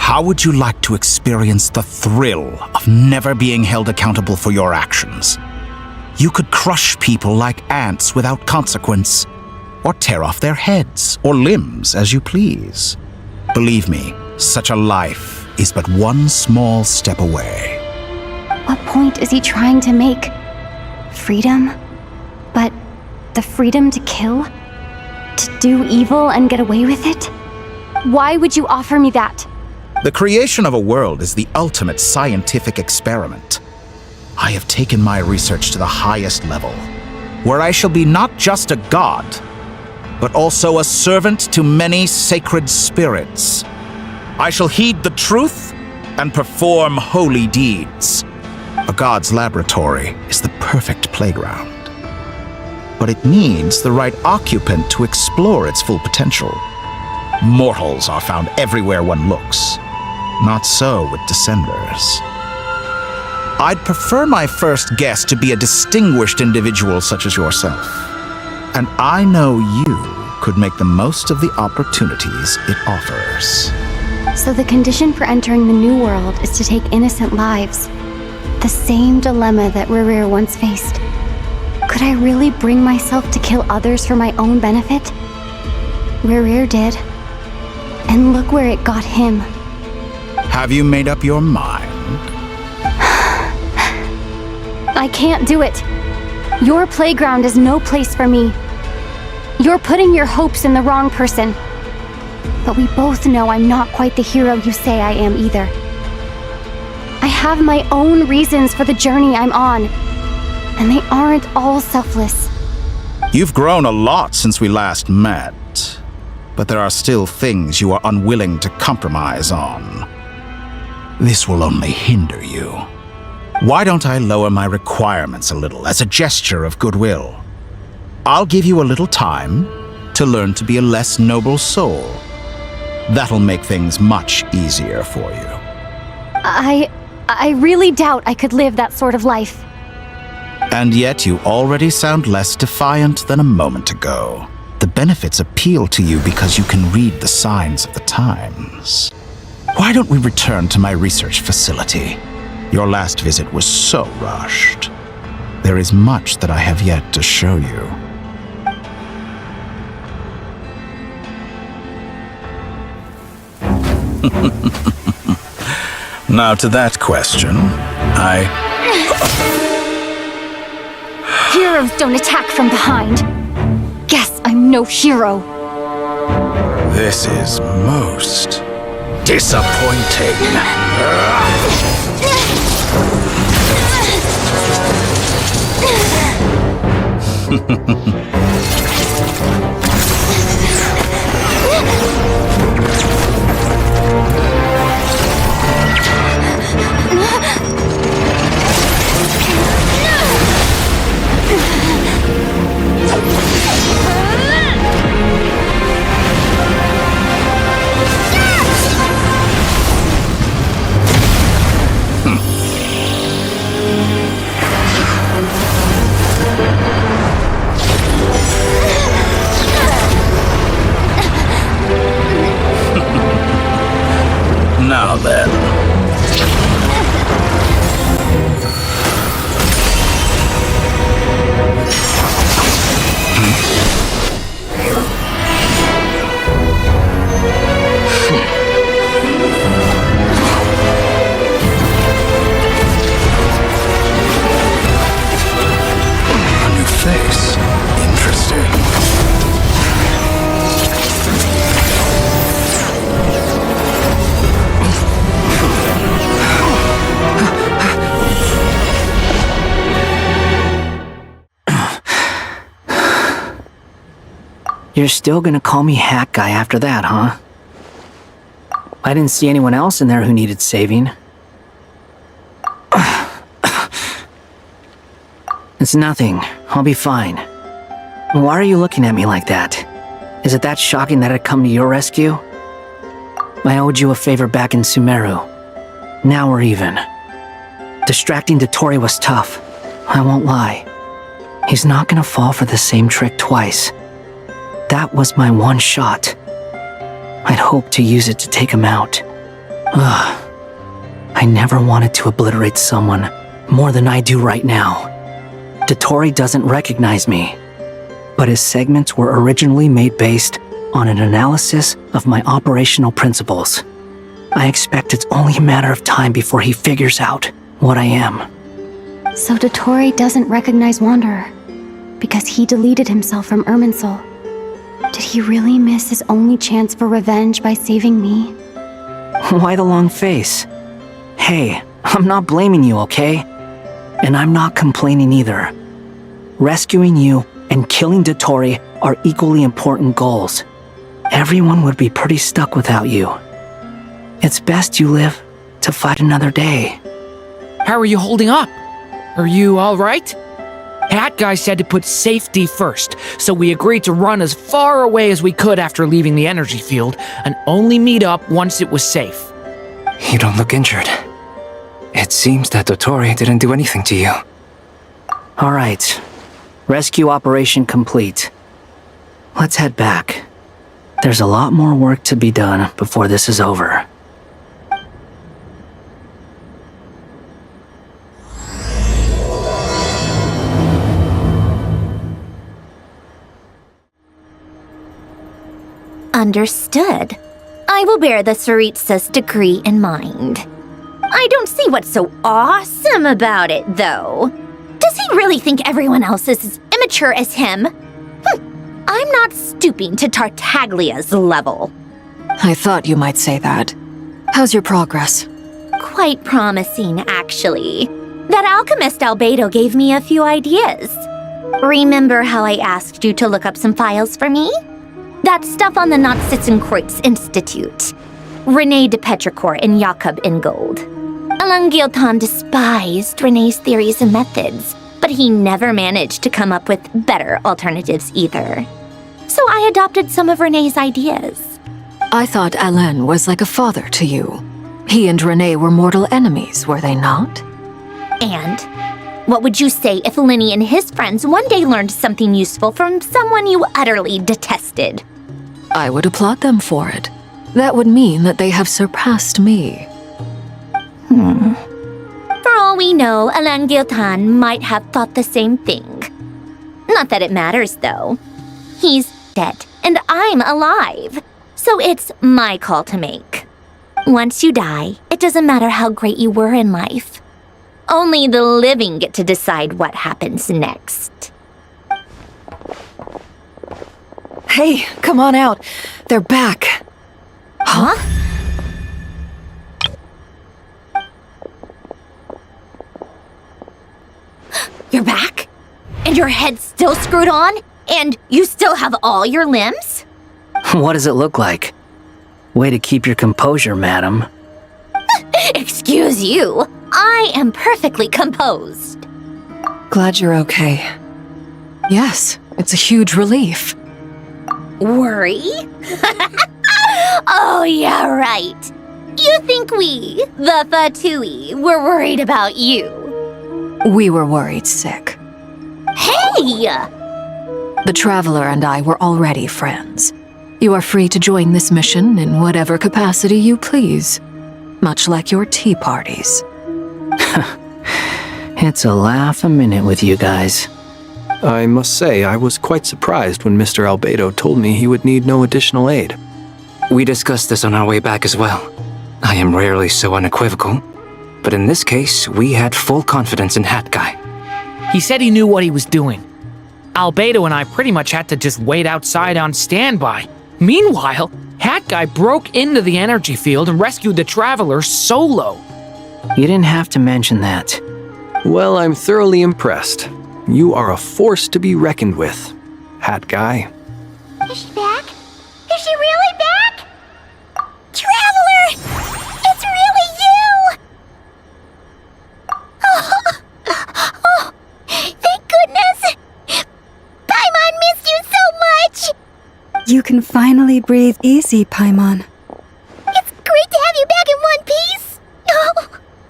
How would you like to experience the thrill of never being held accountable for your actions? You could crush people like ants without consequence, or tear off their heads or limbs as you please. Believe me, such a life is but one small step away. What point is he trying to make? Freedom? But the freedom to kill? To do evil and get away with it? Why would you offer me that? The creation of a world is the ultimate scientific experiment. I have taken my research to the highest level, where I shall be not just a god, but also a servant to many sacred spirits. I shall heed the truth and perform holy deeds. A god's laboratory is the perfect playground, but it needs the right occupant to explore its full potential. Mortals are found everywhere one looks. Not so with Descenders. I'd prefer my first guest to be a distinguished individual such as yourself. And I know you could make the most of the opportunities it offers. So the condition for entering the new world is to take innocent lives. The same dilemma that Rerir once faced. Could I really bring myself to kill others for my own benefit? Rerir did. And look where it got him. Have you made up your mind? I can't do it. Your playground is no place for me. You're putting your hopes in the wrong person. But we both know I'm not quite the hero you say I am either. I have my own reasons for the journey I'm on, and they aren't all selfless. You've grown a lot since we last met, but there are still things you are unwilling to compromise on. This will only hinder you. Why don't I lower my requirements a little as a gesture of goodwill? I'll give you a little time to learn to be a less noble soul. That'll make things much easier for you. I really doubt I could live that sort of life. And yet you already sound less defiant than a moment ago. The benefits appeal to you because you can read the signs of the times. Why don't we return to my research facility? Your last visit was so rushed. There is much that I have yet to show you. Now to that question, Heroes don't attack from behind. Guess I'm no hero. This is most disappointing. Now then. A new face. Interesting. You're still gonna call me Hack Guy after that, huh? I didn't see anyone else in there who needed saving. It's nothing. I'll be fine. Why are you looking at me like that? Is it that shocking that I'd come to your rescue? I owed you a favor back in Sumeru. Now we're even. Distracting Dotori was tough. I won't lie. He's not gonna fall for the same trick twice. That was my one shot. I'd hoped to use it to take him out. I never wanted to obliterate someone more than I do right now. Dotori doesn't recognize me, but his segments were originally made based on an analysis of my operational principles. I expect it's only a matter of time before he figures out what I am. So Dotori doesn't recognize Wanderer because he deleted himself from Irminsul. Did he really miss his only chance for revenge by saving me? Why the long face? Hey, I'm not blaming you, okay? And I'm not complaining either. Rescuing you and killing Dotori are equally important goals. Everyone would be pretty stuck without you. It's best you live to fight another day. How are you holding up? Are you all right? Hat Guy said to put safety first, so we agreed to run as far away as we could after leaving the energy field and only meet up once it was safe. You don't look injured. It seems that Dotori didn't do anything to you. All right. Rescue operation complete. Let's head back. There's a lot more work to be done before this is over. Understood. I will bear the Tsaritsa's decree in mind. I don't see what's so awesome about it, though. Does he really think everyone else is as immature as him? I'm not stooping to Tartaglia's level. I thought you might say that. How's your progress? Quite promising, actually. That alchemist Albedo gave me a few ideas. Remember how I asked you to look up some files for me? That stuff on the Nazi-Kreuz Institute. Rene de Petrichor and Jakob Ingold. Alain Guillotin despised Rene's theories and methods, but he never managed to come up with better alternatives either. So I adopted some of Rene's ideas. I thought Alain was like a father to you. He and Rene were mortal enemies, were they not? And what would you say if Lenny and his friends one day learned something useful from someone you utterly detested? I would applaud them for it. That would mean that they have surpassed me. For all we know, Alain Guillotin might have thought the same thing. Not that it matters, though. He's dead, and I'm alive. So it's my call to make. Once you die, it doesn't matter how great you were in life. Only the living get to decide what happens next. Hey, come on out. They're back. Huh? You're back? And your head's still screwed on? And you still have all your limbs? What does it look like? Way to keep your composure, madam. Excuse you. I am perfectly composed. Glad you're okay. Yes, it's a huge relief. Worry? Oh, yeah, right. You think we, the Fatui, were worried about you? We were worried sick. Hey! The Traveler and I were already friends. You are free to join this mission in whatever capacity you please. Much like your tea parties. It's a laugh a minute with you guys. I must say, I was quite surprised when Mr. Albedo told me he would need no additional aid. We discussed this on our way back as well. I am rarely so unequivocal, but in this case, we had full confidence in Hat Guy. He said he knew what he was doing. Albedo and I pretty much had to just wait outside on standby. Meanwhile, Hat Guy broke into the energy field and rescued the Traveler solo. You didn't have to mention that. Well, I'm thoroughly impressed. You are a force to be reckoned with, Hat Guy. Is she back? Is she really back? Traveler! It's really you! Oh, thank goodness! Paimon missed you so much! You can finally breathe easy, Paimon. It's great to have you back in one piece! Oh,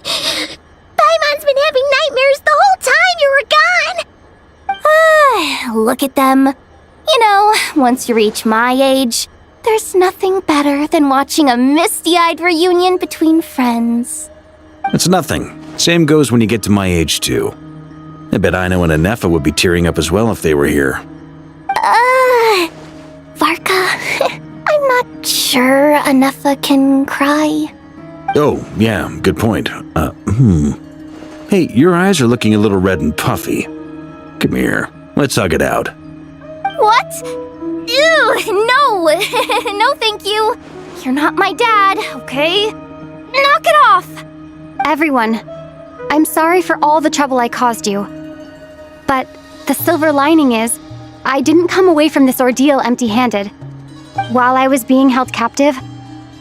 Paimon's been having nightmares the whole time you were gone! Look at them. You know, once you reach my age, There's nothing better than watching a misty-eyed reunion between friends. It's nothing. Same goes when you get to my age, too. I bet Ino and Anefa would be tearing up as well if they were here. Varka, I'm not sure Anefa can cry. Oh, yeah, good point. Hey, your eyes are looking a little red and puffy. Come here, let's hug it out. What? Ew, no! No, thank you. You're not my dad, okay? Knock it off! Everyone, I'm sorry for all the trouble I caused you. But the silver lining is, I didn't come away from this ordeal empty-handed. While I was being held captive,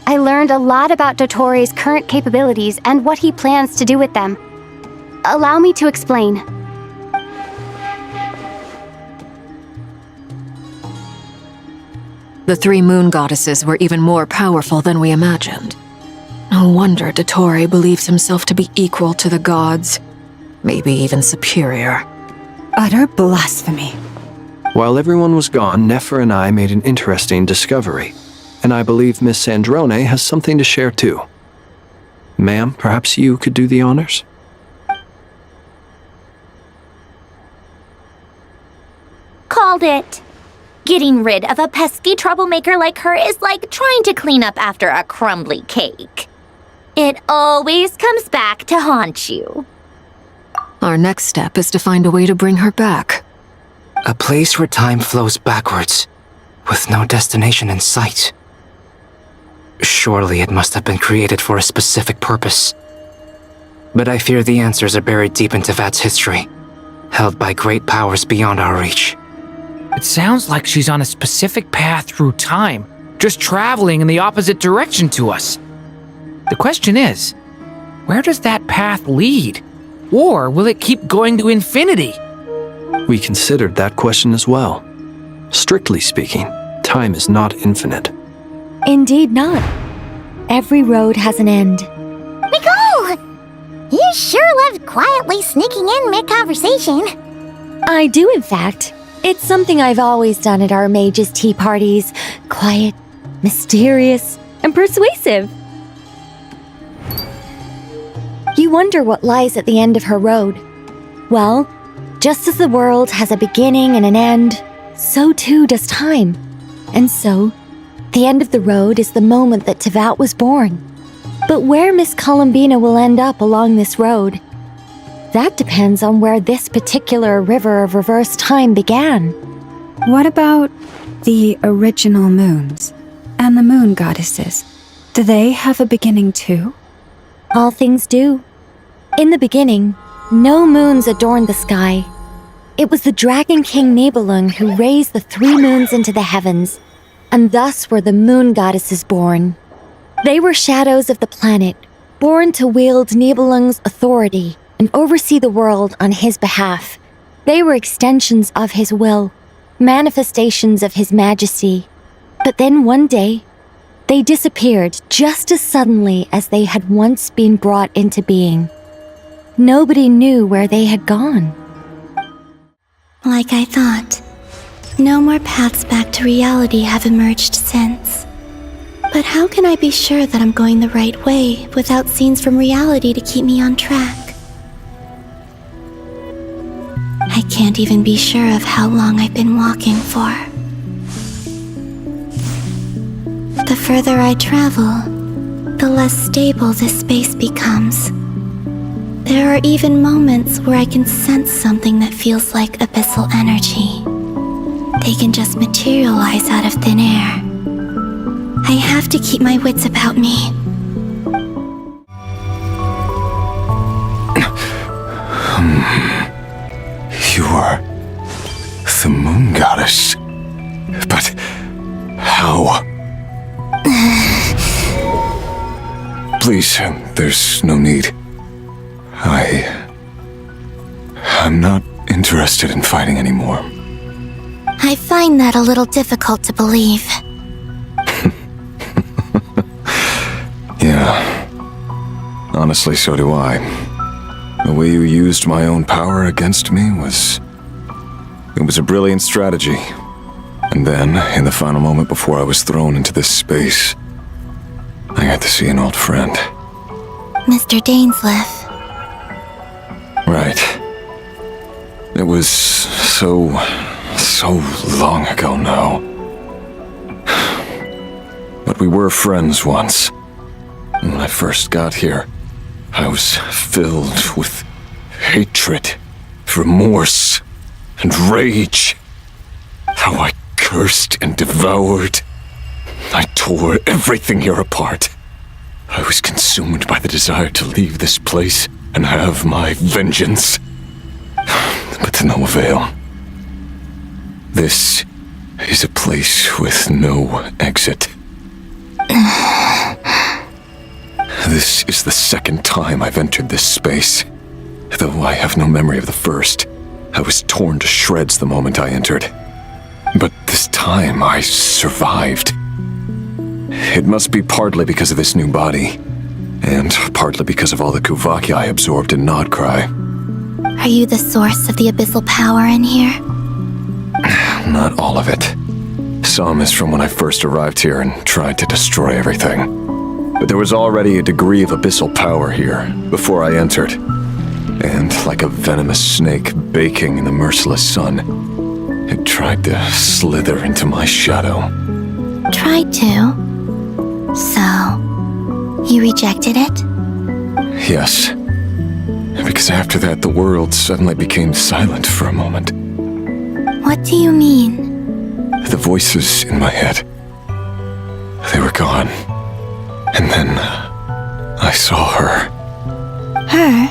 I learned a lot about Dottoro's current capabilities and what he plans to do with them. Allow me to explain. The three moon goddesses were even more powerful than we imagined. No wonder Dottore believes himself to be equal to the gods, maybe even superior. Utter blasphemy. While everyone was gone, Nefer and I made an interesting discovery, and I believe Miss Sandrone has something to share too. Ma'am, perhaps you could do the honors? Called it. Getting rid of a pesky troublemaker like her is like trying to clean up after a crumbly cake. It always comes back to haunt you. Our next step is to find a way to bring her back. A place where time flows backwards, with no destination in sight. Surely it must have been created for a specific purpose. But I fear the answers are buried deep in Tevat's history, held by great powers beyond our reach. It sounds like she's on a specific path through time, just traveling in the opposite direction to us. The question is, where does that path lead? Or will it keep going to infinity? We considered that question as well. Strictly speaking, time is not infinite. Indeed not. Every road has an end. Nicole! You sure loved quietly sneaking in mid-conversation. I do, in fact. It's something I've always done at our mages' tea parties. Quiet, mysterious, and persuasive. You wonder what lies at the end of her road. Well, just as the world has a beginning and an end, so too does time. And so, the end of the road is the moment that Tevat was born. But where Miss Columbina will end up along this road, that depends on where this particular river of reverse time began. What about the original moons and the moon goddesses? Do they have a beginning too? All things do. In the beginning, no moons adorned the sky. It was the Dragon King Nibelung who raised the three moons into the heavens, and thus were the moon goddesses born. They were shadows of the planet, born to wield Nibelung's authority and oversee the world on his behalf. They were extensions of his will, manifestations of his majesty. But then one day, they disappeared just as suddenly as they had once been brought into being. Nobody knew where they had gone. Like I thought, no more paths back to reality have emerged since. But how can I be sure that I'm going the right way without scenes from reality to keep me on track? I can't even be sure of how long I've been walking for. The further I travel, the less stable this space becomes. There are even moments where I can sense something that feels like abyssal energy. They can just materialize out of thin air. I have to keep my wits about me. You are the moon goddess. But how? Please, there's no need. I'm not interested in fighting anymore. I find that a little difficult to believe. Yeah. Honestly, so do I. The way you used my own power against me was... It was a brilliant strategy. A And then, in the final moment before I was thrown into this space, I got to see an old friend. Mr. Dainsleif. Right. It was so long ago now. But we were friends once. And when I first got here, I was filled with hatred, remorse, and rage. How I cursed and devoured. I tore everything here apart. I was consumed by the desire to leave this place and have my vengeance. But to no avail. This is a place with no exit. This is the second time I've entered this space. Though I have no memory of the first, I was torn to shreds the moment I entered. But this time I survived. It must be partly because of this new body, and partly because of all the Kuvaki I absorbed in Nodcry. Are you the source of the abyssal power in here? Not all of it. Some is from when I first arrived here and tried to destroy everything. But there was already a degree of abyssal power here before I entered. And like a venomous snake baking in the merciless sun, it tried to slither into my shadow. Tried to? So, you rejected it? Yes. Because after that, the world suddenly became silent for a moment. What do you mean? The voices in my head, they were gone. And then I saw her. Her?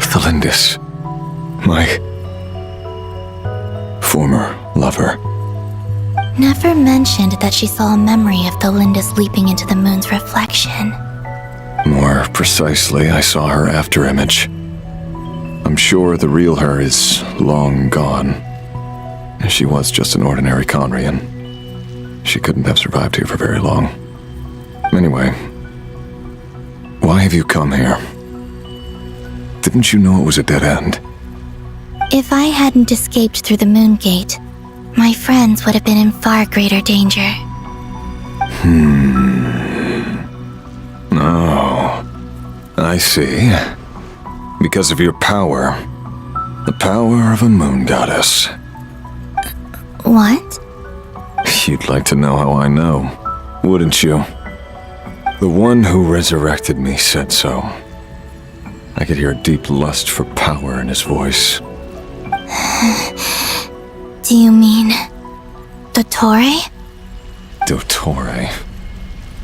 Thelindis. My former lover. Never mentioned that she saw a memory of Thelindis leaping into the moon's reflection. More precisely, I saw her afterimage. I'm sure the real her is long gone. She was just an ordinary Conrian. She couldn't have survived here for very long. Anyway, why have you come here? Didn't you know it was a dead end? If I hadn't escaped through the moon gate, my friends would have been in far greater danger. Oh, I see. Because of your power. The power of a moon goddess. What? You'd like to know how I know, wouldn't you? The one who resurrected me said so. I could hear a deep lust for power in his voice. Do you mean... Dottore? Dottore.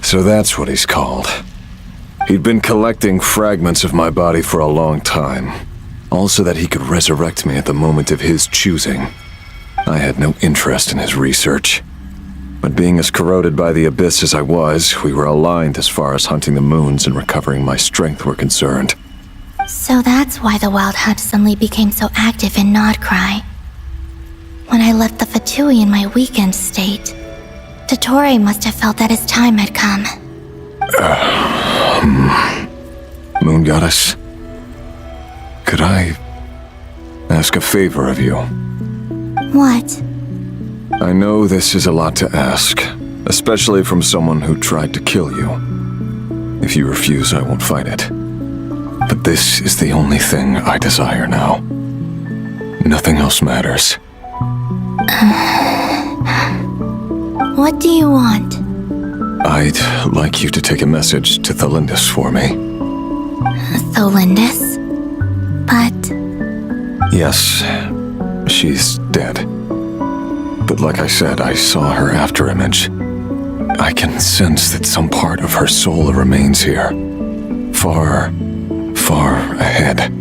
So that's what he's called. He'd been collecting fragments of my body for a long time, all so that he could resurrect me at the moment of his choosing. I had no interest in his research. But being as corroded by the abyss as I was, we were aligned as far as hunting the moons and recovering my strength were concerned. So that's why the Wild Hunt suddenly became so active in Nodcry. When I left the Fatui in my weakened state, Dottore must have felt that his time had come. Moon Goddess, could I ask a favor of you? What? I know this is a lot to ask, especially from someone who tried to kill you. If you refuse, I won't fight it. But this is the only thing I desire now. Nothing else matters. What do you want? I'd like you to take a message to Thelindis for me. Thelindis? But... Yes, she's dead. But like I said, I saw her afterimage. I can sense that some part of her soul remains here. Far, far ahead.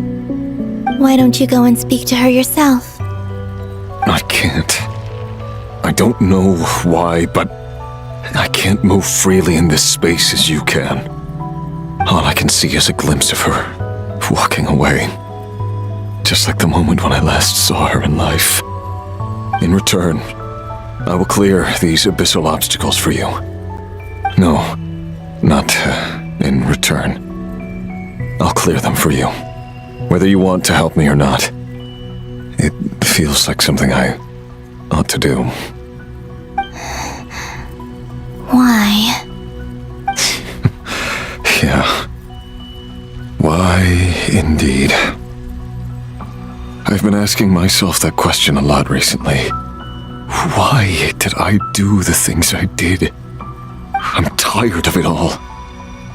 Why don't you go and speak to her yourself? I can't. I don't know why, but I can't move freely in this space as you can. All I can see is a glimpse of her, walking away. Just like the moment when I last saw her in life. In return, I will clear these abyssal obstacles for you. No, not in return. I'll clear them for you. Whether you want to help me or not. It feels like something I ought to do. Why? Yeah. Why, indeed. I've been asking myself that question a lot recently. Why did I do the things I did? I'm tired of it all.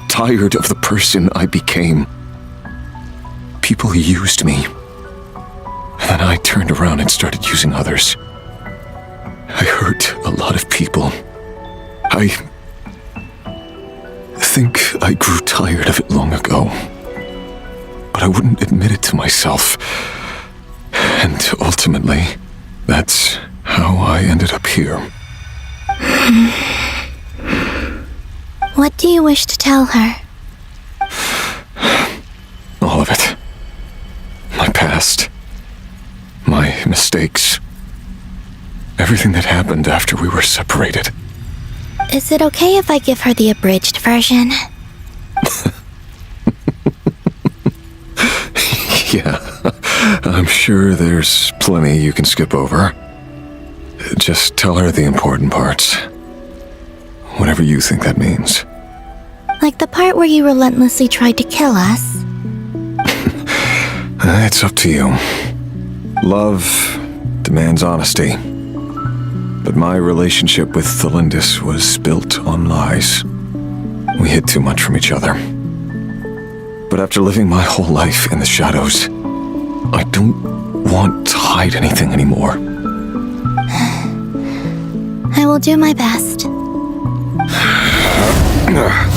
Tired of the person I became. People used me. And then I turned around and started using others. I hurt a lot of people. I think I grew tired of it long ago. But I wouldn't admit it to myself. And ultimately, that's how I ended up here. What do you wish to tell her? All of it. My past. My mistakes. Everything that happened after we were separated. Is it okay if I give her the abridged version? Yeah, I'm sure there's plenty you can skip over. Just tell her the important parts. Whatever you think that means. Like the part where you relentlessly tried to kill us? It's up to you. Love demands honesty. But my relationship with Thelindis was built on lies. We hid too much from each other. But after living my whole life in the shadows, I don't want to hide anything anymore. I will do my best. There.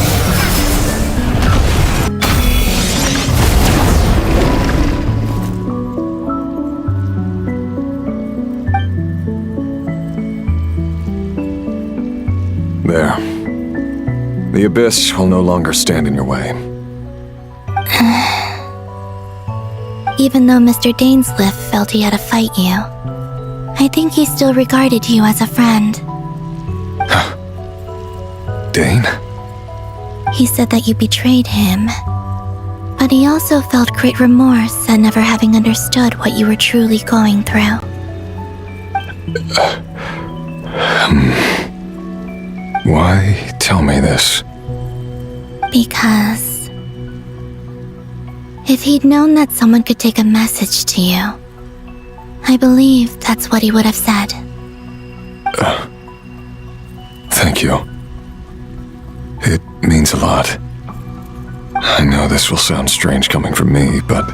The abyss will no longer stand in your way. Even though Mr. Dainsliff felt he had to fight you, I think he still regarded you as a friend. Dane? He said that you betrayed him, but he also felt great remorse at never having understood what you were truly going through. Why tell me this? Because if he'd known that someone could take a message to you, I believe that's what he would have said. Thank you. It means a lot. I know this will sound strange coming from me, but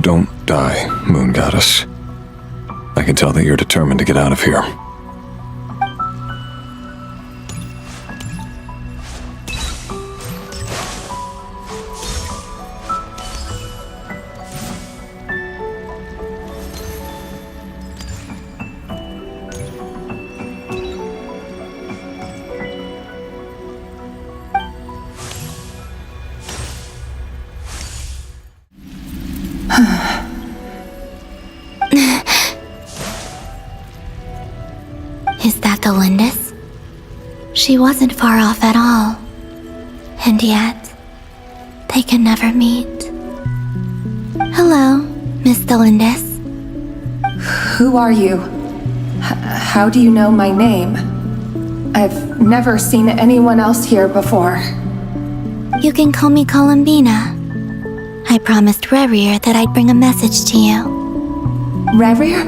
don't die, Moon Goddess. I can tell that you're determined to get out of here. Is that the Lindis? She wasn't far off at all. And yet, they can never meet. Hello, Miss Thelindis. Who are you? How do you know my name? I've never seen anyone else here before. You can call me Columbina. I promised Rerir that I'd bring a message to you. Rerir?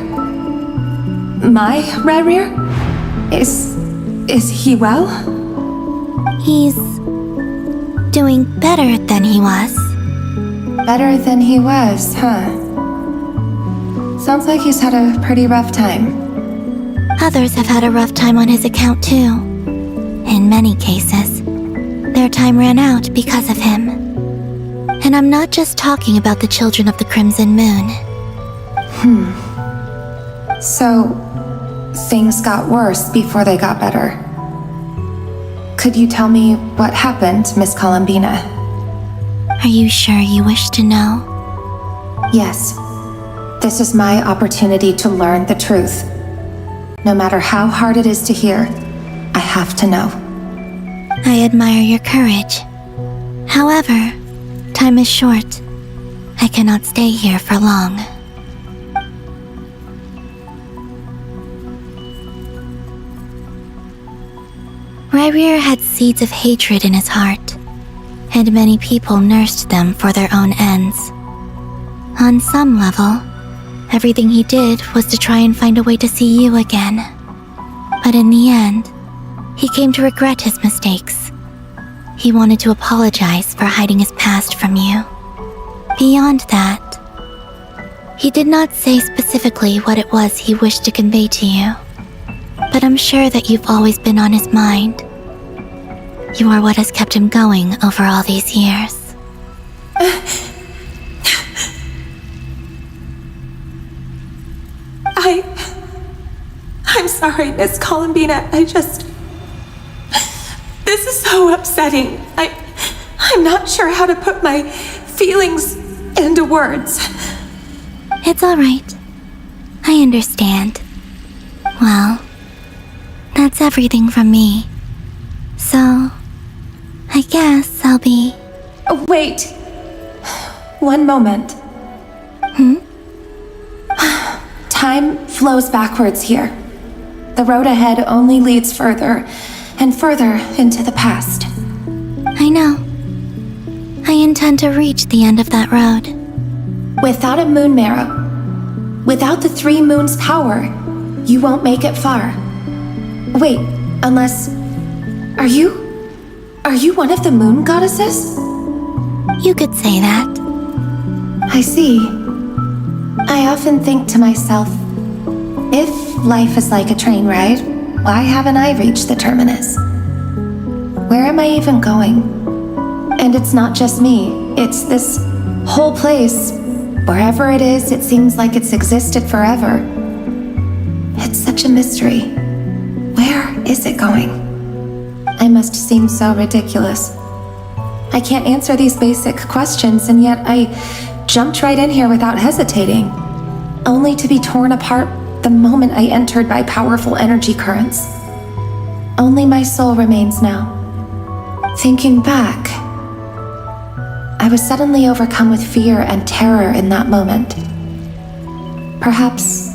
My Rerir? Is he well? He's doing better than he was. Better than he was, huh? Sounds like he's had a pretty rough time. Others have had a rough time on his account too. In many cases, their time ran out because of him. And I'm not just talking about the children of the Crimson Moon. So, things got worse before they got better. Could you tell me what happened, Miss Columbina? Are you sure you wish to know? Yes. This is my opportunity to learn the truth. No matter how hard it is to hear, I have to know. I admire your courage. However, time is short. I cannot stay here for long. Ryrir had seeds of hatred in his heart, and many people nursed them for their own ends. On some level, everything he did was to try and find a way to see you again. But in the end, he came to regret his mistakes. He wanted to apologize for hiding his past from you. Beyond that, he did not say specifically what it was he wished to convey to you, but I'm sure that you've always been on his mind. You are what has kept him going over all these years. I'm sorry, Miss Columbina. This is so upsetting. I'm not sure how to put my feelings into words. It's all right. I understand. Well, that's everything from me. So, I guess I'll be... Wait. One moment. Time flows backwards here. The road ahead only leads further and further into the past. I know. I intend to reach the end of that road. Without a moon marrow, without the 3 moons' power, you won't make it far. Wait, unless... Are you one of the moon goddesses? You could say that. I see. I often think to myself, if life is like a train ride, why haven't I reached the terminus? Where am I even going? And it's not just me, it's this whole place. Wherever it is, it seems like it's existed forever. It's such a mystery. Where is it going? I must seem so ridiculous. I can't answer these basic questions, and yet I jumped right in here without hesitating, only to be torn apart the moment I entered by powerful energy currents. Only my soul remains now. Thinking back, I was suddenly overcome with fear and terror in that moment. Perhaps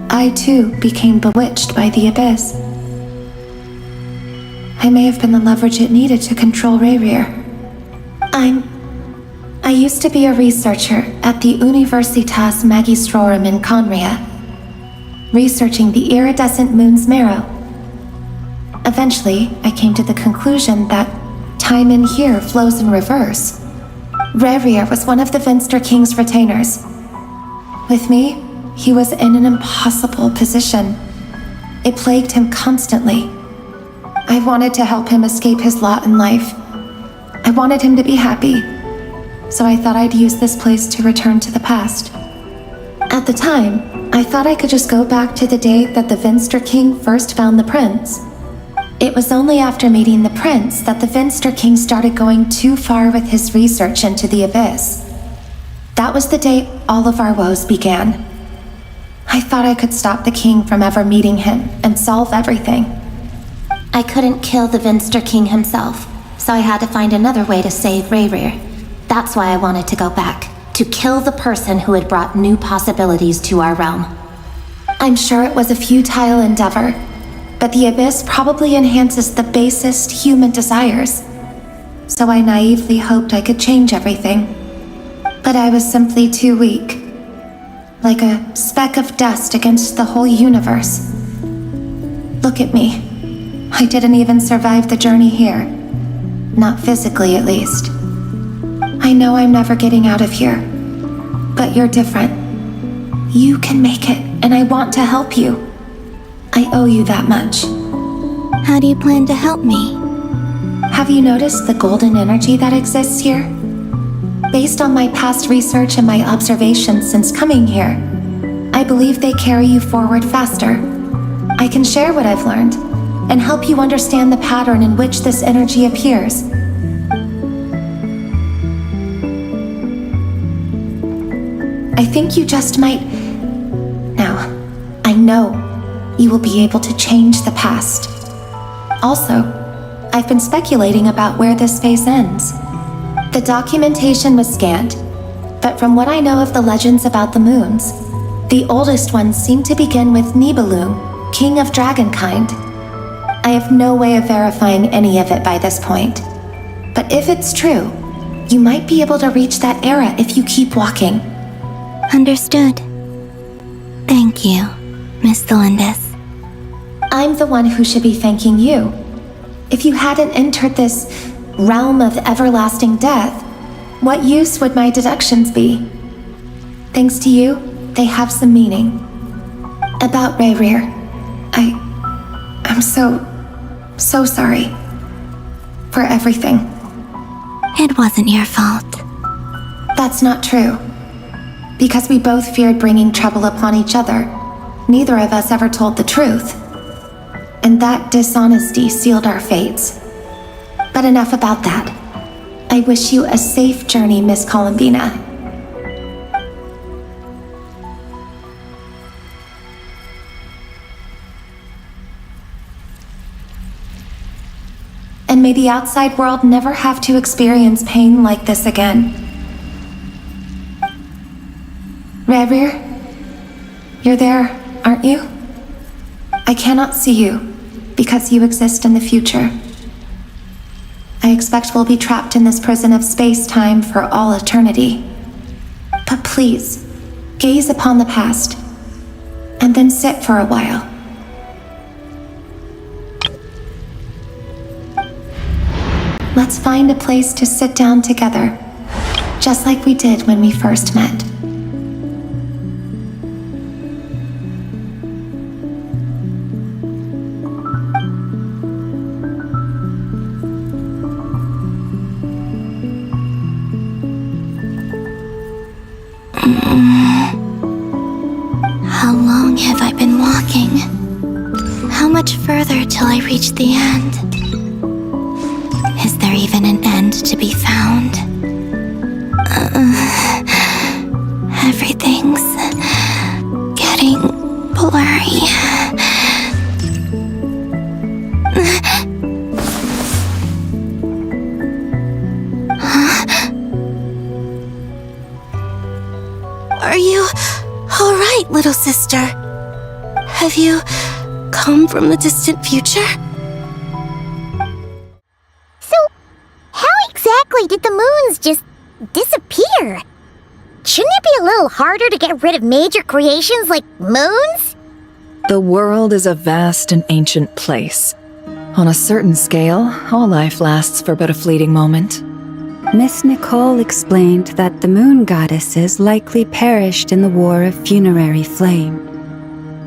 I too became bewitched by the abyss. I may have been the leverage it needed to control Ryrir. I used to be a researcher at the Universitas Magistrorum in Conria, researching the iridescent moon's marrow. Eventually, I came to the conclusion that time in here flows in reverse. Ryrir was one of the Vinster King's retainers. With me, he was in an impossible position. It plagued him constantly. I wanted to help him escape his lot in life. I wanted him to be happy, so I thought I'd use this place to return to the past. At the time, I thought I could just go back to the day that the Vinster King first found the prince. It was only after meeting the prince that the Vinster King started going too far with his research into the abyss. That was the day all of our woes began. I thought I could stop the king from ever meeting him and solve everything. I couldn't kill the Vinster King himself, so I had to find another way to save Ryrir. That's why I wanted to go back, to kill the person who had brought new possibilities to our realm. I'm sure it was a futile endeavor, but the abyss probably enhances the basest human desires. So I naively hoped I could change everything. But I was simply too weak. Like a speck of dust against the whole universe. Look at me. I didn't even survive the journey here. Not physically, at least. I know I'm never getting out of here. But you're different. You can make it, and I want to help you. I owe you that much. How do you plan to help me? Have you noticed the golden energy that exists here? Based on my past research and my observations since coming here, I believe they carry you forward faster. I can share what I've learned and help you understand the pattern in which this energy appears. I think you just might... Now, I know you will be able to change the past. Also, I've been speculating about where this phase ends. The documentation was scanned, but from what I know of the legends about the moons, the oldest ones seem to begin with Nibelung, king of dragonkind. I have no way of verifying any of it by this point. But if it's true, you might be able to reach that era if you keep walking. Understood. Thank you, Miss Thelindis. I'm the one who should be thanking you. If you hadn't entered this realm of everlasting death, what use would my deductions be? Thanks to you, they have some meaning. About Rayrir, I'm so sorry. For everything. It wasn't your fault. That's not true. Because we both feared bringing trouble upon each other, neither of us ever told the truth. And that dishonesty sealed our fates. But enough about that. I wish you a safe journey, Miss Columbina. And may the outside world never have to experience pain like this again. Rayrir, you're there, aren't you? I cannot see you, because you exist in the future. I expect we'll be trapped in this prison of space-time for all eternity. But please, gaze upon the past, and then sit for a while. Let's find a place to sit down together, just like we did when we first met. How long have I been walking? How much further till I reach the end? Is there even an end to be found? Everything's getting blurry. Are you all right, little sister? Have you come from the distant future? So, how exactly did the moons just disappear? Shouldn't it be a little harder to get rid of major creations like moons? The world is a vast and ancient place. On a certain scale, all life lasts for but a fleeting moment. Miss Nicole explained that the moon goddesses likely perished in the War of Funerary Flame.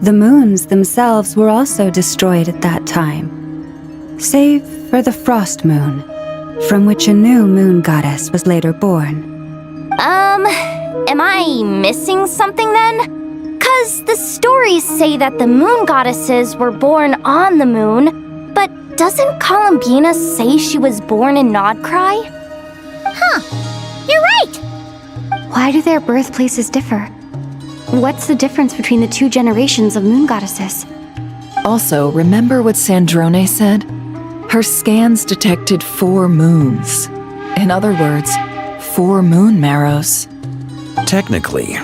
The moons themselves were also destroyed at that time, save for the Frost Moon, from which a new moon goddess was later born. Am I missing something then? 'Cause the stories say that the moon goddesses were born on the moon, but doesn't Columbina say she was born in Nodcry? Huh, you're right! Why do their birthplaces differ? What's the difference between the two generations of moon goddesses? Also, remember what Sandrone said? Her scans detected 4 moons. In other words, 4 moon marrows. Technically,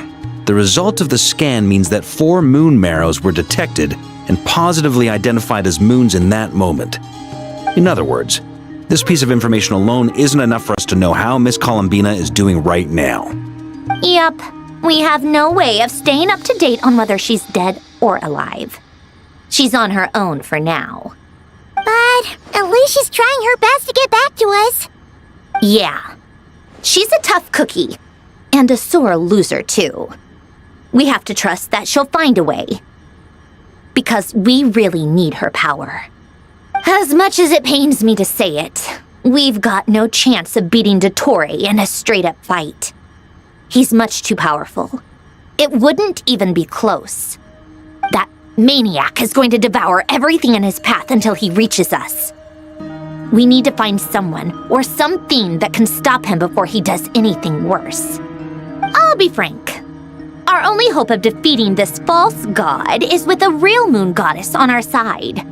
the result of the scan means that 4 moon marrows were detected and positively identified as moons in that moment. In other words, this piece of information alone isn't enough for us to know how Miss Columbina is doing right now. Yep, we have no way of staying up to date on whether she's dead or alive. She's on her own for now. But at least she's trying her best to get back to us. Yeah, she's a tough cookie. And a sore loser, too. We have to trust that she'll find a way. Because we really need her power. As much as it pains me to say it, we've got no chance of beating Dottore in a straight-up fight. He's much too powerful. It wouldn't even be close. That maniac is going to devour everything in his path until he reaches us. We need to find someone or something that can stop him before he does anything worse. I'll be frank. Our only hope of defeating this false god is with a real moon goddess on our side.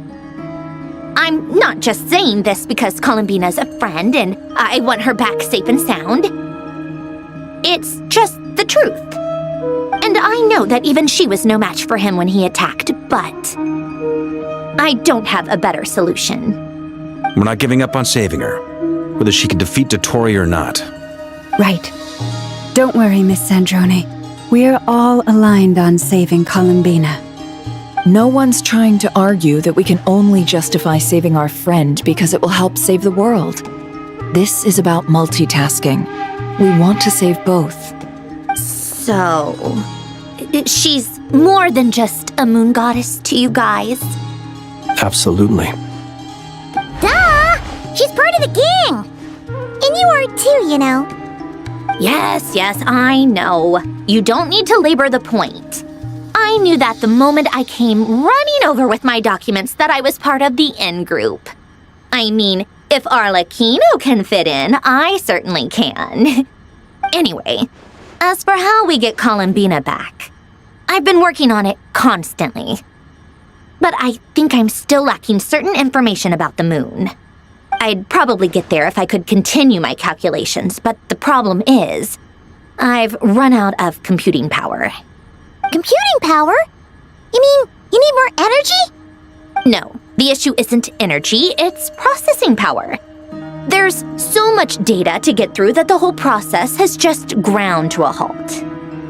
I'm not just saying this because Columbina's a friend and I want her back safe and sound. It's just the truth. And I know that even she was no match for him when he attacked, but I don't have a better solution. We're not giving up on saving her, whether she can defeat Dottore or not. Right. Don't worry, Miss Sandrone. We're all aligned on saving Columbina. No one's trying to argue that we can only justify saving our friend because it will help save the world. This is about multitasking. We want to save both. So, she's more than just a moon goddess to you guys? Absolutely. Duh! She's part of the gang! And you are too, you know. Yes, I know. You don't need to labor the point. I knew that the moment I came running over with my documents that I was part of the in-group. I mean, if Arlecchino can fit in, I certainly can. Anyway, as for how we get Columbina back, I've been working on it constantly. But I think I'm still lacking certain information about the moon. I'd probably get there if I could continue my calculations, but the problem is, I've run out of computing power. Computing power? You mean you need more energy? No, the issue isn't energy, it's processing power. There's so much data to get through that the whole process has just ground to a halt.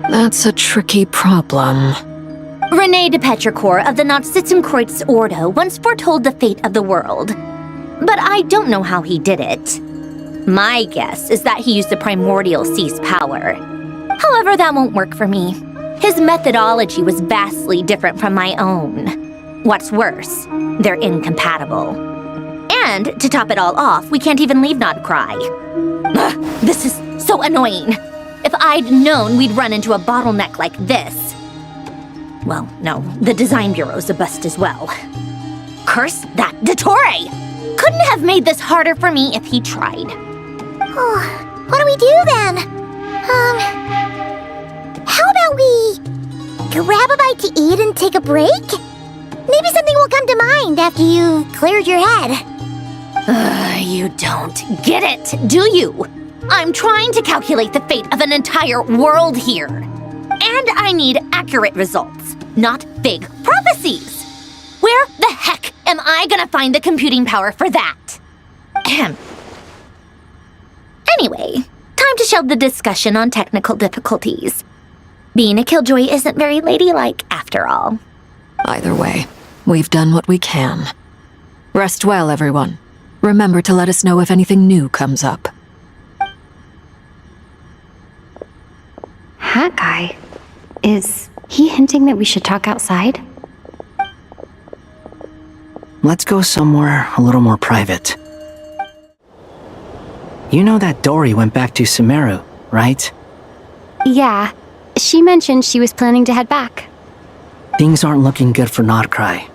That's a tricky problem. René de Petrichor of the Nazissenkreuz Ordo once foretold the fate of the world. But I don't know how he did it. My guess is that he used the primordial sea's power. However, that won't work for me. His methodology was vastly different from my own. What's worse, they're incompatible. And, to top it all off, we can't even leave Nodcry. Ugh, this is so annoying. If I'd known we'd run into a bottleneck like this. Well, no, the design bureau's a bust as well. Curse that Dottore! Couldn't have made this harder for me if he tried. Oh, what do we do then? How about we grab a bite to eat and take a break? Maybe something will come to mind after you've cleared your head. You don't get it, do you? I'm trying to calculate the fate of an entire world here. And I need accurate results, not vague prophecies. Where the heck am I gonna find the computing power for that? Ahem. Anyway, time to shelve the discussion on technical difficulties. Being a killjoy isn't very ladylike, after all. Either way, we've done what we can. Rest well, everyone. Remember to let us know if anything new comes up. Hat guy? Is he hinting that we should talk outside? Let's go somewhere a little more private. You know that Dory went back to Sumeru, right? Yeah. She mentioned she was planning to head back. Things aren't looking good for Nodcry.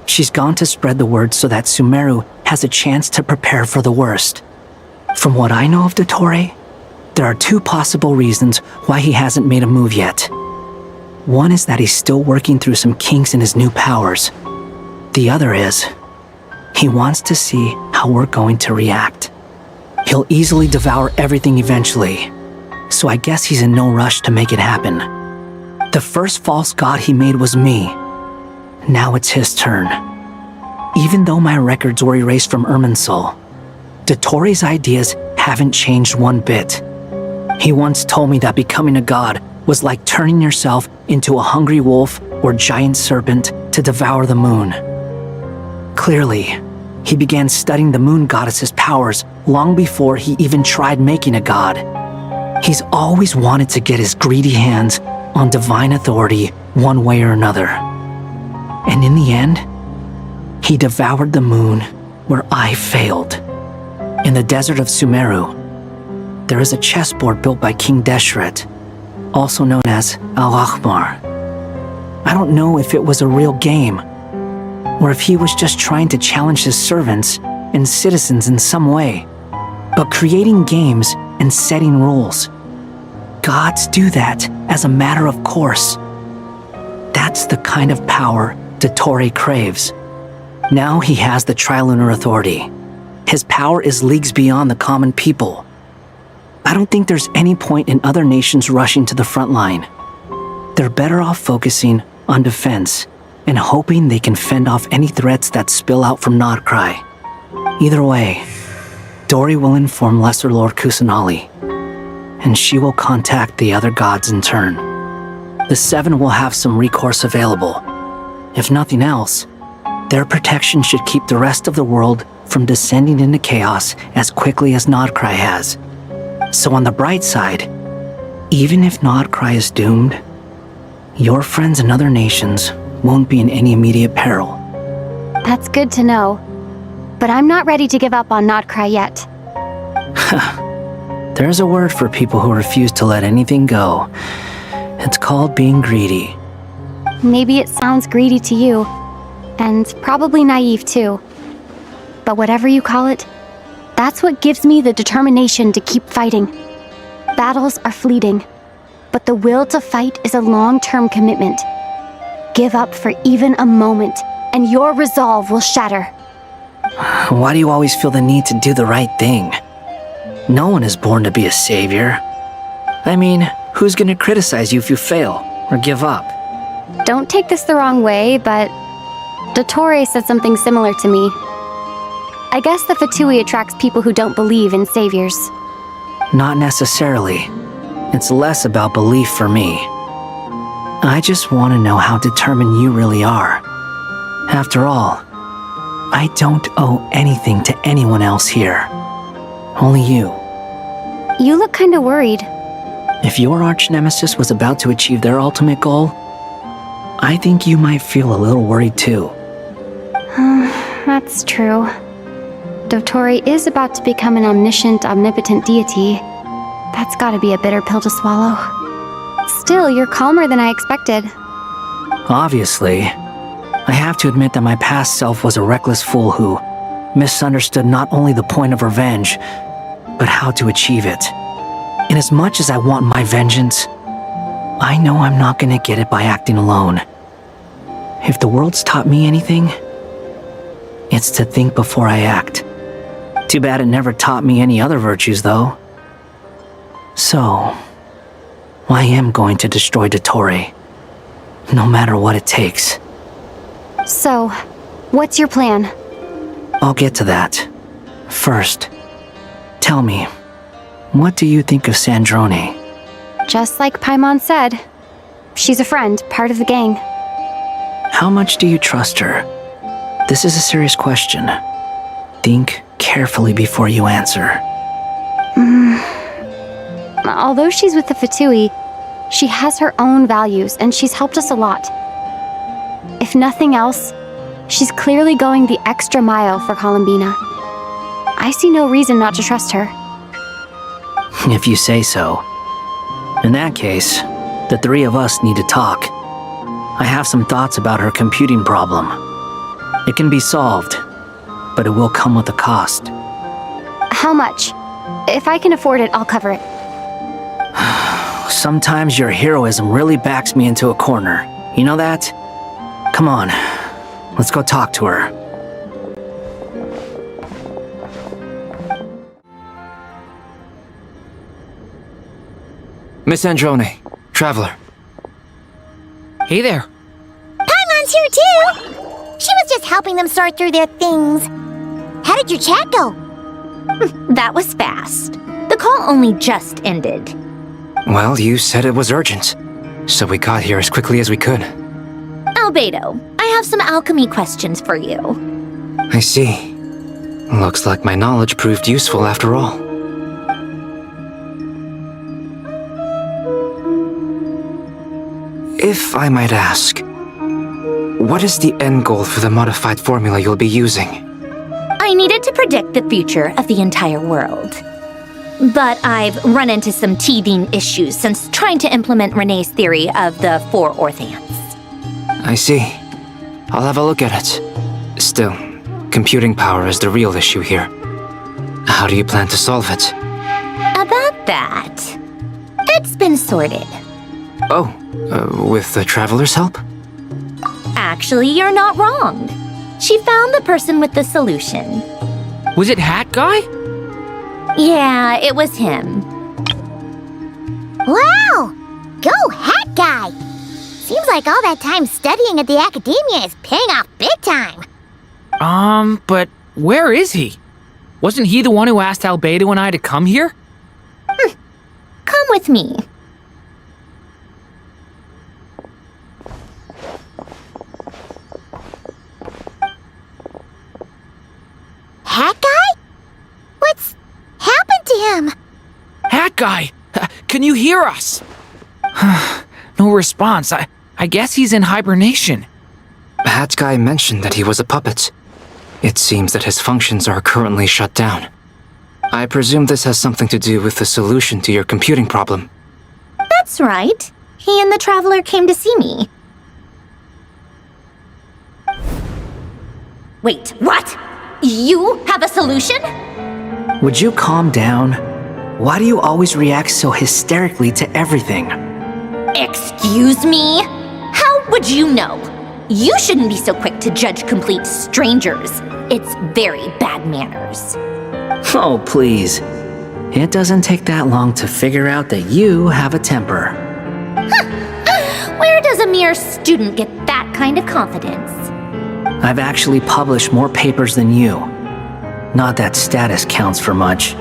She's gone to spread the word so that Sumeru has a chance to prepare for the worst. From what I know of Dottore, there are two possible reasons why he hasn't made a move yet. One is that he's still working through some kinks in his new powers. The other is, he wants to see how we're going to react. He'll easily devour everything eventually, so I guess he's in no rush to make it happen. The first false god he made was me. Now it's his turn. Even though my records were erased from Irminsul, Dottore's ideas haven't changed one bit. He once told me that becoming a god was like turning yourself into a hungry wolf or giant serpent to devour the moon. Clearly, he began studying the moon goddess's powers long before he even tried making a god. He's always wanted to get his greedy hands on divine authority one way or another. And in the end, he devoured the moon where I failed. In the desert of Sumeru, there is a chessboard built by King Deshret, also known as Al-Ahmar. I don't know if it was a real game, or if he was just trying to challenge his servants and citizens in some way. But creating games and setting rules, gods do that as a matter of course. That's the kind of power Dottore craves. Now he has the Trilunar Authority. His power is leagues beyond the common people. I don't think there's any point in other nations rushing to the front line. They're better off focusing on defense and hoping they can fend off any threats that spill out from Nodcry. Either way, Dori will inform Lesser Lord Kusanali, and she will contact the other gods in turn. The Seven will have some recourse available. If nothing else, their protection should keep the rest of the world from descending into chaos as quickly as Nodcry has. So on the bright side, even if Nodcry is doomed, your friends in other nations won't be in any immediate peril. That's good to know. But I'm not ready to give up on Nodcry yet. There's a word for people who refuse to let anything go. It's called being greedy. Maybe it sounds greedy to you, and probably naive too. But whatever you call it, that's what gives me the determination to keep fighting. Battles are fleeting, but the will to fight is a long-term commitment. Give up for even a moment, and your resolve will shatter. Why do you always feel the need to do the right thing? No one is born to be a savior. I mean, who's gonna criticize you if you fail or give up? Don't take this the wrong way, but Dottore said something similar to me. I guess the Fatui attracts people who don't believe in saviors. Not necessarily. It's less about belief for me. I just want to know how determined you really are. After all, I don't owe anything to anyone else here. Only you. You look kinda worried. If your arch-nemesis was about to achieve their ultimate goal, I think you might feel a little worried too. That's true. Dottore is about to become an omniscient, omnipotent deity. That's gotta be a bitter pill to swallow. Still, you're calmer than I expected. Obviously. I have to admit that my past self was a reckless fool who misunderstood not only the point of revenge, but how to achieve it. And as much as I want my vengeance, I know I'm not gonna get it by acting alone. If the world's taught me anything, it's to think before I act. Too bad it never taught me any other virtues, though. So, I am going to destroy Dottore, no matter what it takes. So, what's your plan? I'll get to that. First, tell me, what do you think of Sandrone? Just like Paimon said, she's a friend, part of the gang. How much do you trust her? This is a serious question. Think carefully before you answer. Although she's with the Fatui, she has her own values and she's helped us a lot. If nothing else, she's clearly going the extra mile for Columbina. I see no reason not to trust her. If you say so. In that case, the three of us need to talk. I have some thoughts about her computing problem. It can be solved, but it will come with a cost. How much? If I can afford it, I'll cover it. Sometimes your heroism really backs me into a corner. You know that? Come on, let's go talk to her. Miss Androne, Traveler. Hey there. Paimon's here too! She was just helping them sort through their things. How did your chat go? That was fast. The call only just ended. Well, you said it was urgent, so we got here as quickly as we could. Albedo, I have some alchemy questions for you. I see. Looks like my knowledge proved useful after all. If I might ask, what is the end goal for the modified formula you'll be using? I needed to predict the future of the entire world. But I've run into some teething issues since trying to implement Renee's theory of the 4 Orthants. I see. I'll have a look at it. Still, computing power is the real issue here. How do you plan to solve it? About that, it's been sorted. Oh, with the Traveler's help? Actually, you're not wrong. She found the person with the solution. Was it Hat Guy? Yeah, it was him. Wow! Go Hat Guy! Seems like all that time studying at the academia is paying off big time. But where is he? Wasn't he the one who asked Albedo and I to come here? Come with me. Hat guy? What's happened to him? Hat guy, can you hear us? No response. I guess he's in hibernation. Hat Guy mentioned that he was a puppet. It seems that his functions are currently shut down. I presume this has something to do with the solution to your computing problem. That's right. He and the Traveler came to see me. Wait, what? You have a solution? Would you calm down? Why do you always react so hysterically to everything? Excuse me? How would you know? You shouldn't be so quick to judge complete strangers. It's very bad manners. Oh, please. It doesn't take that long to figure out that you have a temper. Where does a mere student get that kind of confidence? I've actually published more papers than you. Not that status counts for much.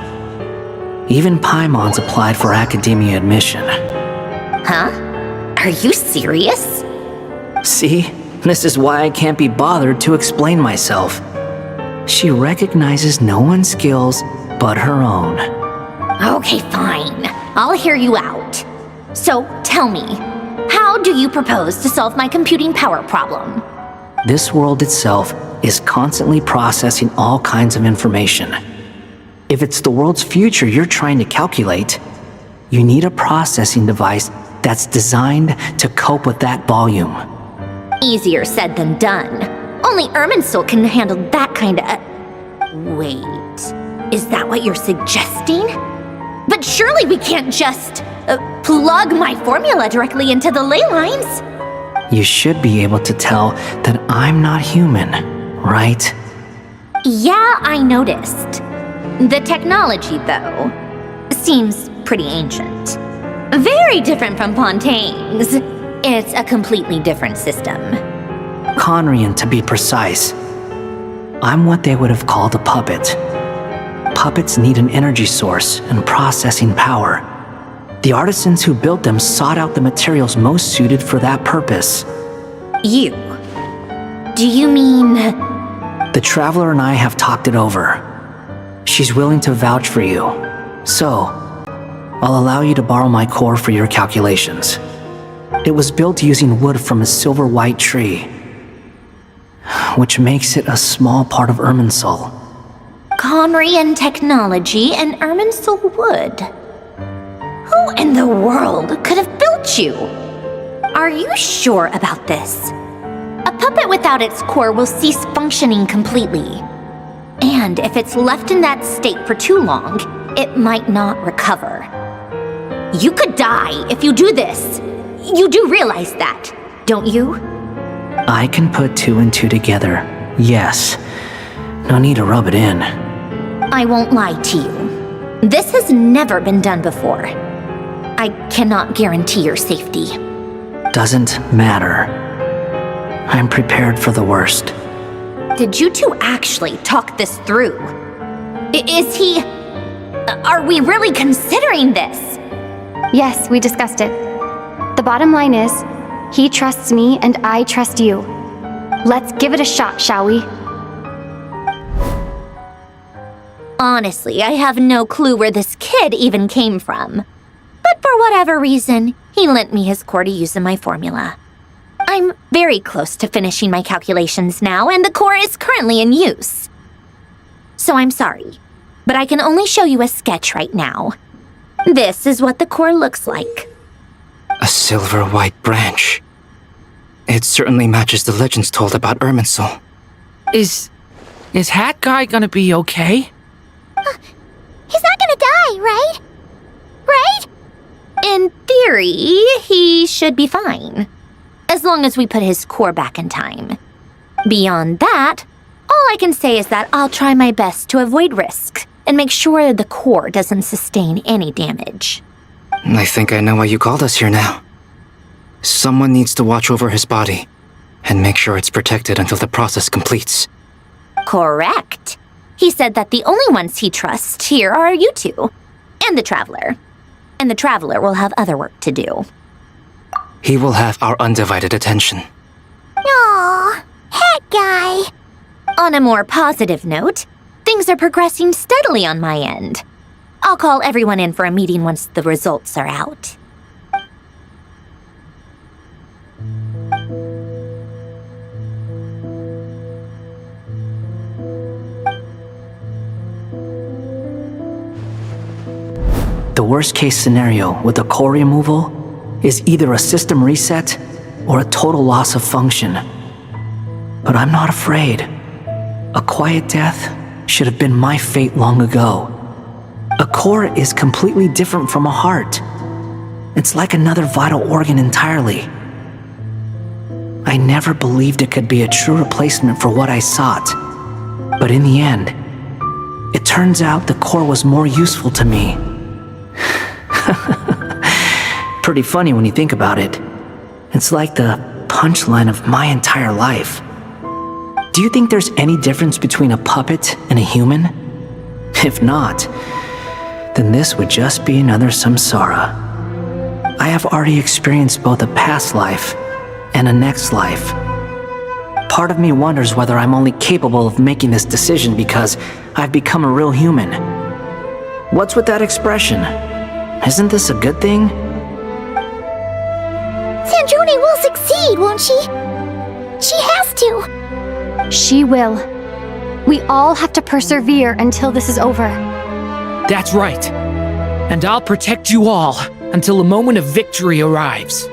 Even Paimon's applied for academia admission. Huh? Are you serious? See? This is why I can't be bothered to explain myself. She recognizes no one's skills but her own. Okay, fine. I'll hear you out. So, tell me, how do you propose to solve my computing power problem? This world itself is constantly processing all kinds of information. If it's the world's future you're trying to calculate, you need a processing device that's designed to cope with that volume. Easier said than done. Only Irminsul can handle that kind of... Wait, is that what you're suggesting? But surely we can't just plug my formula directly into the ley lines. You should be able to tell that I'm not human, right? Yeah, I noticed. The technology, though, seems pretty ancient. Very different from Pontaine's. It's a completely different system. Conrian, to be precise. I'm what they would have called a puppet. Puppets need an energy source and processing power. The artisans who built them sought out the materials most suited for that purpose. You? Do you mean... The Traveler and I have talked it over. She's willing to vouch for you. So, I'll allow you to borrow my core for your calculations. It was built using wood from a silver-white tree, which makes it a small part of Irminsul. Conrian technology and Irminsul wood. Who in the world could have built you? Are you sure about this? A puppet without its core will cease functioning completely. And if it's left in that state for too long, it might not recover. You could die if you do this. You do realize that, don't you? I can put two and two together, yes. No need to rub it in. I won't lie to you. This has never been done before. I cannot guarantee your safety. Doesn't matter. I'm prepared for the worst. Did you two actually talk this through? Is he... Are we really considering this? Yes, we discussed it. The bottom line is, he trusts me and I trust you. Let's give it a shot, shall we? Honestly, I have no clue where this kid even came from. But for whatever reason, he lent me his core to use in my formula. I'm very close to finishing my calculations now, and the core is currently in use. So I'm sorry, but I can only show you a sketch right now. This is what the core looks like. A silver-white branch. It certainly matches the legends told about Irminsul. Is Hat Guy gonna be okay? He's not gonna die, right? Right? In theory, he should be fine. As long as we put his core back in time. Beyond that, all I can say is that I'll try my best to avoid risk and make sure the core doesn't sustain any damage. I think I know why you called us here now. Someone needs to watch over his body and make sure it's protected until the process completes. Correct. He said that the only ones he trusts here are you two, and the Traveler. And the Traveler will have other work to do. He will have our undivided attention. Aww, Hat Guy. On a more positive note, things are progressing steadily on my end. I'll call everyone in for a meeting once the results are out. The worst case scenario with the core removal is either a system reset or a total loss of function. But I'm not afraid. A quiet death should have been my fate long ago. A core is completely different from a heart. It's like another vital organ entirely. I never believed it could be a true replacement for what I sought. But in the end, it turns out the core was more useful to me. Pretty funny when you think about it. It's like the punchline of my entire life. Do you think there's any difference between a puppet and a human? If not, then this would just be another samsara. I have already experienced both a past life and a next life. Part of me wonders whether I'm only capable of making this decision because I've become a real human. What's with that expression? Isn't this a good thing? Sandrone will succeed, won't she? She has to. She will. We all have to persevere until this is over. That's right. And I'll protect you all until the moment of victory arrives.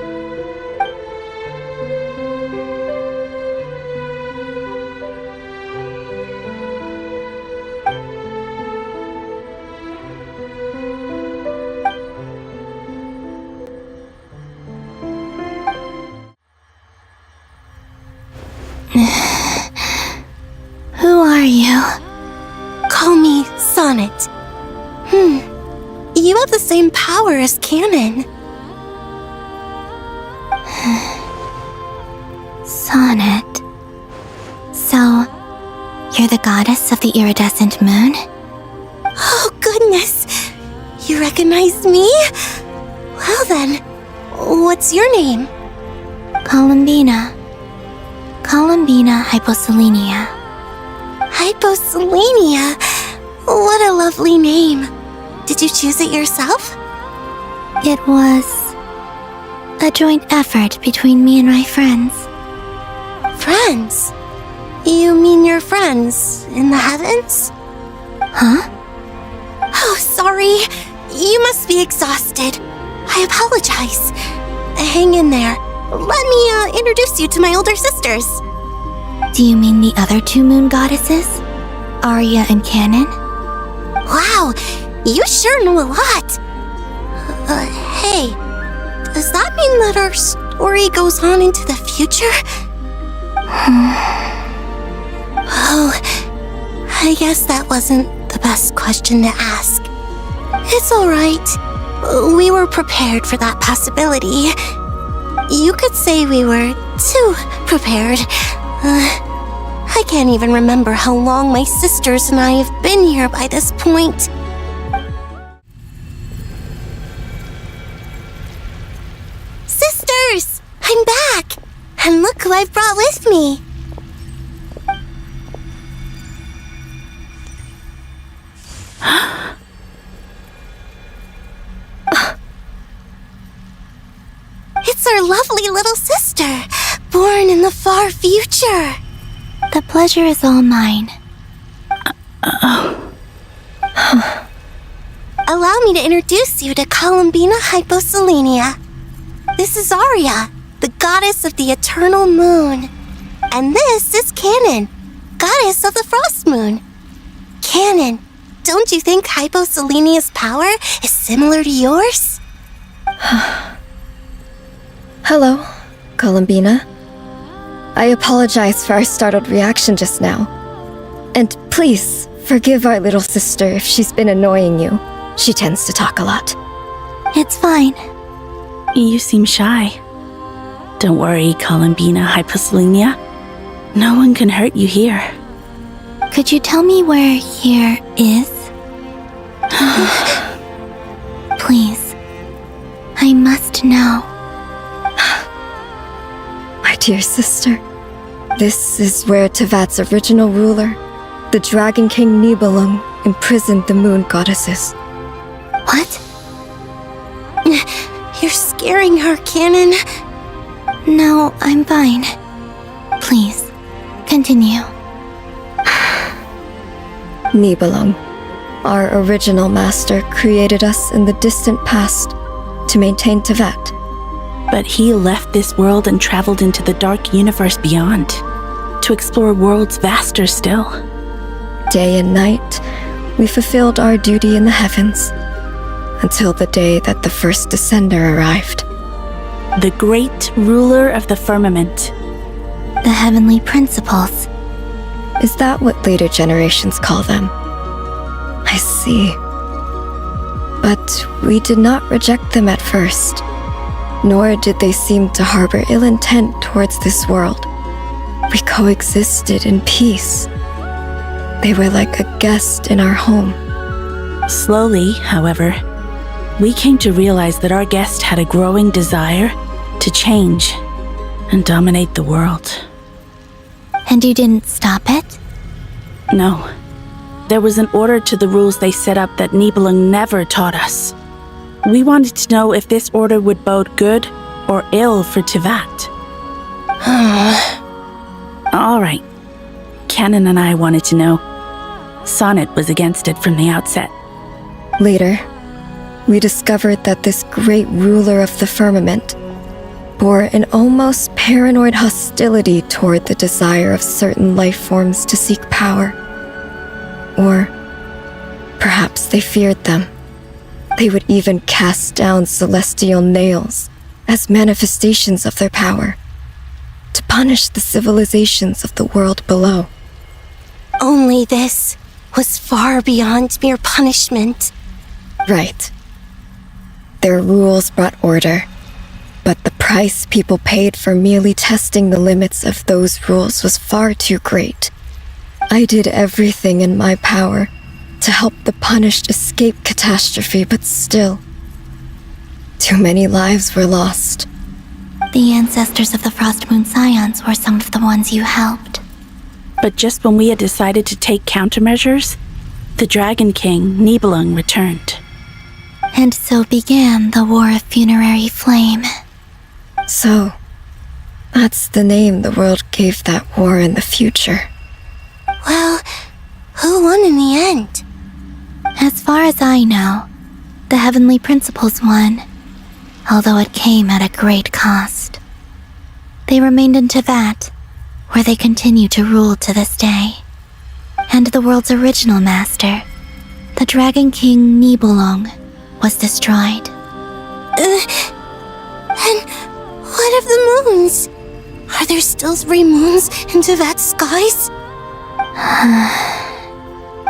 Who are you? Call me Sonnet. You have the same power as Canon. Sonnet. So, you're the goddess of the iridescent moon? Oh, goodness! You recognize me? Well then, what's your name? Columbina. Columbina Hyposelenia. Hyposelenia? What a lovely name. Did you choose it yourself? It was a joint effort between me and my friends. Friends? You mean your friends in the heavens? Huh? Oh, sorry. You must be exhausted. I apologize. Hang in there. Let me introduce you to my older sisters. Do you mean the other two moon goddesses? Arya and Canon? Wow, you sure know a lot. Hey, does that mean that our story goes on into the future? Oh, I guess that wasn't the best question to ask. It's alright. We were prepared for that possibility. You could say we were too prepared. I can't even remember how long my sisters and I have been here by this point. Sisters! I'm back! And look who I've brought with me! It's our lovely little sister, born in the far future. The pleasure is all mine. Allow me to introduce you to Columbina Hyposelenia. This is Arya, the goddess of the eternal moon. And this is Canon, goddess of the frost moon. Canon, don't you think Hyposelenia's power is similar to yours? Hello, Columbina. I apologize for our startled reaction just now. And please, forgive our little sister if she's been annoying you. She tends to talk a lot. It's fine. You seem shy. Don't worry, Columbina Hyposelenia. No one can hurt you here. Could you tell me where here is? Please. I must know. My dear sister, this is where Tevat's original ruler, the Dragon King Nibelung, imprisoned the moon goddesses. What? You're scaring her, Canon. No, I'm fine. Please, continue. Nibelung, our original master, created us in the distant past to maintain Tevat. But he left this world and traveled into the dark universe beyond, to explore worlds vaster still. Day and night, we fulfilled our duty in the heavens, until the day that the first descender arrived. The great ruler of the firmament. The heavenly principles. Is that what later generations call them? I see. But we did not reject them at first, nor did they seem to harbor ill intent towards this world. We coexisted in peace. They were like a guest in our home. Slowly, however, we came to realize that our guest had a growing desire to change and dominate the world. And you didn't stop it? No. There was an order to the rules they set up that Nibelung never taught us. We wanted to know if this order would bode good or ill for Tevat. All right. Canon and I wanted to know. Sonnet was against it from the outset. Later, we discovered that this great ruler of the firmament bore an almost paranoid hostility toward the desire of certain life forms to seek power. Or perhaps they feared them. They would even cast down celestial nails as manifestations of their power, to punish the civilizations of the world below. Only this was far beyond mere punishment. Right. Their rules brought order, but the price people paid for merely testing the limits of those rules was far too great. I did everything in my power to help the punished escape catastrophe, but still, too many lives were lost. The ancestors of the Frost Moon Scions were some of the ones you helped. But just when we had decided to take countermeasures, the Dragon King, Nibelung, returned. And so began the War of Funerary Flame. So, that's the name the world gave that war in the future. Well, who won in the end? As far as I know, the Heavenly Principles won, although it came at a great cost. They remained in Tevat, where they continue to rule to this day. And the world's original master, the Dragon King Nibelung, was destroyed. And what of the moons? Are there still 3 moons in Tevat's skies?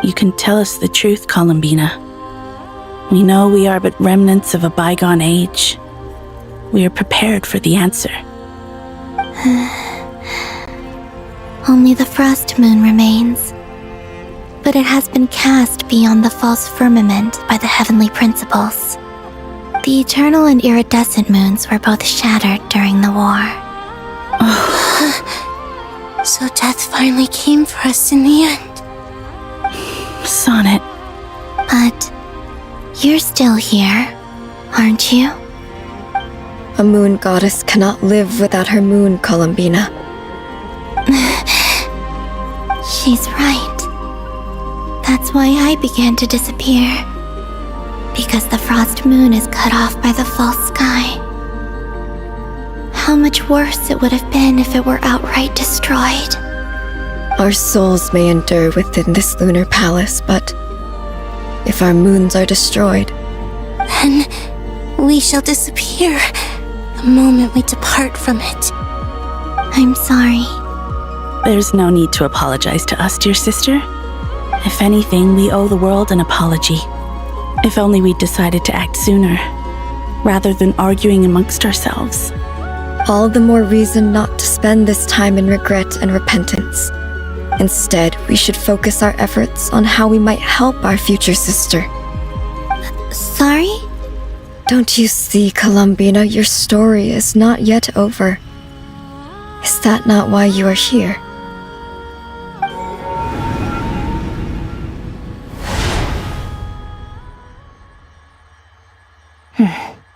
You can tell us the truth, Columbina. We know we are but remnants of a bygone age. We are prepared for the answer. Only the Frost Moon remains. But it has been cast beyond the false firmament by the Heavenly Principles. The eternal and iridescent moons were both shattered during the war. So death finally came for us in the end. Sonnet. But you're still here, aren't you? A moon goddess cannot live without her moon, Columbina. She's right. That's why I began to disappear. Because the Frost Moon is cut off by the false sky. How much worse it would have been if it were outright destroyed. Our souls may endure within this lunar palace, but if our moons are destroyed, then we shall disappear the moment we depart from it. I'm sorry. There's no need to apologize to us, dear sister. If anything, we owe the world an apology. If only we'd decided to act sooner, rather than arguing amongst ourselves. All the more reason not to spend this time in regret and repentance. Instead, we should focus our efforts on how we might help our future sister. Sorry? Don't you see, Columbina, your story is not yet over. Is that not why you are here?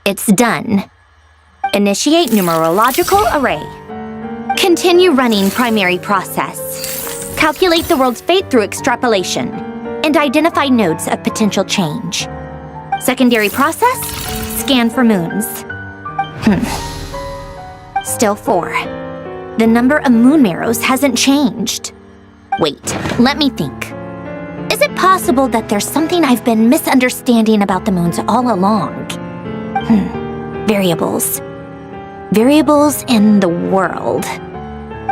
It's done. Initiate numerological array. Continue running primary process. Calculate the world's fate through extrapolation. And identify nodes of potential change. Secondary process, scan for moons. Still 4. The number of moon marrows hasn't changed. Wait, let me think. Is it possible that there's something I've been misunderstanding about the moons all along? Variables. Variables in the world.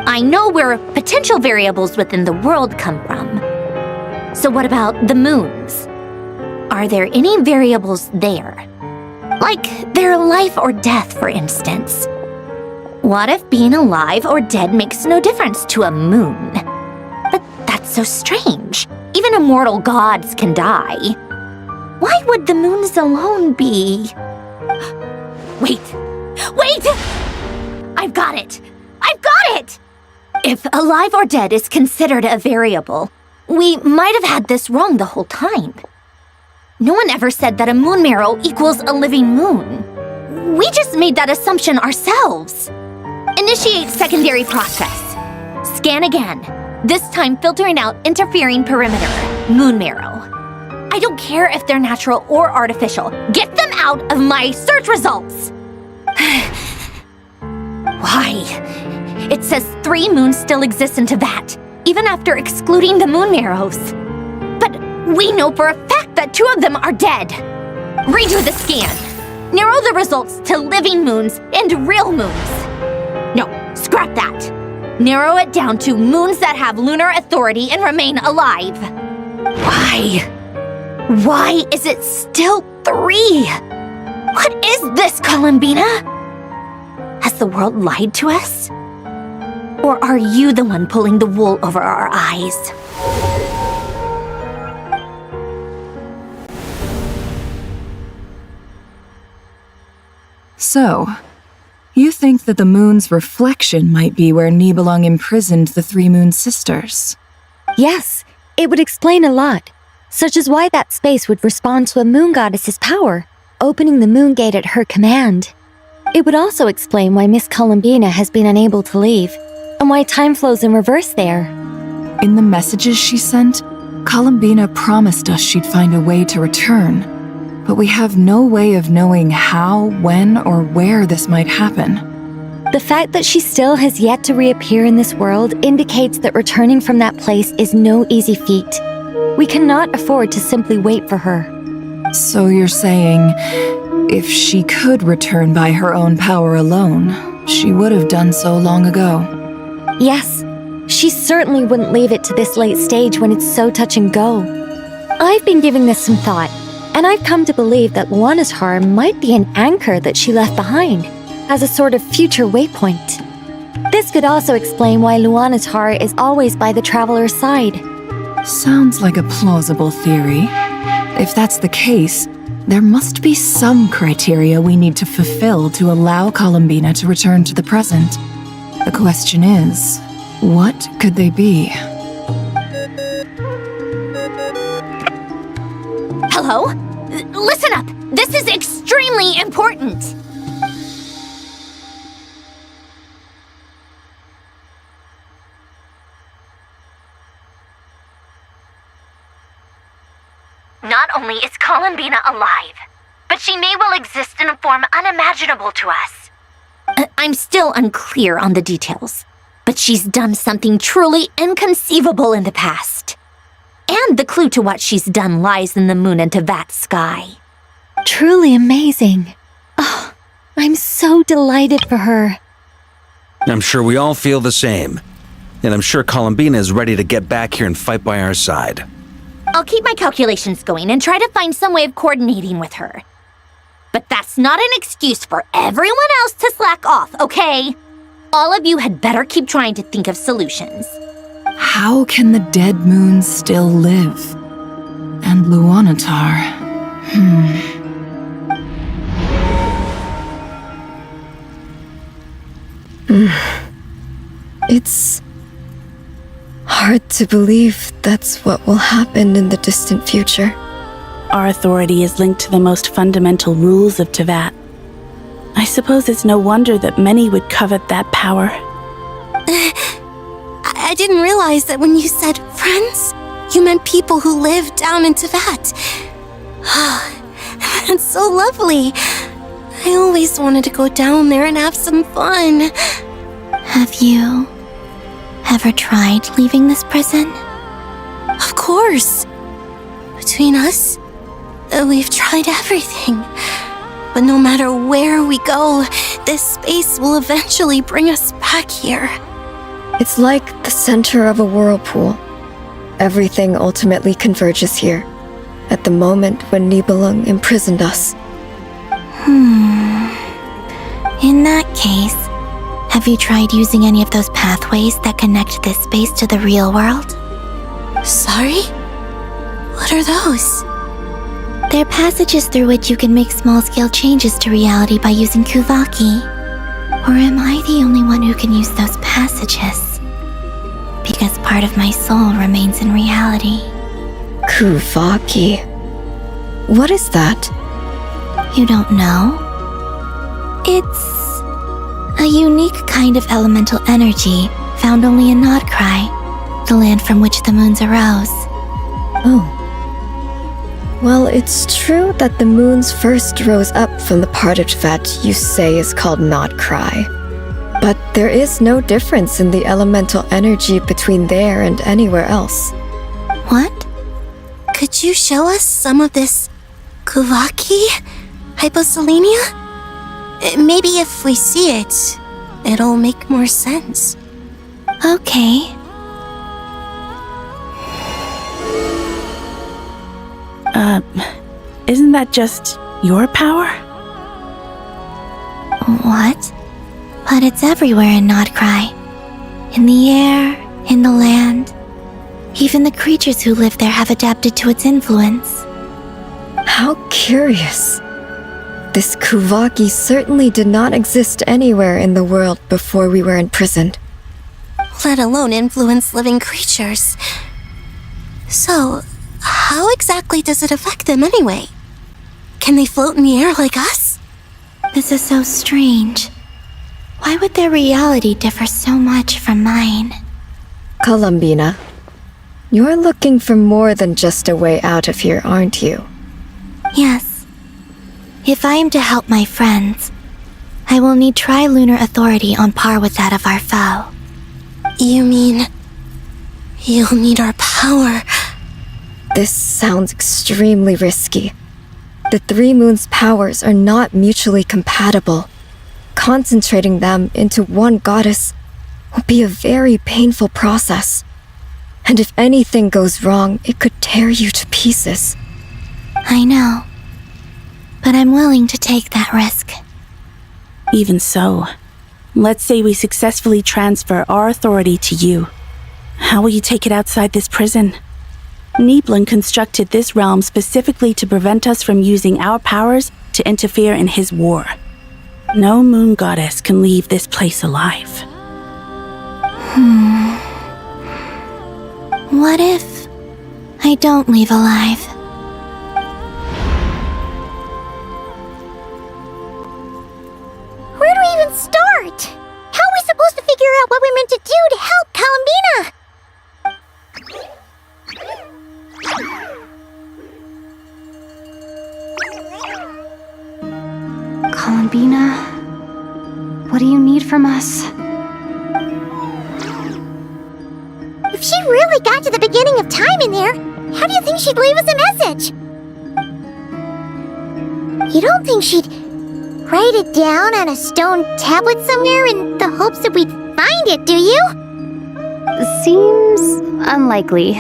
I know where potential variables within the world come from. So what about the moons? Are there any variables there? Like their life or death, for instance. What if being alive or dead makes no difference to a moon? But that's so strange. Even immortal gods can die. Why would the moons alone be... Wait! I've got it! If alive or dead is considered a variable, we might have had this wrong the whole time. No one ever said that a moon marrow equals a living moon. We just made that assumption ourselves. Initiate secondary process. Scan again, this time filtering out interfering perimeter, moon marrow. I don't care if they're natural or artificial. Get them out of my search results! Why? It says 3 moons still exist in Teyvat, even after excluding the moon marrows. But we know for a fact that 2 of them are dead. Redo the scan. Narrow the results to living moons and real moons. No, scrap that. Narrow it down to moons that have lunar authority and remain alive. Why? Why is it still 3? What is this, Columbina? Has the world lied to us? Or are you the one pulling the wool over our eyes? So, you think that the moon's reflection might be where Nibelung imprisoned the 3 moon sisters? Yes, it would explain a lot, such as why that space would respond to a moon goddess's power, opening the moon gate at her command. It would also explain why Miss Columbina has been unable to leave, and why time flows in reverse there. In the messages she sent, Columbina promised us she'd find a way to return, but we have no way of knowing how, when, or where this might happen. The fact that she still has yet to reappear in this world indicates that returning from that place is no easy feat. We cannot afford to simply wait for her. So you're saying, if she could return by her own power alone, she would have done so long ago? Yes, she certainly wouldn't leave it to this late stage when it's so touch and go. I've been giving this some thought, and I've come to believe that Luana's Har might be an anchor that she left behind, as a sort of future waypoint. This could also explain why Luana's Har is always by the traveler's side. Sounds like a plausible theory. If that's the case, there must be some criteria we need to fulfill to allow Columbina to return to the present. The question is, what could they be? Hello? Listen up! This is extremely important! Not only is Columbina alive, but she may well exist in a form unimaginable to us. I'm still unclear on the details, but she's done something truly inconceivable in the past. And the clue to what she's done lies in the moon and Teyvat sky. Truly amazing. Oh, I'm so delighted for her. I'm sure we all feel the same. And I'm sure Columbina is ready to get back here and fight by our side. I'll keep my calculations going and try to find some way of coordinating with her. But that's not an excuse for everyone else to slack off, okay? All of you had better keep trying to think of solutions. How can the dead moon still live? And Luanatar... It's hard to believe that's what will happen in the distant future. Our authority is linked to the most fundamental rules of Teyvat. I suppose it's no wonder that many would covet that power. I didn't realize that when you said friends, you meant people who live down in Teyvat. That's so lovely. I always wanted to go down there and have some fun. Have you ever tried leaving this prison? Of course. Between us, we've tried everything. But no matter where we go, this space will eventually bring us back here. It's like the center of a whirlpool. Everything ultimately converges here, at the moment when Nibelung imprisoned us. In that case, have you tried using any of those pathways that connect this space to the real world? Sorry? What are those? They're passages through which you can make small-scale changes to reality by using Kuvaki. Or am I the only one who can use those passages? Because part of my soul remains in reality. Kuvaki. What is that? You don't know? It's a unique kind of elemental energy found only in Nodcry, the land from which the moons arose. Oh. Well, it's true that the moons first rose up from the part of Teyvat you say is called Nodcry. But there is no difference in the elemental energy between there and anywhere else. What? Could you show us some of this Kuvaki hyposelenia? Maybe if we see it, it'll make more sense. Okay. Isn't that just your power? What? But it's everywhere in Nodcry. In the air, in the land. Even the creatures who live there have adapted to its influence. How curious. This Kuvaki certainly did not exist anywhere in the world before we were imprisoned. Let alone influence living creatures. So, how exactly does it affect them anyway? Can they float in the air like us? This is so strange. Why would their reality differ so much from mine? Columbina, you're looking for more than just a way out of here, aren't you? Yes. If I am to help my friends, I will need tri-lunar authority on par with that of our foe. You mean... you'll need our power? This sounds extremely risky. The three moons' powers are not mutually compatible. Concentrating them into one goddess will be a very painful process. And if anything goes wrong, it could tear you to pieces. I know. But I'm willing to take that risk. Even so, let's say we successfully transfer our authority to you. How will you take it outside this prison? Nibelung constructed this realm specifically to prevent us from using our powers to interfere in his war. No moon goddess can leave this place alive. What if I don't leave alive? Where do we even start? How are we supposed to figure out what we're meant to do to help Columbina? Columbina, what do you need from us? If she really got to the beginning of time in there, how do you think she'd leave us a message? You don't think she'd write it down on a stone tablet somewhere in the hopes that we'd find it, do you? Seems unlikely.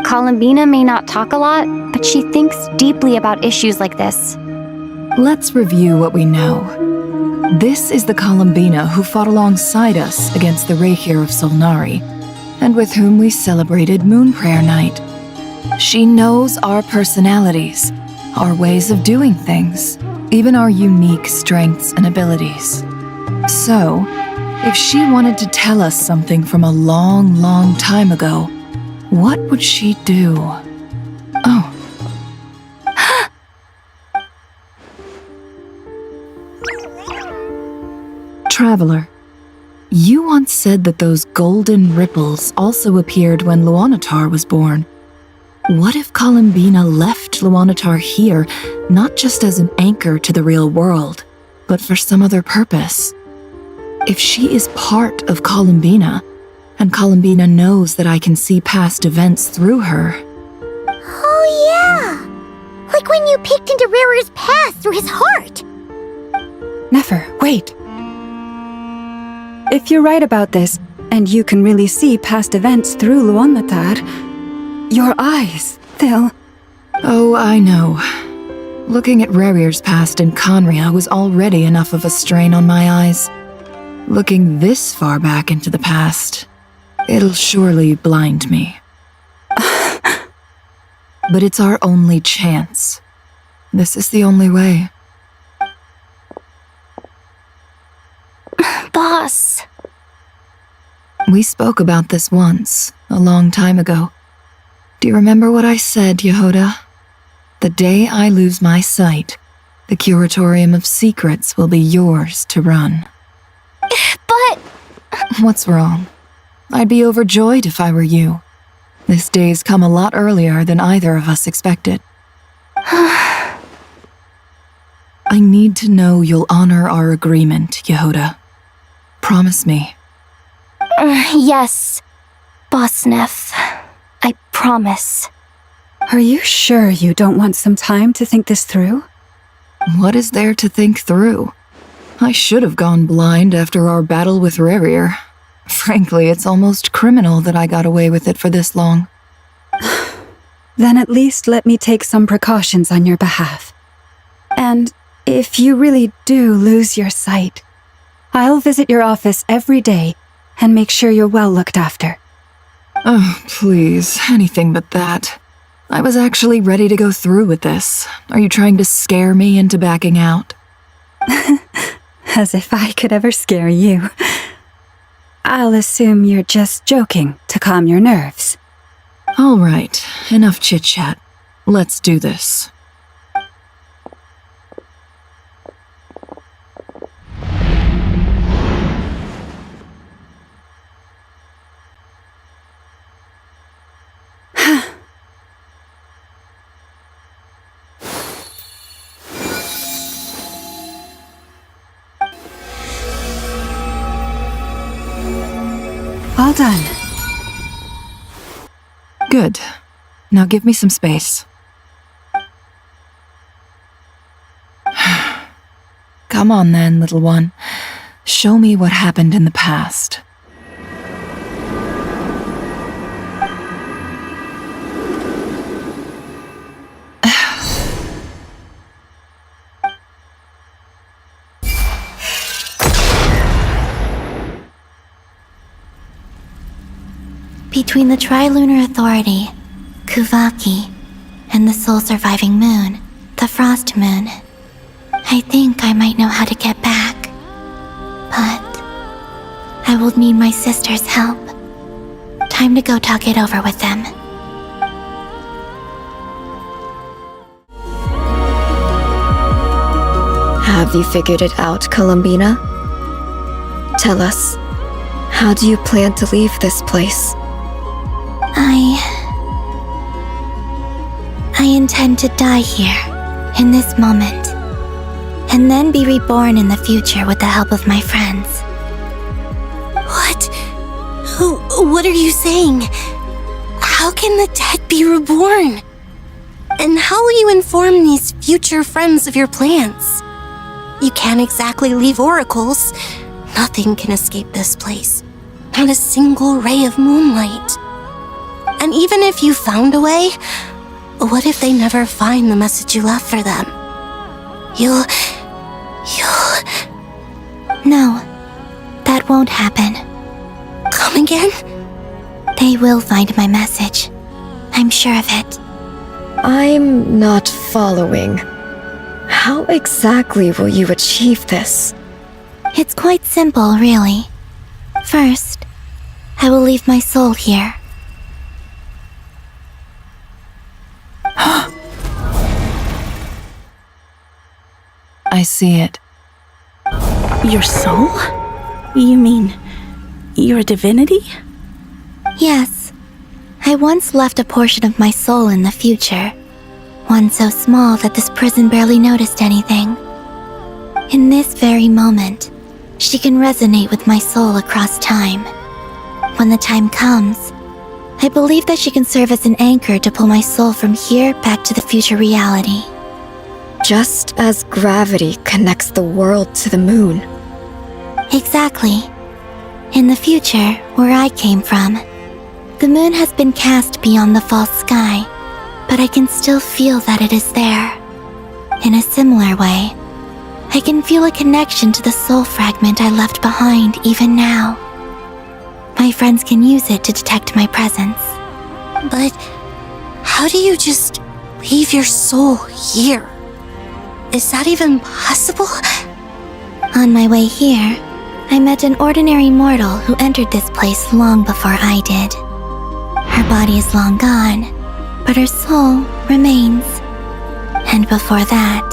Columbina may not talk a lot, but she thinks deeply about issues like this. Let's review what we know. This is the Columbina who fought alongside us against the Reikir of Solnari, and with whom we celebrated Moon Prayer Night. She knows our personalities, our ways of doing things, even our unique strengths and abilities. So, if she wanted to tell us something from a long, long time ago, what would she do? Oh. Traveler, you once said that those golden ripples also appeared when Luanatar was born. What if Columbina left Luanatar here, not just as an anchor to the real world, but for some other purpose? If she is part of Columbina, and Columbina knows that I can see past events through her... Oh yeah! Like when you peeked into Rarer's path through his heart! Nefer, wait. If you're right about this, and you can really see past events through Luanatar, your eyes, they'll... Oh, I know. Looking at Rerir's past in Conria was already enough of a strain on my eyes. Looking this far back into the past, it'll surely blind me. But it's our only chance. This is the only way. Boss. We spoke about this once, a long time ago. Do you remember what I said, Yehoda? The day I lose my sight, the Curatorium of Secrets will be yours to run. But... What's wrong? I'd be overjoyed if I were you. This day's come a lot earlier than either of us expected. I need to know you'll honor our agreement, Yehoda. Promise me. Yes, Boss Neff. I promise. Are you sure you don't want some time to think this through? What is there to think through? I should have gone blind after our battle with Rerir. Frankly, it's almost criminal that I got away with it for this long. Then at least let me take some precautions on your behalf. And if you really do lose your sight, I'll visit your office every day and make sure you're well looked after. Oh, please, anything but that. I was actually ready to go through with this. Are you trying to scare me into backing out? As if I could ever scare you. I'll assume you're just joking to calm your nerves. All right, enough chit-chat. Let's do this. All done. Good. Now give me some space. Come on then, little one. Show me what happened in the past. Between the Trilunar Authority, Kuvaki, and the sole-surviving moon, the Frost Moon, I think I might know how to get back. But I will need my sister's help. Time to go talk it over with them. Have you figured it out, Columbina? Tell us, how do you plan to leave this place? I intend to die here, in this moment, and then be reborn in the future with the help of my friends. What? What are you saying? How can the dead be reborn? And how will you inform these future friends of your plans? You can't exactly leave oracles. Nothing can escape this place. Not a single ray of moonlight. And even if you found a way, what if they never find the message you left for them? You'll... No, that won't happen. come again? They will find my message. I'm sure of it. I'm not following. How exactly will you achieve this? It's quite simple, really. First, I will leave my soul here. I see it. Your soul? You mean your divinity? Yes. I once left a portion of my soul in the future. One so small that this prison barely noticed anything. In this very moment, she can resonate with my soul across time. When the time comes, I believe that she can serve as an anchor to pull my soul from here back to the future reality. Just as gravity connects the world to the moon. Exactly. In the future, where I came from, the moon has been cast beyond the false sky, but I can still feel that it is there. In a similar way, I can feel a connection to the soul fragment I left behind even now. My friends can use it to detect my presence. But how do you just leave your soul here? Is that even possible? On my way here, I met an ordinary mortal who entered this place long before I did. Her body is long gone, but her soul remains. And before that,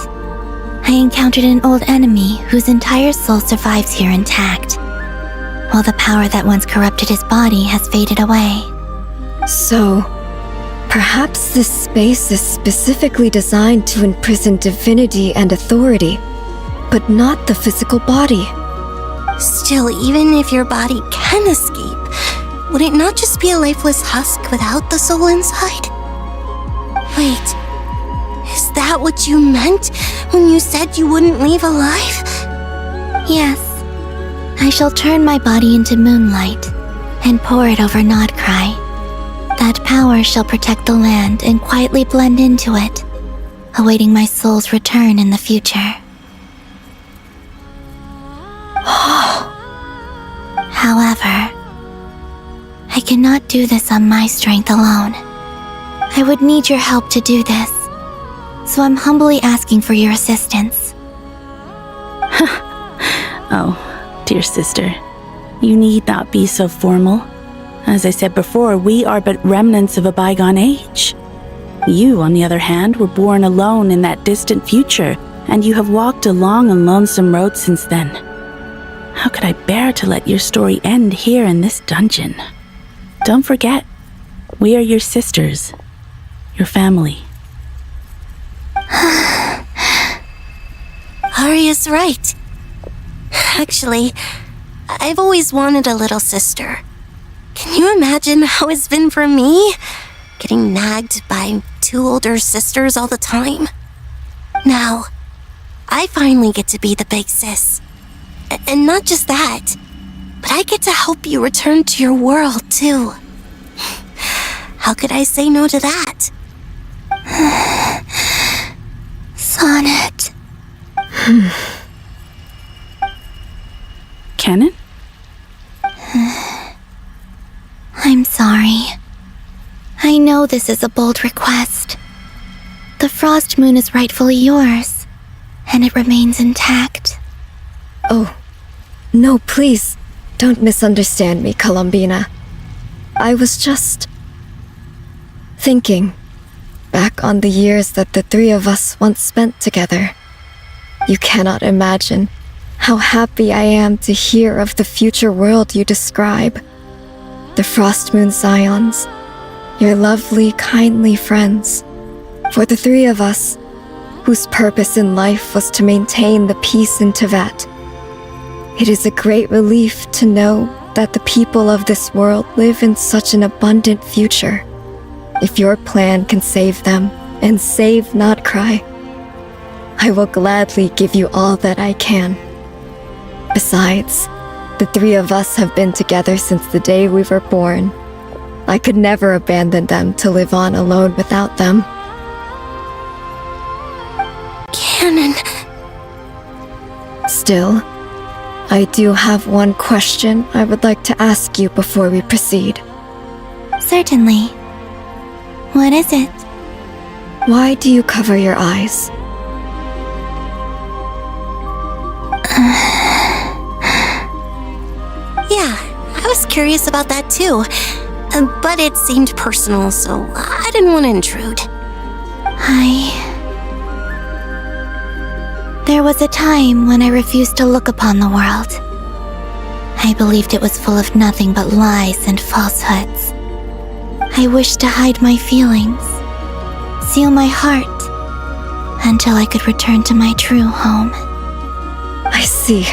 I encountered an old enemy whose entire soul survives here intact, while the power that once corrupted his body has faded away. So, perhaps this space is specifically designed to imprison divinity and authority, but not the physical body. Still, even if your body can escape, would it not just be a lifeless husk without the soul inside? Wait, is that what you meant when you said you wouldn't leave alive? Yes, I shall turn my body into moonlight and pour it over Nodcry. That power shall protect the land and quietly blend into it, awaiting my soul's return in the future. However, I cannot do this on my strength alone. I would need your help to do this, so I'm humbly asking for your assistance. Oh, dear sister, you need not be so formal. As I said before, we are but remnants of a bygone age. You, on the other hand, were born alone in that distant future, and you have walked a long and lonesome road since then. How could I bear to let your story end here in this dungeon? Don't forget, we are your sisters, your family. Arya's right. Actually, I've always wanted a little sister. Can you imagine how it's been for me? Getting nagged by two older sisters all the time. Now, I finally get to be the big sis. And not just that, but I get to help you return to your world, too. How could I say no to that? Sonnet. Canon? I'm sorry. I know this is a bold request. The Frost Moon is rightfully yours, and it remains intact. Oh, no, please, don't misunderstand me, Columbina. I was just thinking back on the years that the three of us once spent together. You cannot imagine how happy I am to hear of the future world you describe. The Frost Moon Scions, your lovely, kindly friends. For the three of us, whose purpose in life was to maintain the peace in Teyvat. It is a great relief to know that the people of this world live in such an abundant future. If your plan can save them and save Nodcry, I will gladly give you all that I can. Besides, the three of us have been together since the day we were born. I could never abandon them to live on alone without them. Canon, Still, I do have one question I would like to ask you before we proceed. Certainly. What is it? Why do you cover your eyes? Yeah, I was curious about that too. But it seemed personal, so I didn't want to intrude. There was a time when I refused to look upon the world. I believed it was full of nothing but lies and falsehoods. I wished to hide my feelings, seal my heart, until I could return to my true home. I see.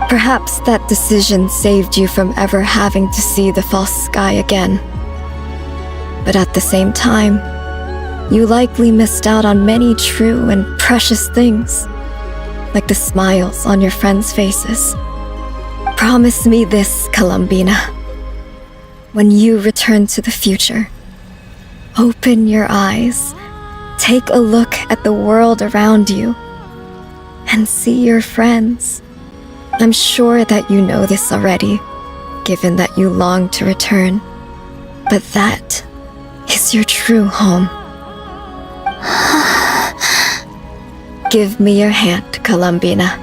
Perhaps that decision saved you from ever having to see the false sky again. But at the same time, you likely missed out on many true and precious things, like the smiles on your friends' faces. Promise me this, Columbina. When you return to the future, open your eyes, take a look at the world around you, and see your friends. I'm sure that you know this already, given that you long to return. But that is your true home. Give me your hand, Columbina.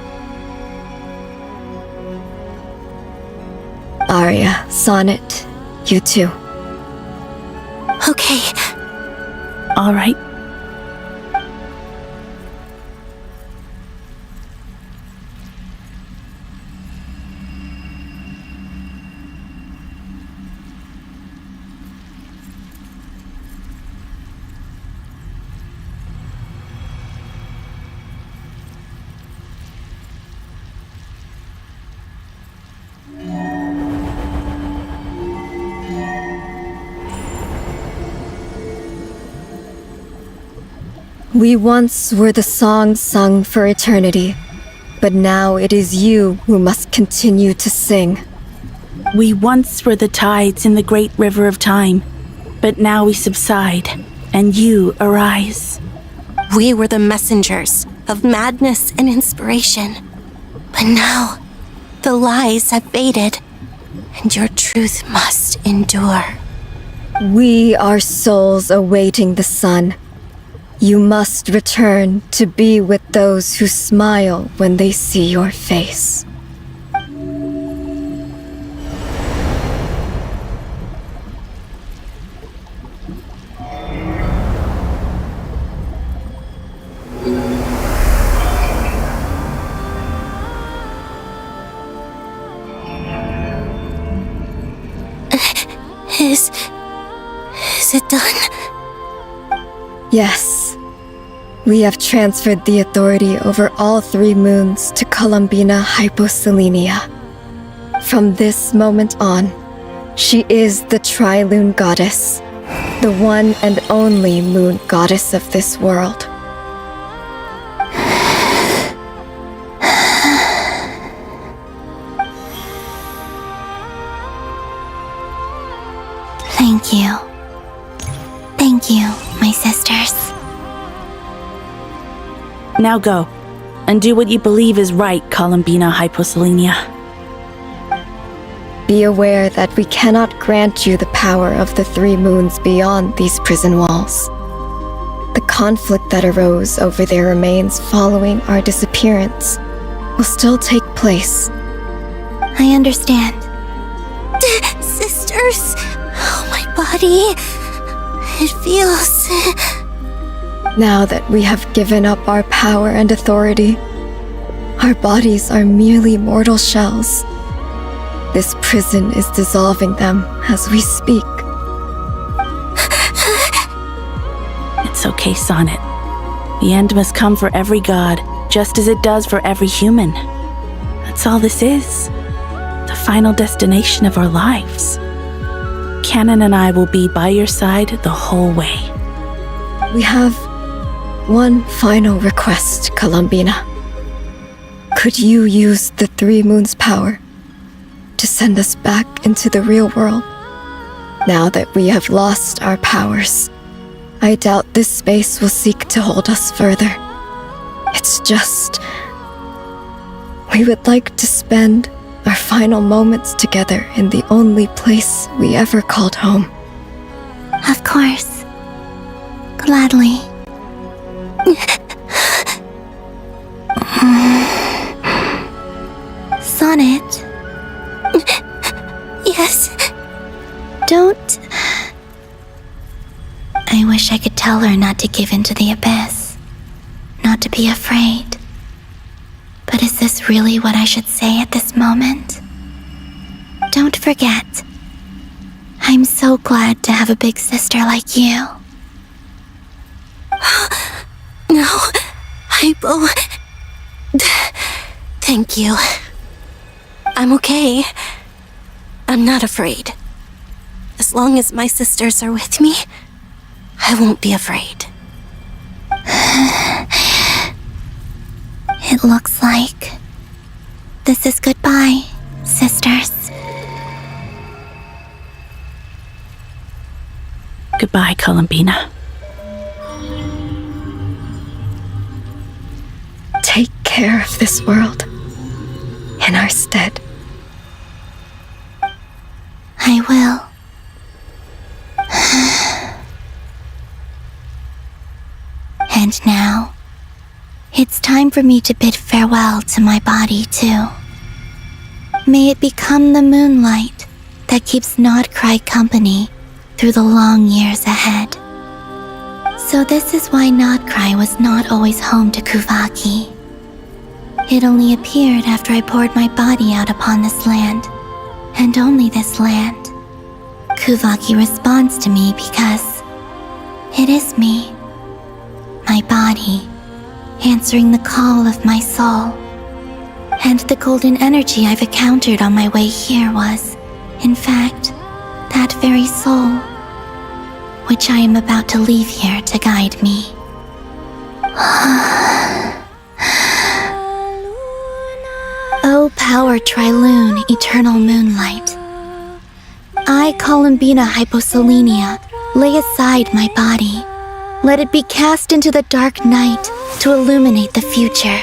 Aria, Sonnet, you too. Okay. All right. We once were the song sung for eternity, but now it is you who must continue to sing. We once were the tides in the great river of time, but now we subside, and you arise. We were the messengers of madness and inspiration. But now, the lies have faded, and your truth must endure. We are souls awaiting the sun. You must return to be with those who smile when they see your face. Is it done? Yes. We have transferred the authority over all 3 moons to Columbina Hyposelenia. From this moment on, she is the Tri-Lune Goddess, the one and only moon goddess of this world. Thank you. Thank you, my sisters. Now go, and do what you believe is right, Columbina Hyposelenia. Be aware that we cannot grant you the power of the 3 moons beyond these prison walls. The conflict that arose over their remains following our disappearance will still take place. I understand. Sisters, oh, my body. It feels... Now that we have given up our power and authority, our bodies are merely mortal shells. This prison is dissolving them as we speak. It's okay, Sonnet. The end must come for every god, just as it does for every human. That's all this is. The final destination of our lives. Canon and I will be by your side the whole way. We have one final request, Columbina. Could you use the 3 moons' power to send us back into the real world? Now that we have lost our powers, I doubt this space will seek to hold us further. It's just We would like to spend our final moments together in the only place we ever called home. Of course. Gladly. Sonnet. Yes. Don't. I wish I could tell her not to give in to the abyss. Not to be afraid. But is this really what I should say at this moment? Don't forget. I'm so glad to have a big sister like you. No, Hypo. Thank you. I'm okay. I'm not afraid. As long as my sisters are with me, I won't be afraid. It looks like this is goodbye, sisters. Goodbye, Columbina. Take care of this world in our stead. I will. And now, it's time for me to bid farewell to my body, too. May it become the moonlight that keeps Nodcry company through the long years ahead. So this is why Nodcry was not always home to Kuvaki. It only appeared after I poured my body out upon this land, and only this land. Kuvaki responds to me because it is me, my body, answering the call of my soul. And the golden energy I've encountered on my way here was, in fact, that very soul, which I am about to leave here to guide me. O power Trilune, eternal moonlight. I, Columbina Hyposelenia, lay aside my body. Let it be cast into the dark night to illuminate the future.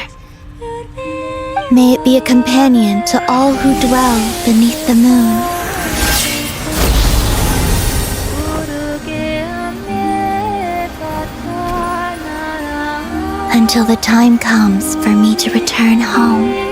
May it be a companion to all who dwell beneath the moon. Until the time comes for me to return home.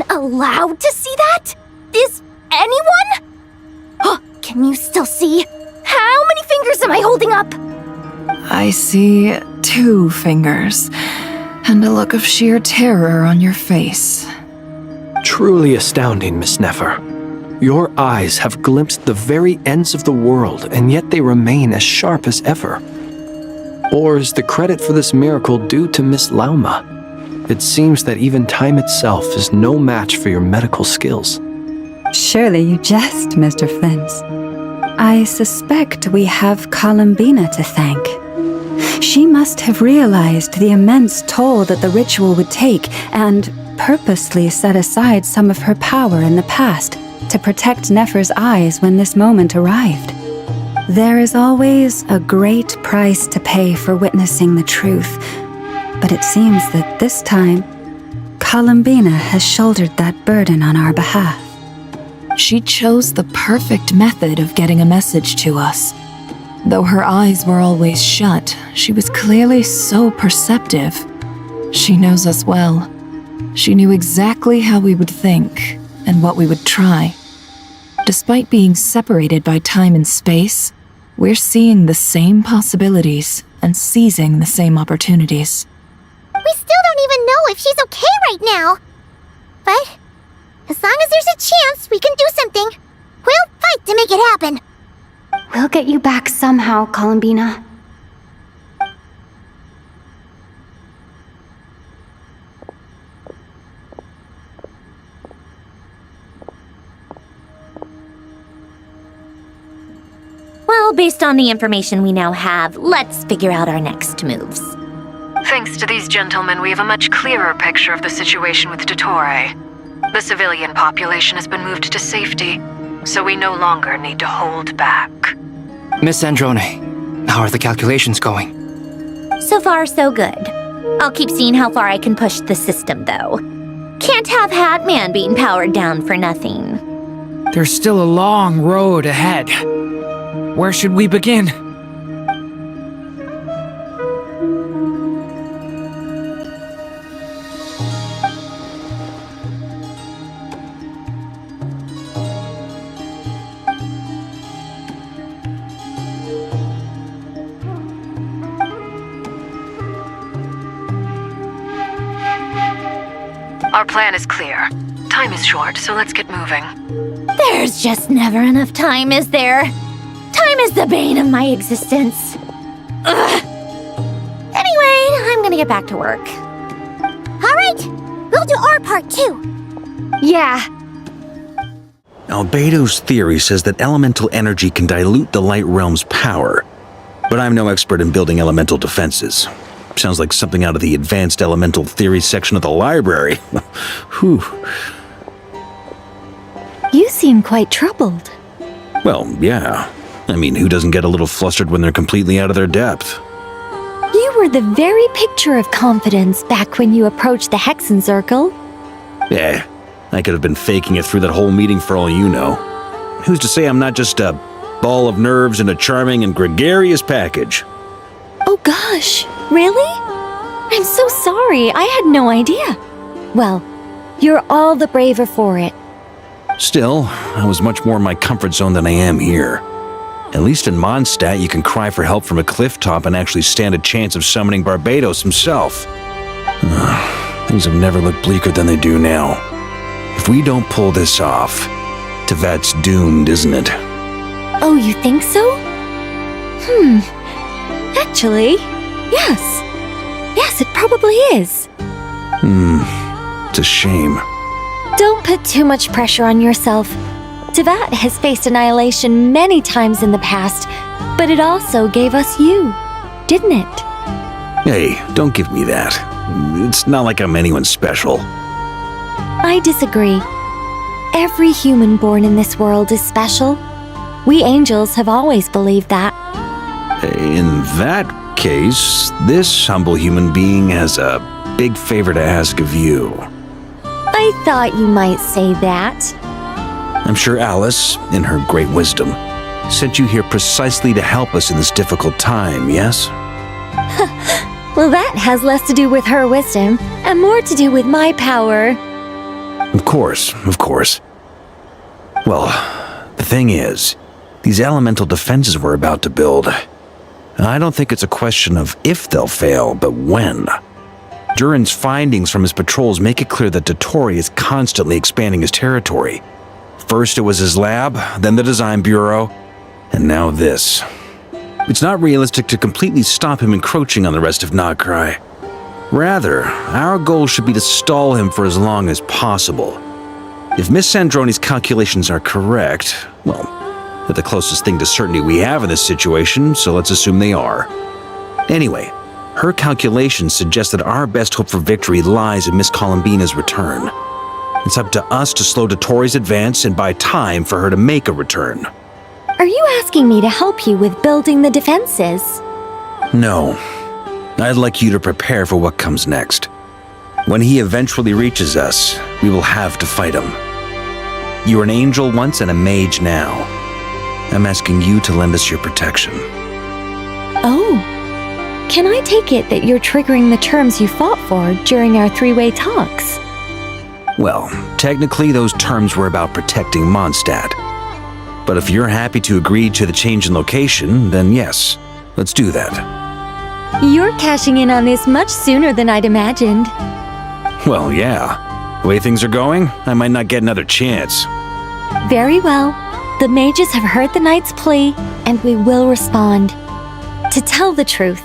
Allowed to see that? Is anyone? Oh, can you still see? How many fingers am I holding up? I see 2 fingers, and a look of sheer terror on your face. Truly astounding, Miss Nefer. Your eyes have glimpsed the very ends of the world, and yet they remain as sharp as ever. Or is the credit for this miracle due to Miss Lauma? It seems that even time itself is no match for your medical skills. Surely you jest, Mr. Flintz. I suspect we have Columbina to thank. She must have realized the immense toll that the ritual would take and purposely set aside some of her power in the past to protect Nefer's eyes when this moment arrived. There is always a great price to pay for witnessing the truth, but it seems that this time, Columbina has shouldered that burden on our behalf. She chose the perfect method of getting a message to us. Though her eyes were always shut, she was clearly so perceptive. She knows us well. She knew exactly how we would think and what we would try. Despite being separated by time and space, we're seeing the same possibilities and seizing the same opportunities. We still don't even know if she's okay right now. But as long as there's a chance we can do something, we'll fight to make it happen. We'll get you back somehow, Columbina. Well, based on the information we now have, let's figure out our next moves. Thanks to these gentlemen, we have a much clearer picture of the situation with Dottore. The civilian population has been moved to safety, so we no longer need to hold back. Miss Androne, how are the calculations going? So far, so good. I'll keep seeing how far I can push the system, though. Can't have Hatman being powered down for nothing. There's still a long road ahead. Where should we begin? Our plan is clear. Time is short, so let's get moving. There's just never enough time, is there? Time is the bane of my existence. Ugh. Anyway, I'm gonna get back to work. All right, we'll do our part too. Yeah. Albedo's theory says that elemental energy can dilute the light realm's power, but I'm no expert in building elemental defenses. Sounds like something out of the advanced elemental theory section of the library. Whew. You seem quite troubled. Well, yeah. I mean, who doesn't get a little flustered when they're completely out of their depth? You were the very picture of confidence back when you approached the Hexen Circle. Eh, I could have been faking it through that whole meeting for all you know. Who's to say I'm not just a ball of nerves in a charming and gregarious package? Oh gosh, really? I'm so sorry, I had no idea. Well, you're all the braver for it. Still, I was much more in my comfort zone than I am here. At least in Mondstadt, you can cry for help from a cliff top and actually stand a chance of summoning Barbados himself. Things have never looked bleaker than they do now. If we don't pull this off, Tevat's doomed, isn't it? Oh, you think so? Actually, yes. Yes, it probably is. It's a shame. Don't put too much pressure on yourself. Tevat has faced annihilation many times in the past, but it also gave us you, didn't it? Hey, don't give me that. It's not like I'm anyone special. I disagree. Every human born in this world is special. We angels have always believed that. In that case, this humble human being has a big favor to ask of you. I thought you might say that. I'm sure Alice, in her great wisdom, sent you here precisely to help us in this difficult time, yes? Well, that has less to do with her wisdom and more to do with my power. Of course, of course. Well, the thing is, these elemental defenses we're about to build, I don't think it's a question of if they'll fail, but when. Durin's findings from his patrols make it clear that Dottore is constantly expanding his territory. First it was his lab, then the design bureau, and now this. It's not realistic to completely stop him encroaching on the rest of Nagrai. Rather, our goal should be to stall him for as long as possible. If Miss Androne's calculations are correct, well, they're the closest thing to certainty we have in this situation, so let's assume they are. Anyway, her calculations suggest that our best hope for victory lies in Miss Columbina's return. It's up to us to slow Dottore's advance and buy time for her to make a return. Are you asking me to help you with building the defenses? No. I'd like you to prepare for what comes next. When he eventually reaches us, we will have to fight him. You were an angel once and a mage now. I'm asking you to lend us your protection. Oh. Can I take it that you're triggering the terms you fought for during our three-way talks? Well, technically those terms were about protecting Mondstadt. But if you're happy to agree to the change in location, then yes, let's do that. You're cashing in on this much sooner than I'd imagined. Well, yeah. The way things are going, I might not get another chance. Very well. The mages have heard the knight's plea, and we will respond. To tell the truth,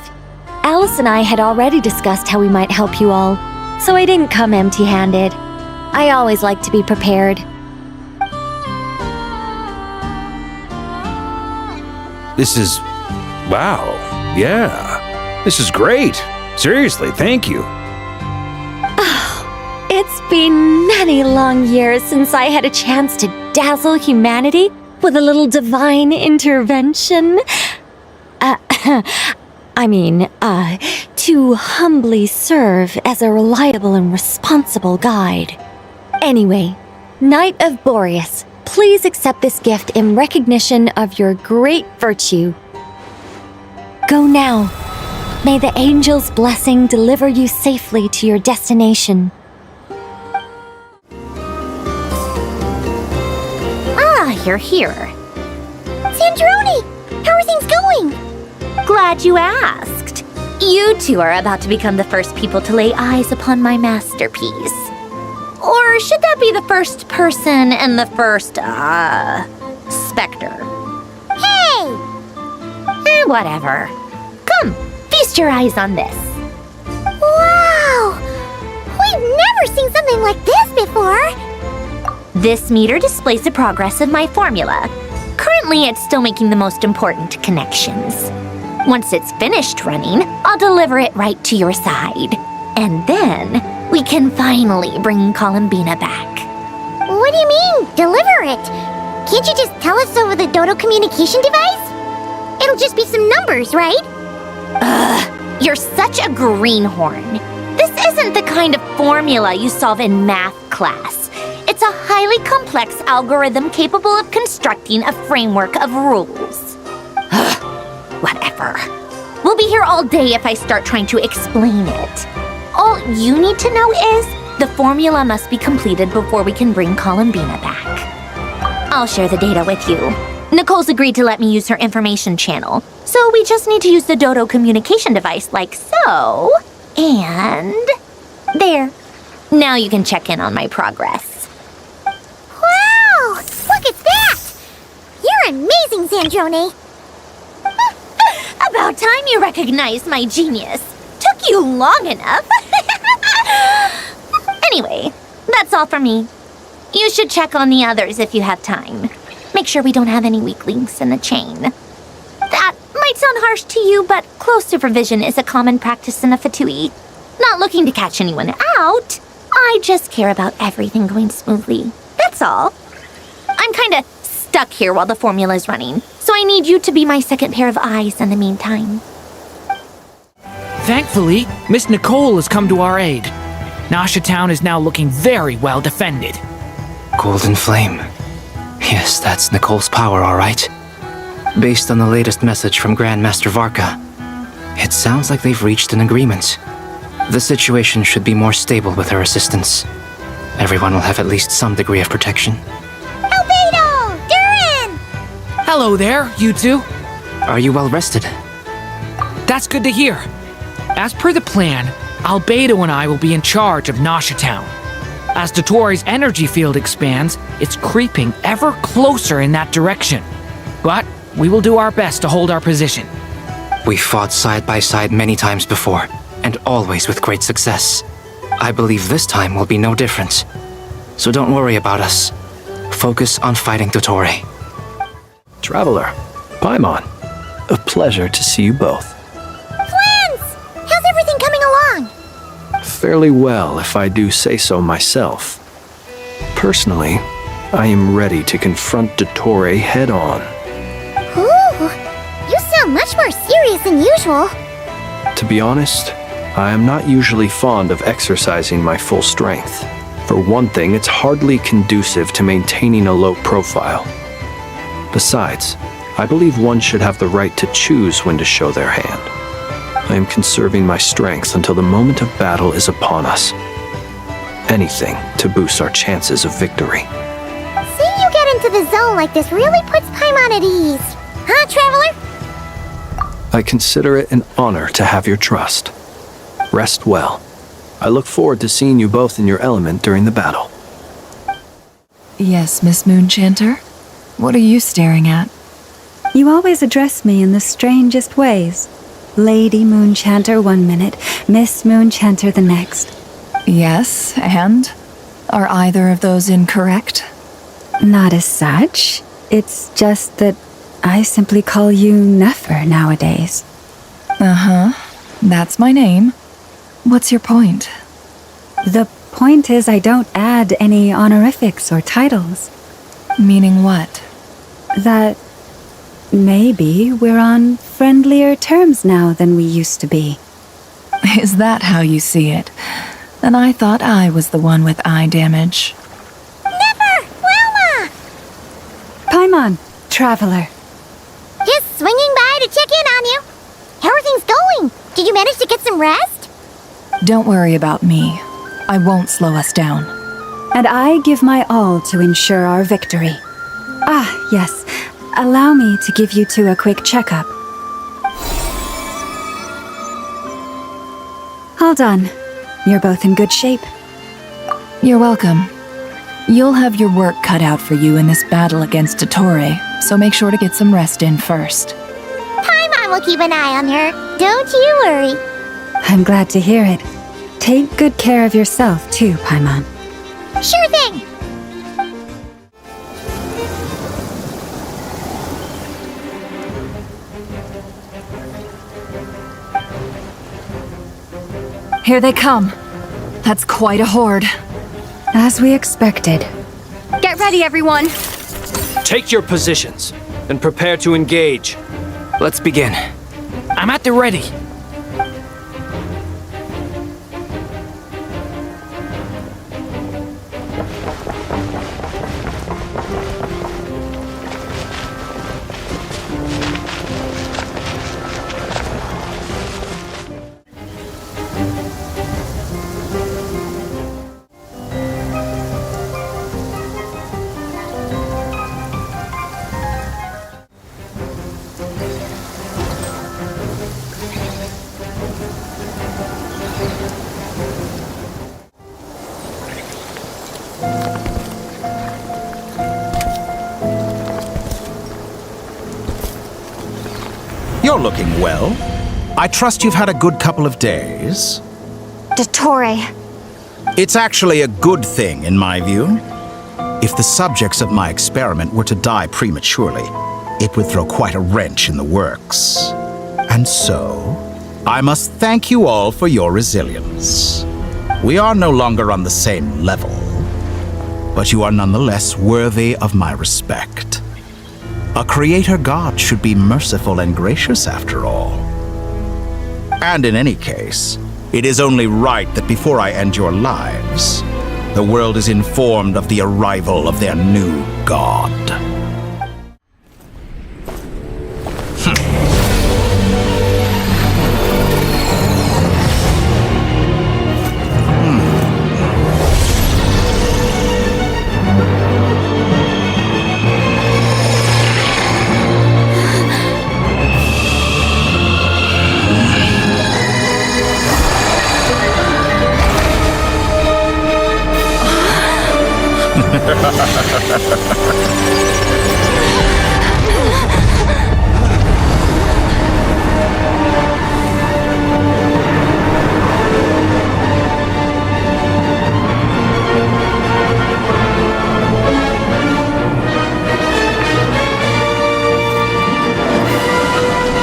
Alice and I had already discussed how we might help you all, so I didn't come empty-handed. I always like to be prepared. This is... wow. Yeah. This is great. Seriously, thank you. It's been many long years since I had a chance to dazzle humanity with a little divine intervention. To humbly serve as a reliable and responsible guide. Anyway, Knight of Boreas, please accept this gift in recognition of your great virtue. Go now. May the angel's blessing deliver you safely to your destination. Ah, you're here. Sandrone, how are things going? Glad you asked. You two are about to become the first people to lay eyes upon my masterpiece. Or should that be the first person and the first, specter? Hey! Whatever. Come, feast your eyes on this. Wow! We've never seen something like this before! This meter displays the progress of my formula. Currently, it's still making the most important connections. Once it's finished running, I'll deliver it right to your side. And then, we can finally bring Columbina back. What do you mean, deliver it? Can't you just tell us over the Dodo communication device? It'll just be some numbers, right? Ugh, you're such a greenhorn. This isn't the kind of formula you solve in math class. It's a highly complex algorithm capable of constructing a framework of rules. Whatever. We'll be here all day if I start trying to explain it. All you need to know is the formula must be completed before we can bring Columbina back. I'll share the data with you. Nicole's agreed to let me use her information channel, so we just need to use the Dodo communication device like so. And... there. Now you can check in on my progress. Wow! Look at that! You're amazing, Sandrone! About time you recognized my genius. Took you long enough. Anyway, that's all for me. You should check on the others if you have time. Make sure we don't have any weak links in the chain. That might sound harsh to you, but close supervision is a common practice in the Fatui. Not looking to catch anyone out. I just care about everything going smoothly. That's all. I'm kinda stuck here while the formula's running, so I need you to be my second pair of eyes in the meantime. Thankfully, Miss Nicole has come to our aid. Nasha Town is now looking very well defended. Golden Flame. Yes, that's Nicole's power, all right. Based on the latest message from Grandmaster Varka, it sounds like they've reached an agreement. The situation should be more stable with her assistance. Everyone will have at least some degree of protection. Albedo! Durin! Hello there, you two. Are you well rested? That's good to hear. As per the plan, Albedo and I will be in charge of Nasha Town. As Dottoro's energy field expands, it's creeping ever closer in that direction. But we will do our best to hold our position. We fought side by side many times before, and always with great success. I believe this time will be no different. So don't worry about us. Focus on fighting Dottore. Traveler, Paimon, a pleasure to see you both. Plans! How's everything coming along? Fairly well, if I do say so myself. Personally, I am ready to confront Dottore head-on. Ooh, you sound much more serious than usual. To be honest, I am not usually fond of exercising my full strength. For one thing, it's hardly conducive to maintaining a low profile. Besides, I believe one should have the right to choose when to show their hand. I am conserving my strength until the moment of battle is upon us. Anything to boost our chances of victory. Seeing you get into the zone like this really puts Paimon at ease. Huh, Traveler? I consider it an honor to have your trust. Rest well. I look forward to seeing you both in your element during the battle. Yes, Miss Moonchanter? What are you staring at? You always address me in the strangest ways. Lady Moonchanter one minute, Miss Moonchanter the next. Yes, and? Are either of those incorrect? Not as such. It's just that I simply call you Nefer nowadays. Uh-huh. That's my name. What's your point? The point is I don't add any honorifics or titles. Meaning what? That maybe we're on friendlier terms now than we used to be. Is that how you see it? And I thought I was the one with eye damage. Never! Wilma! Paimon, Traveler. Just swinging by to check in on you. How are things going? Did you manage to get some rest? Don't worry about me. I won't slow us down. And I give my all to ensure our victory. Ah, yes. Allow me to give you two a quick checkup. All done. You're both in good shape. You're welcome. You'll have your work cut out for you in this battle against Dottore, so make sure to get some rest in first. Paimon will keep an eye on her. Don't you worry. I'm glad to hear it. Take good care of yourself too, Paimon. Sure thing. Here they come. That's quite a horde. As we expected. Get ready, everyone. Take your positions and prepare to engage. Let's begin. I'm at the ready. You're looking well. I trust you've had a good couple of days. Dottore. It's actually a good thing, in my view. If the subjects of my experiment were to die prematurely, it would throw quite a wrench in the works. And so, I must thank you all for your resilience. We are no longer on the same level, but you are nonetheless worthy of my respect. A creator god should be merciful and gracious after all. And in any case, it is only right that before I end your lives, the world is informed of the arrival of their new god.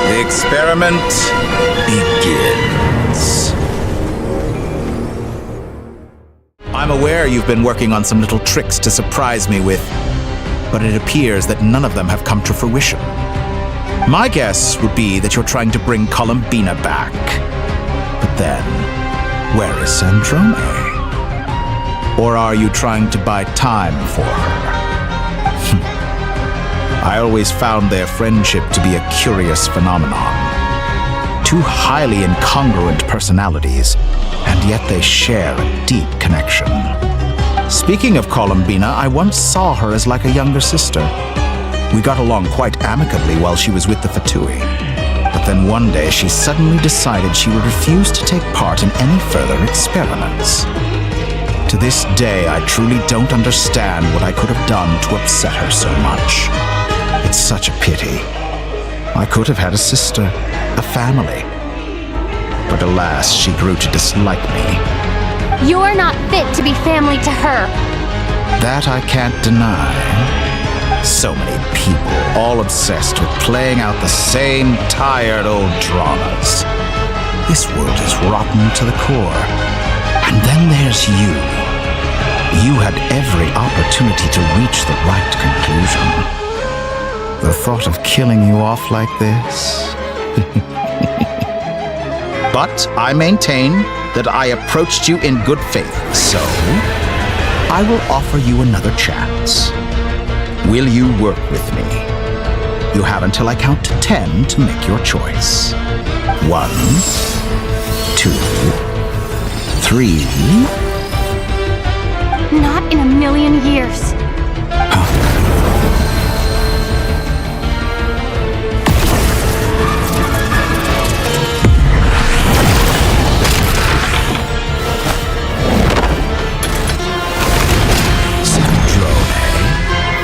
The experiment begins. I'm aware you've been working on some little tricks to surprise me with, but it appears that none of them have come to fruition. My guess would be that you're trying to bring Columbina back. But then, where is Sandrone? Or are you trying to buy time for her? I always found their friendship to be a curious phenomenon. Two highly incongruent personalities, and yet they share a deep connection. Speaking of Columbina, I once saw her as like a younger sister. We got along quite amicably while she was with the VIII. But then one day she suddenly decided she would refuse to take part in any further experiments. To this day, I truly don't understand what I could have done to upset her so much. It's such a pity. I could have had a sister, a family. But alas, she grew to dislike me. You're not fit to be family to her. That I can't deny. So many people, all obsessed with playing out the same tired old dramas. This world is rotten to the core. And then there's you. You had every opportunity to reach the right conclusion. The thought of killing you off like this? But I maintain that I approached you in good faith, so I will offer you another chance. Will you work with me? You have until I count to 10 to make your choice. 1, 2, 3. Not in a million years.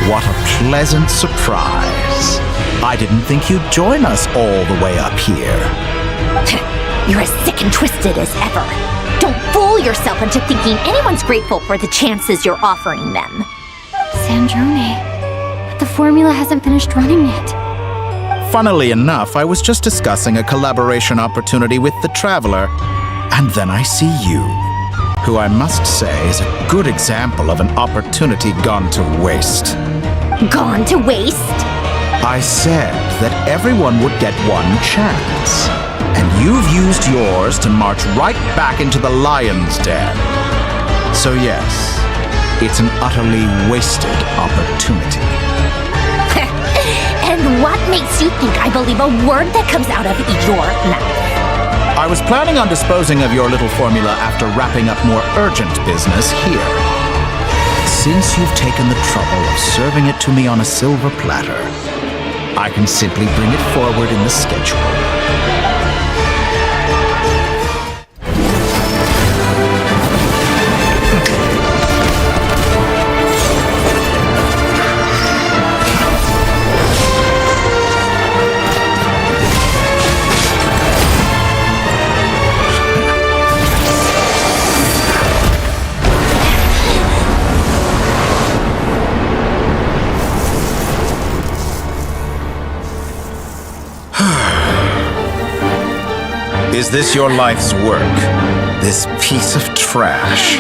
What a pleasant surprise. I didn't think you'd join us all the way up here. You're as sick and twisted as ever. Don't fool yourself into thinking anyone's grateful for the chances you're offering them. Sandrone, but the formula hasn't finished running yet. Funnily enough, I was just discussing a collaboration opportunity with the Traveler, and then I see you, who I must say is a good example of an opportunity gone to waste. Gone to waste? I said that everyone would get one chance, and you've used yours to march right back into the lion's den. So yes, it's an utterly wasted opportunity. And what makes you think I believe a word that comes out of your mouth? I was planning on disposing of your little formula after wrapping up more urgent business here. Since you've taken the trouble of serving it to me on a silver platter, I can simply bring it forward in the schedule. Is this your life's work? This piece of trash?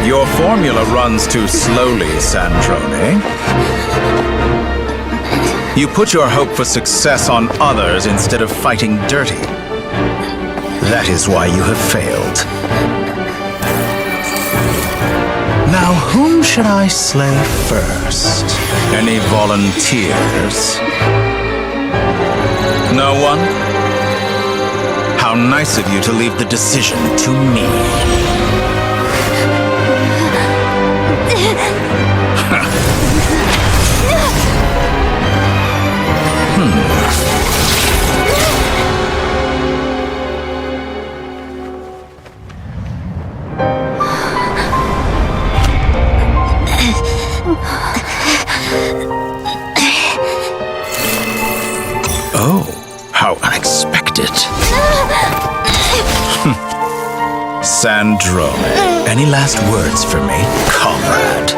Your formula runs too slowly, Sandrone. You put your hope for success on others instead of fighting dirty. That is why you have failed. Now, whom should I slay first? Any volunteers? No one? How nice of you to leave the decision to me. Oh, how unexpected. Sandrone, any last words for me, comrade?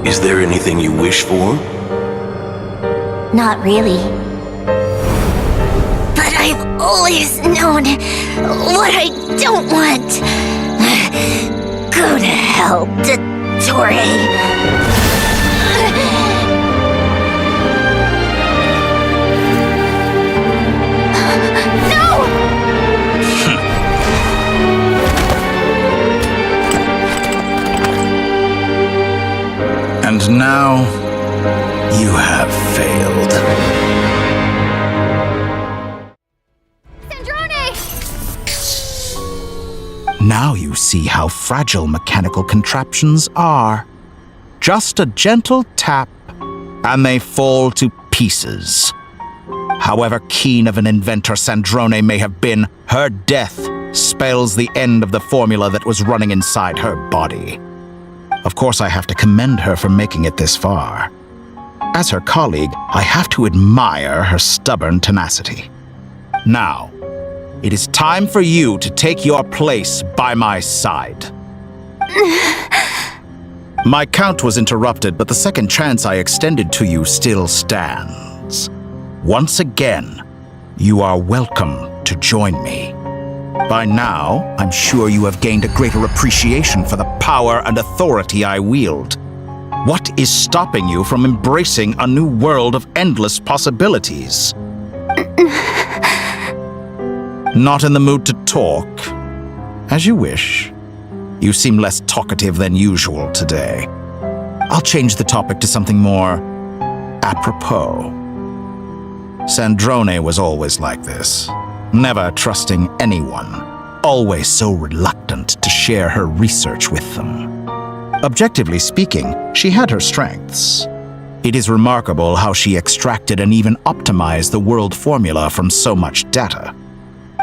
Is there anything you wish for? Not really. But I've always known what I don't want. Go to hell, Dottore. And now, you have failed. Now you see how fragile mechanical contraptions are. Just a gentle tap, and they fall to pieces. However keen of an inventor Sandrone may have been, her death spells the end of the formula that was running inside her body. Of course, I have to commend her for making it this far. As her colleague, I have to admire her stubborn tenacity. Now, it is time for you to take your place by my side. My count was interrupted, but the second chance I extended to you still stands. Once again, you are welcome to join me. By now, I'm sure you have gained a greater appreciation for the power and authority I wield. What is stopping you from embracing a new world of endless possibilities? Not in the mood to talk? As you wish. You seem less talkative than usual today. I'll change the topic to something more apropos. Sandrone was always like this. Never trusting anyone, always so reluctant to share her research with them. Objectively speaking, she had her strengths. It is remarkable how she extracted and even optimized the world formula from so much data.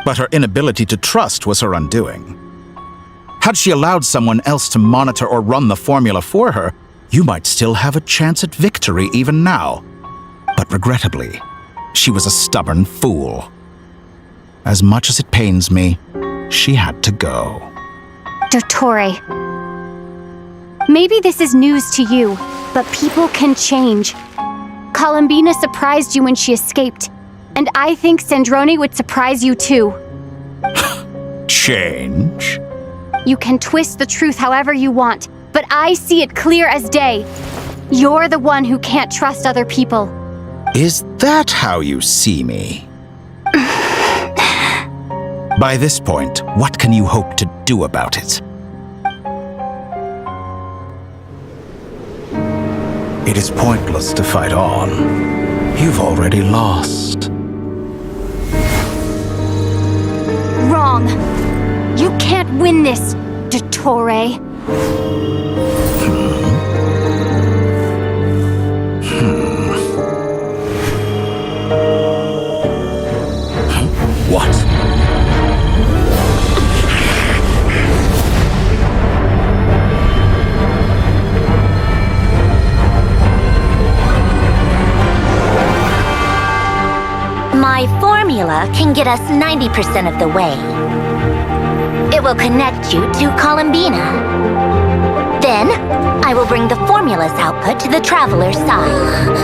But her inability to trust was her undoing. Had she allowed someone else to monitor or run the formula for her, you might still have a chance at victory even now. But regrettably, she was a stubborn fool. As much as it pains me, she had to go. Dottore. Maybe this is news to you, but people can change. Columbina surprised you when she escaped, and I think Sandrone would surprise you too. Change? You can twist the truth however you want, but I see it clear as day. You're the one who can't trust other people. Is that how you see me? By this point, what can you hope to do about it? It is pointless to fight on. You've already lost. Wrong. You can't win this, Dottore. What? My formula can get us 90% of the way. It will connect you to Columbina. Then, I will bring the formula's output to the Traveler's side.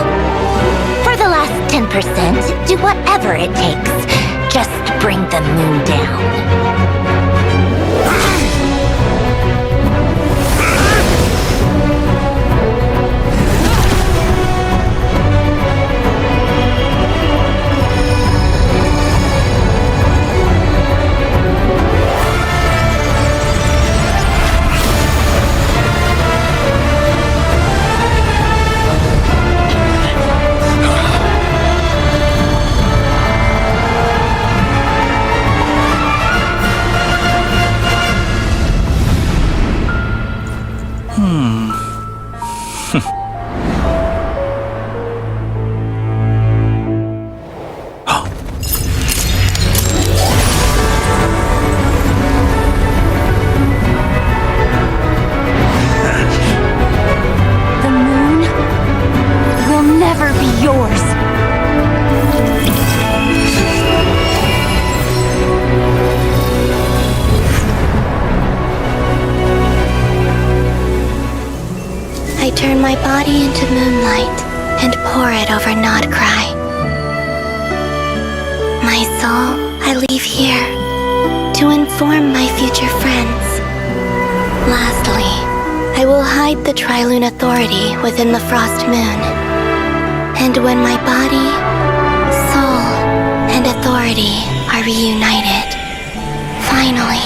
For the last 10%, do whatever it takes. Just bring the moon down. my body into moonlight and pour it over Nodcry. My soul, I leave here to inform my future friends. Lastly, I will hide the Trilune Authority within the Frost Moon. And when my body, soul, and authority are reunited, finally...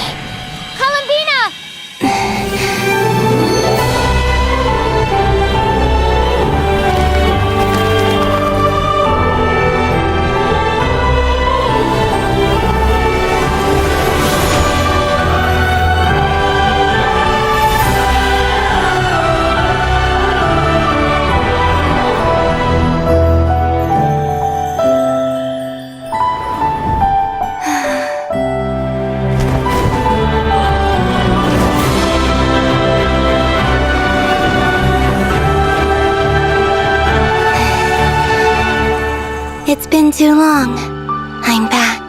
It's been too long. I'm back.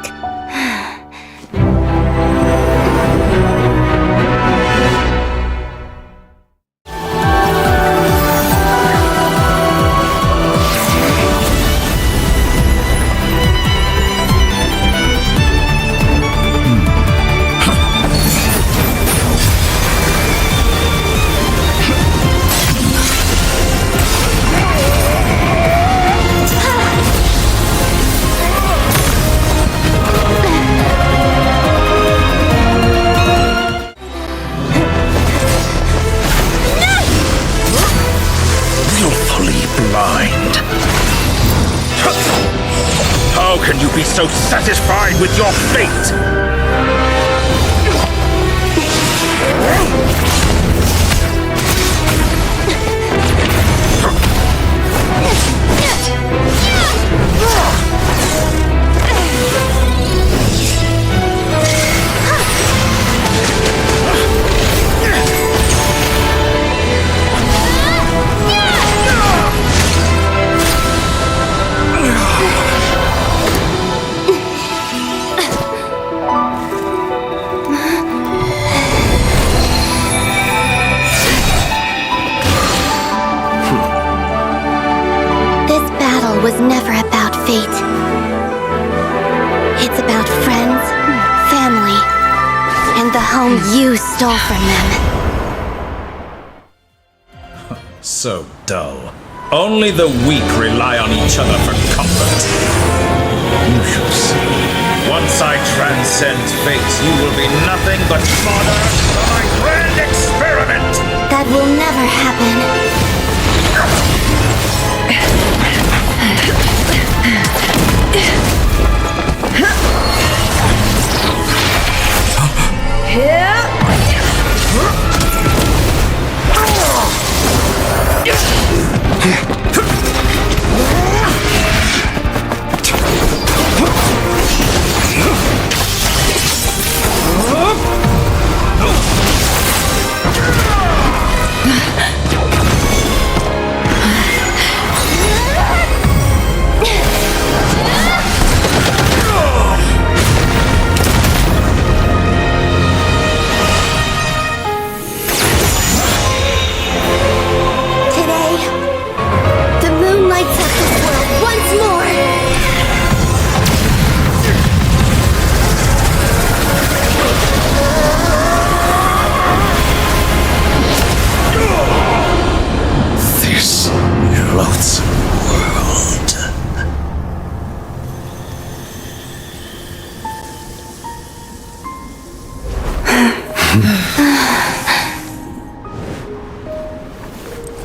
Blind. How can you be so satisfied with your fate? Was never about fate. It's about friends, family, and the home you stole from them. So dull. Only the weak rely on each other for comfort. You shall see. Once I transcend fate, you will be nothing but fodder for my grand experiment! That will never happen.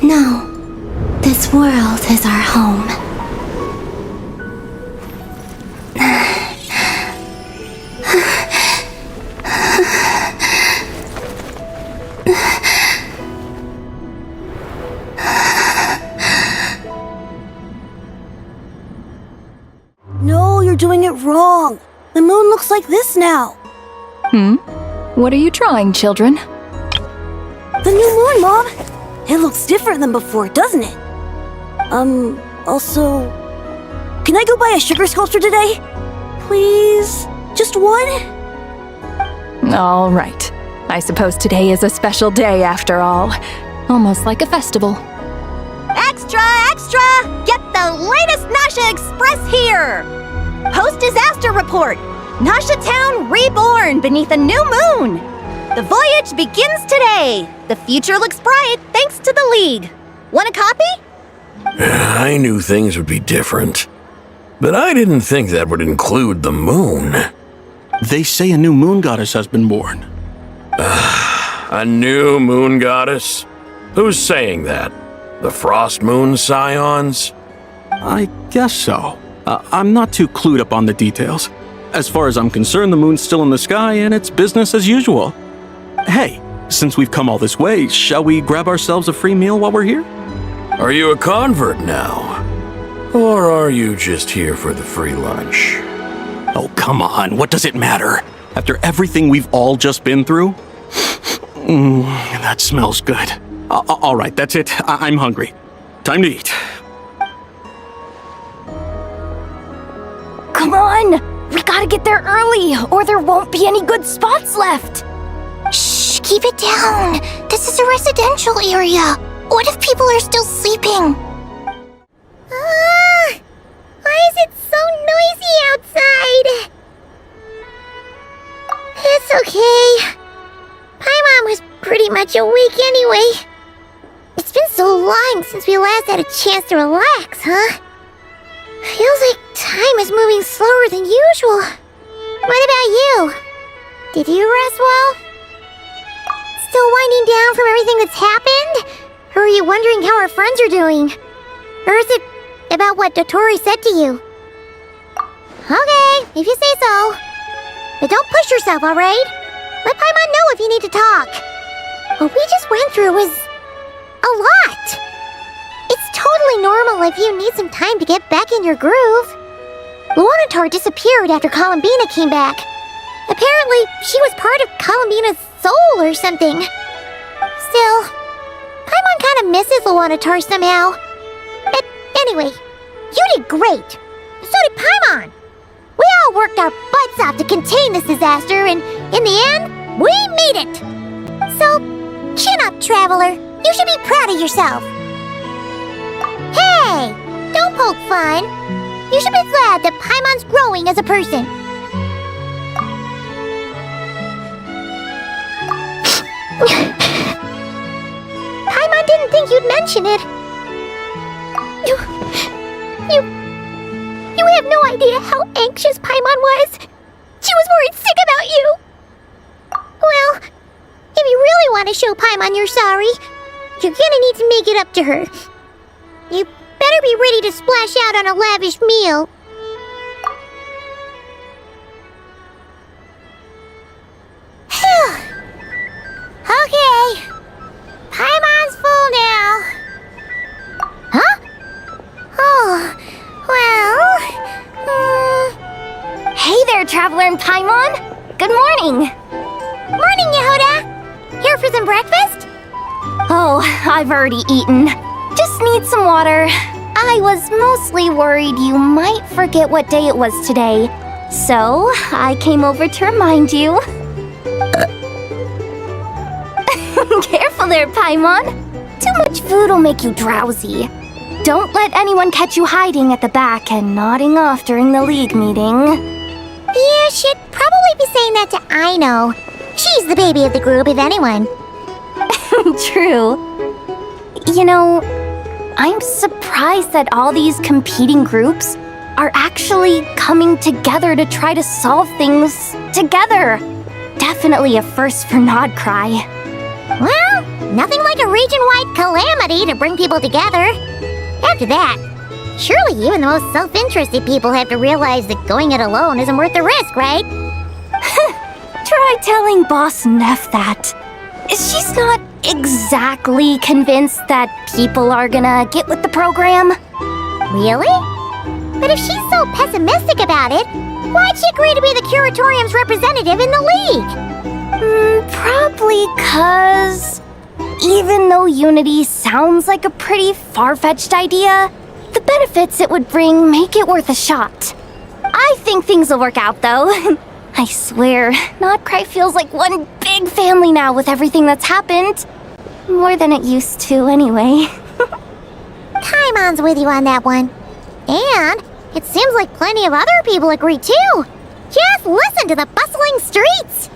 No, this world is our home. No, you're doing it wrong. The moon looks like this now. What are you drawing, children? The new moon, Mom. It looks different than before, doesn't it? Also... Can I go buy a sugar sculpture today? Please? Just one? All right. I suppose today is a special day after all. Almost like a festival. Extra! Get the latest Nasha Express here! Post-disaster report! Nasha Town reborn beneath a new moon! The voyage begins today! The future looks bright thanks to the League. Want a copy? I knew things would be different, but I didn't think that would include the moon. They say a new moon goddess has been born. A new moon goddess? Who's saying that? The Frost Moon Scions? I guess so. I'm not too clued up on the details. As far as I'm concerned, the moon's still in the sky and it's business as usual. Hey, since we've come all this way, shall we grab ourselves a free meal while we're here? Are you a convert now? Or are you just here for the free lunch? Oh, come on. What does it matter? After everything we've all just been through? That smells good. All right, that's it. I'm hungry. Time to eat. Come on! We gotta get there early, or there won't be any good spots left! Shh, keep it down. This is a residential area. What if people are still sleeping? Why is it so noisy outside? It's okay. Paimon was pretty much awake anyway. It's been so long since we last had a chance to relax, huh? Feels like time is moving slower than usual. What about you? Did you rest well? Still winding down from everything that's happened? Or are you wondering how our friends are doing? Or is it about what Dotori said to you? Okay, if you say so. But don't push yourself, alright? Let Paimon know if you need to talk. What we just went through was a lot. It's totally normal if you need some time to get back in your groove. Luanatar disappeared after Columbina came back. Apparently, she was part of Columbina's soul or something. Still, Paimon kind of misses Luanatar somehow. But anyway, you did great. So did Paimon. We all worked our butts off to contain this disaster, and in the end, we made it. So, chin up, Traveler. You should be proud of yourself. Hey! Don't poke fun. You should be glad that Paimon's growing as a person. Paimon didn't think you'd mention it. You have no idea how anxious Paimon was. She was worried sick about you. Well, if you really want to show Paimon you're sorry, you're gonna need to make it up to her. You better be ready to splash out on a lavish meal. Okay. Paimon's full now. Huh? Oh, well... Hey there, Traveler and Paimon! Good morning! Morning, Yehuda! Here for some breakfast? Oh, I've already eaten. Just need some water. I was mostly worried you might forget what day it was today. So, I came over to remind you. Careful there, Paimon. Too much food will make you drowsy. Don't let anyone catch you hiding at the back and nodding off during the League meeting. Yeah, she'd probably be saying that to Aino. She's the baby of the group, if anyone. True. You know, I'm surprised that all these competing groups are actually coming together to try to solve things together. Definitely a first for Nodcry. Well, nothing like a region-wide calamity to bring people together. After that, surely even the most self-interested people have to realize that going it alone isn't worth the risk, right? Try telling Boss Neff that. She's not exactly convinced that people are gonna get with the program. Really? But if she's so pessimistic about it, why'd she agree to be the Curatorium's representative in the League? Probably 'cause even though Unity sounds like a pretty far-fetched idea, the benefits it would bring make it worth a shot. I think things will work out, though. I swear, Nodcry feels like one big family now with everything that's happened. More than it used to, anyway. Paimon's with you on that one. And it seems like plenty of other people agree too. Just listen to the bustling streets.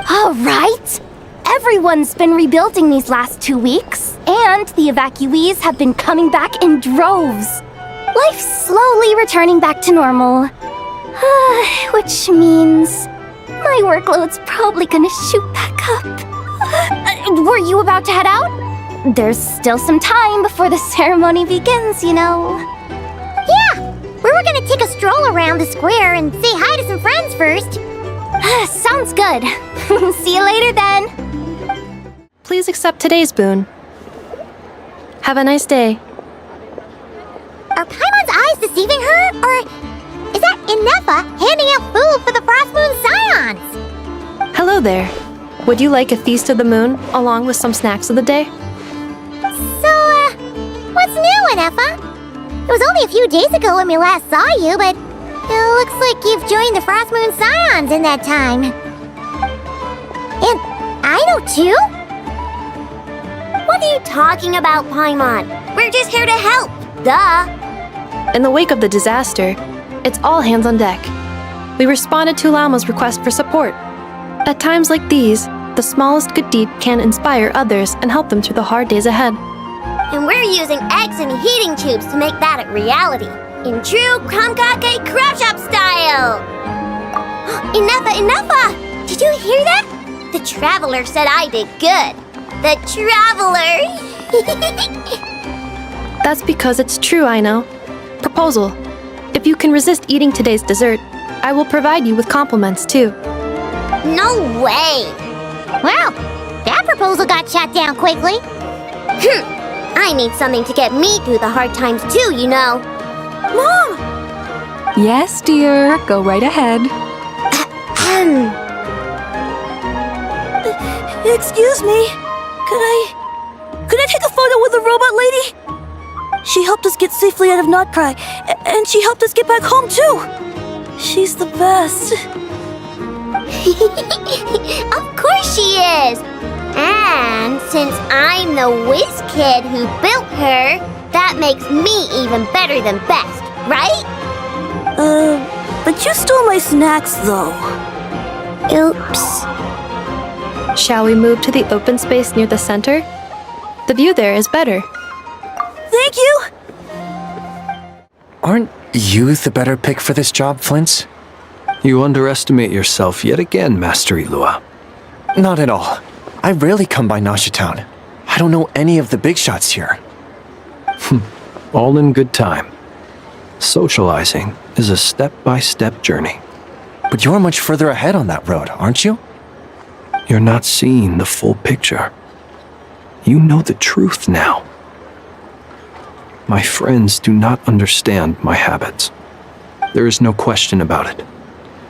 All right. Everyone's been rebuilding these last 2 weeks, and the evacuees have been coming back in droves. Life's slowly returning back to normal. Which means my workload's probably gonna shoot back up. Were you about to head out? There's still some time before the ceremony begins, you know. Yeah, we were gonna take a stroll around the square and say hi to some friends first. Sounds good. See you later then. Please accept today's boon. Have a nice day. Are Paimon's eyes deceiving her? Or is that Inefa handing out food for the Frost Moon Scions? Hello there. Would you like a feast of the moon, along with some snacks of the day? So, what's new, Inefa? It was only a few days ago when we last saw you, but it looks like you've joined the Frost Moon Scions in that time. And I know too? What are you talking about, Paimon? We're just here to help, duh. In the wake of the disaster, it's all hands on deck. We responded to Lama's request for support. At times like these, the smallest good deed can inspire others and help them through the hard days ahead. And we're using eggs and heating tubes to make that a reality. In true Kromkake Craft Shop style! Inefa! Did you hear that? The Traveler said I did good. The Traveler! That's because it's true, I know. Proposal. If you can resist eating today's dessert, I will provide you with compliments too. No way! Wow, that proposal got shot down quickly. I need something to get me through the hard times too, you know. Mom! Yes, dear. Go right ahead. Excuse me. Could I take a photo with the robot lady? She helped us get safely out of Notcry, and she helped us get back home too. She's the best. Of course she is! And since I'm the whiz kid who built her, that makes me even better than best, right? But you stole my snacks though. Oops. Shall we move to the open space near the center? The view there is better. Thank you! Aren't you the better pick for this job, Flint's? You underestimate yourself yet again, Master Ilua. Not at all. I rarely come by Nashitown. I don't know any of the big shots here. All in good time. Socializing is a step-by-step journey. But you're much further ahead on that road, aren't you? You're not seeing the full picture. You know the truth now. My friends do not understand my habits. There is no question about it.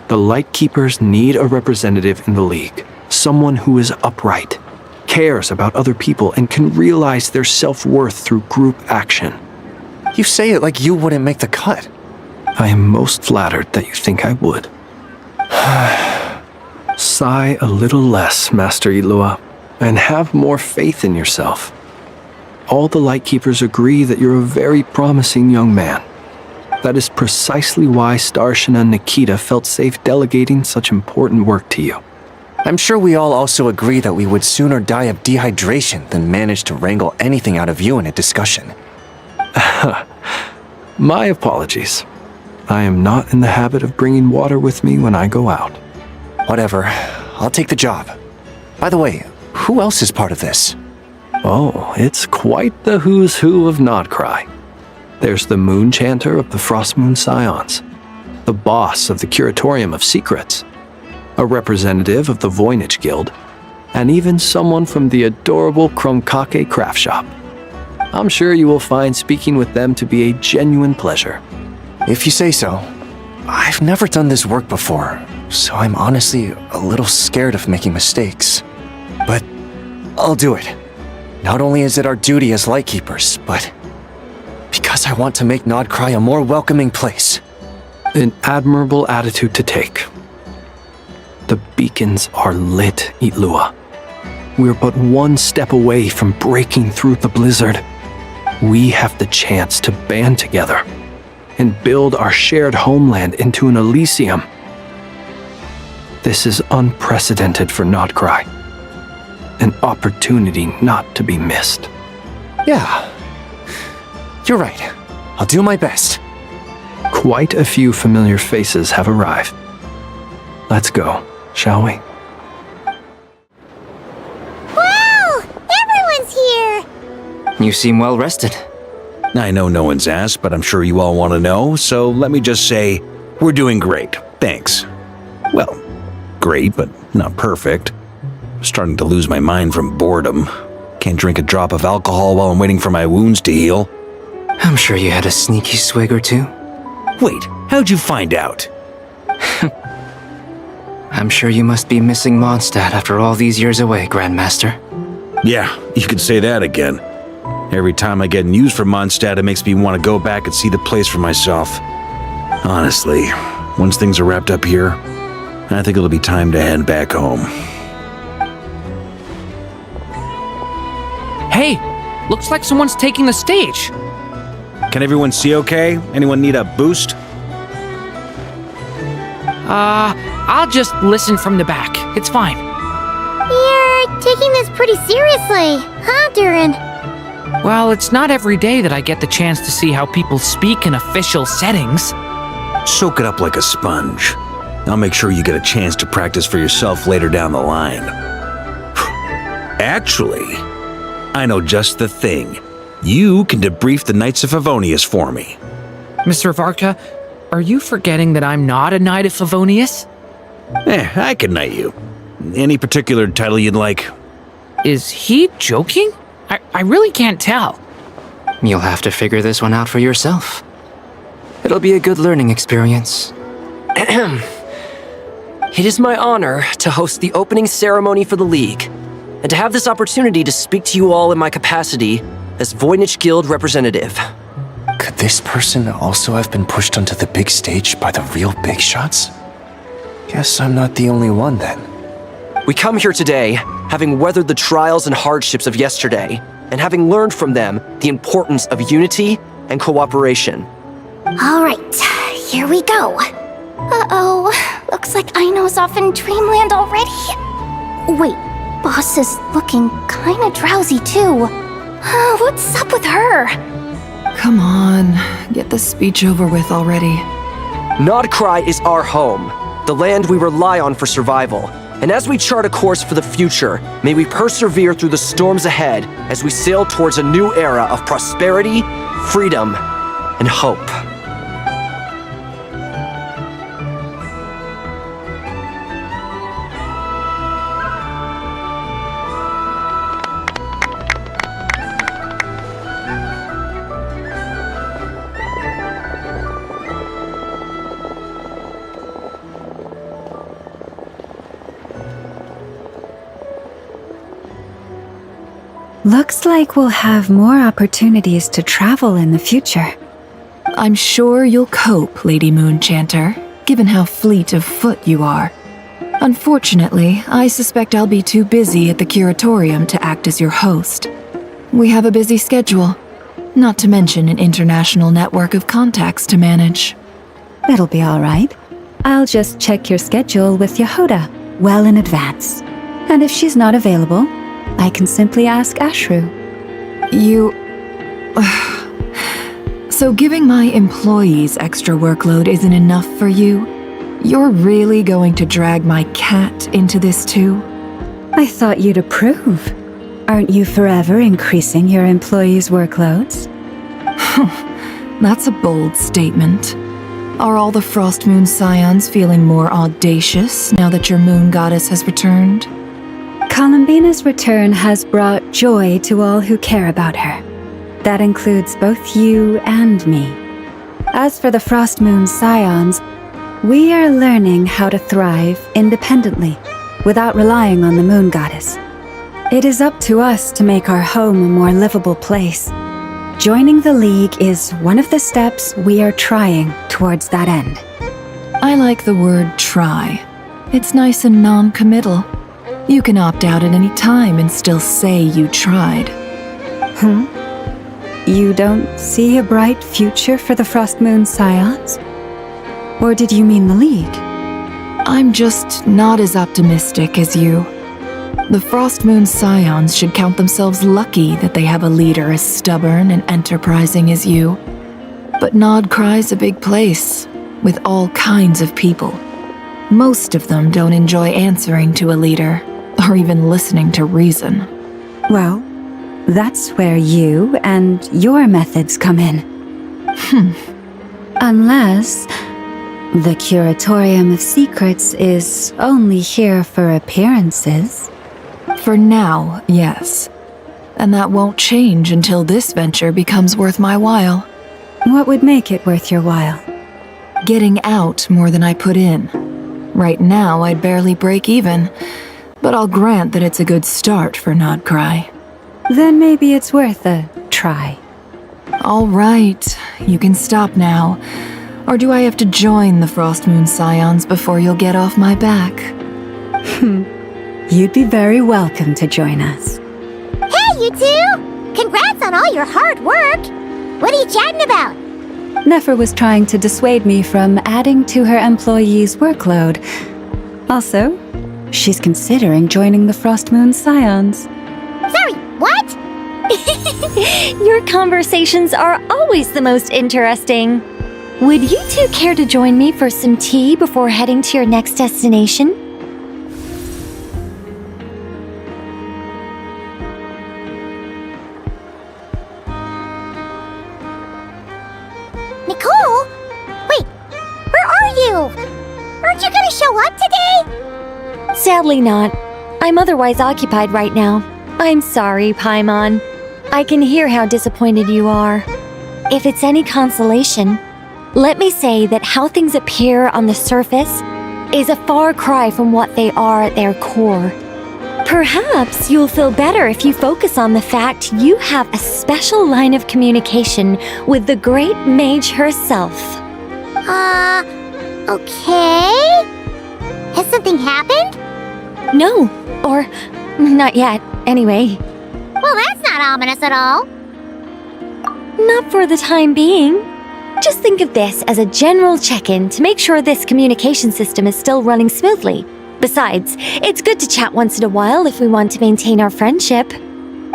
The Lightkeepers need a representative in the League. Someone who is upright, cares about other people, and can realize their self-worth through group action. You say it like you wouldn't make the cut. I am most flattered that you think I would. Sigh a little less, Master Ilua, and have more faith in yourself. All the Lightkeepers agree that you're a very promising young man. That is precisely why Starshina and Nikita felt safe delegating such important work to you. I'm sure we all also agree that we would sooner die of dehydration than manage to wrangle anything out of you in a discussion. My apologies. I am not in the habit of bringing water with me when I go out. Whatever. I'll take the job. By the way, who else is part of this? Oh, it's quite the who's who of Notcry. There's the Moon Chanter of the Frost Moon Scions, the boss of the Curatorium of Secrets, a representative of the Voynich Guild, and even someone from the adorable Kromkake Craft Shop. I'm sure you will find speaking with them to be a genuine pleasure. If you say so. I've never done this work before, so I'm honestly a little scared of making mistakes. But I'll do it. Not only is it our duty as Lightkeepers, but because I want to make Notcry a more welcoming place. An admirable attitude to take. The beacons are lit, Ilua. We're but one step away from breaking through the blizzard. we have the chance to band together and build our shared homeland into an Elysium. This is unprecedented for Notcry. An opportunity not to be missed. Yeah. You're right. I'll do my best. Quite a few familiar faces have arrived. Let's go, shall we? Wow! Everyone's here! You seem well rested. I know no one's asked, but I'm sure you all want to know, so let me just say, we're doing great. Thanks. Well, great, but not perfect. I'm starting to lose my mind from boredom. Can't drink a drop of alcohol while I'm waiting for my wounds to heal. I'm sure you had a sneaky swig or two. Wait, how'd you find out? I'm sure you must be missing Mondstadt after all these years away, Grandmaster. Yeah, you could say that again. Every time I get news from Mondstadt, it makes me want to go back and see the place for myself. Honestly, once things are wrapped up here, I think it'll be time to head back home. Hey, looks like someone's taking the stage. Can everyone see okay? Anyone need a boost? I'll just listen from the back. It's fine. You're taking this pretty seriously, huh, Durin? Well, it's not every day that I get the chance to see how people speak in official settings. Soak it up like a sponge. I'll make sure you get a chance to practice for yourself later down the line. Actually, I know just the thing. You can debrief the Knights of Favonius for me. Mr. Varka, are you forgetting that I'm not a Knight of Favonius? I can knight you. Any particular title you'd like? Is he joking? I really can't tell. You'll have to figure this one out for yourself. It'll be a good learning experience. It is my honor to host the opening ceremony for the League, and to have this opportunity to speak to you all in my capacity as Voynich Guild representative. Could this person also have been pushed onto the big stage by the real big shots? Guess I'm not the only one then. We come here today, having weathered the trials and hardships of yesterday, and having learned from them the importance of unity and cooperation. All right, here we go. Uh-oh, looks like Aino's off in Dreamland already. Wait, Boss is looking kinda drowsy too. What's up with her? Come on, get the speech over with already. Notcry is our home, the land we rely on for survival. And as we chart a course for the future, may we persevere through the storms ahead as we sail towards a new era of prosperity, freedom, and hope. Looks like we'll have more opportunities to travel in the future. I'm sure you'll cope, Lady Moonchanter, given how fleet of foot you are. Unfortunately, I suspect I'll be too busy at the Curatorium to act as your host. We have a busy schedule, not to mention an international network of contacts to manage. It'll be all right. I'll just check your schedule with Yehoda well in advance. And if she's not available, I can simply ask Ashru. So giving my employees extra workload isn't enough for you? You're really going to drag my cat into this too? I thought you'd approve. Aren't you forever increasing your employees' workloads? That's a bold statement. Are all the Frost Moon Scions feeling more audacious now that your moon goddess has returned? Columbina's return has brought joy to all who care about her. That includes both you and me. As for the Frost Moon Scions, we are learning how to thrive independently, without relying on the moon goddess. It is up to us to make our home a more livable place. Joining the League is one of the steps we are trying towards that end. I like the word try. It's nice and non-committal. You can opt out at any time and still say you tried. You don't see a bright future for the Frost Moon Scions? Or did you mean the League? I'm just not as optimistic as you. The Frost Moon Scions should count themselves lucky that they have a leader as stubborn and enterprising as you. But Nodcry's a big place, with all kinds of people. Most of them don't enjoy answering to a leader, or even listening to reason. Well, that's where you and your methods come in. Unless the Curatorium of Secrets is only here for appearances. For now, yes. And that won't change until this venture becomes worth my while. What would make it worth your while? Getting out more than I put in. Right now, I'd barely break even, but I'll grant that it's a good start for Nodcry. Then maybe it's worth a try. All right, you can stop now. Or do I have to join the Frost Moon Scions before you'll get off my back? You'd be very welcome to join us. Hey, you two! Congrats on all your hard work! What are you chatting about? Nefer was trying to dissuade me from adding to her employees' workload. Also, she's considering joining the Frost Moon Scions. Sorry, what? Your conversations are always the most interesting. Would you two care to join me for some tea before heading to your next destination? Nicole? Wait, where are you? Aren't you gonna show up today? Sadly not. I'm otherwise occupied right now. I'm sorry, Paimon. I can hear how disappointed you are. If it's any consolation, let me say that how things appear on the surface is a far cry from what they are at their core. Perhaps you'll feel better if you focus on the fact you have a special line of communication with the great mage herself. Okay? Has something happened? No, or not yet, anyway. Well, that's not ominous at all. Not for the time being. Just think of this as a general check-in to make sure this communication system is still running smoothly. Besides, it's good to chat once in a while if we want to maintain our friendship. You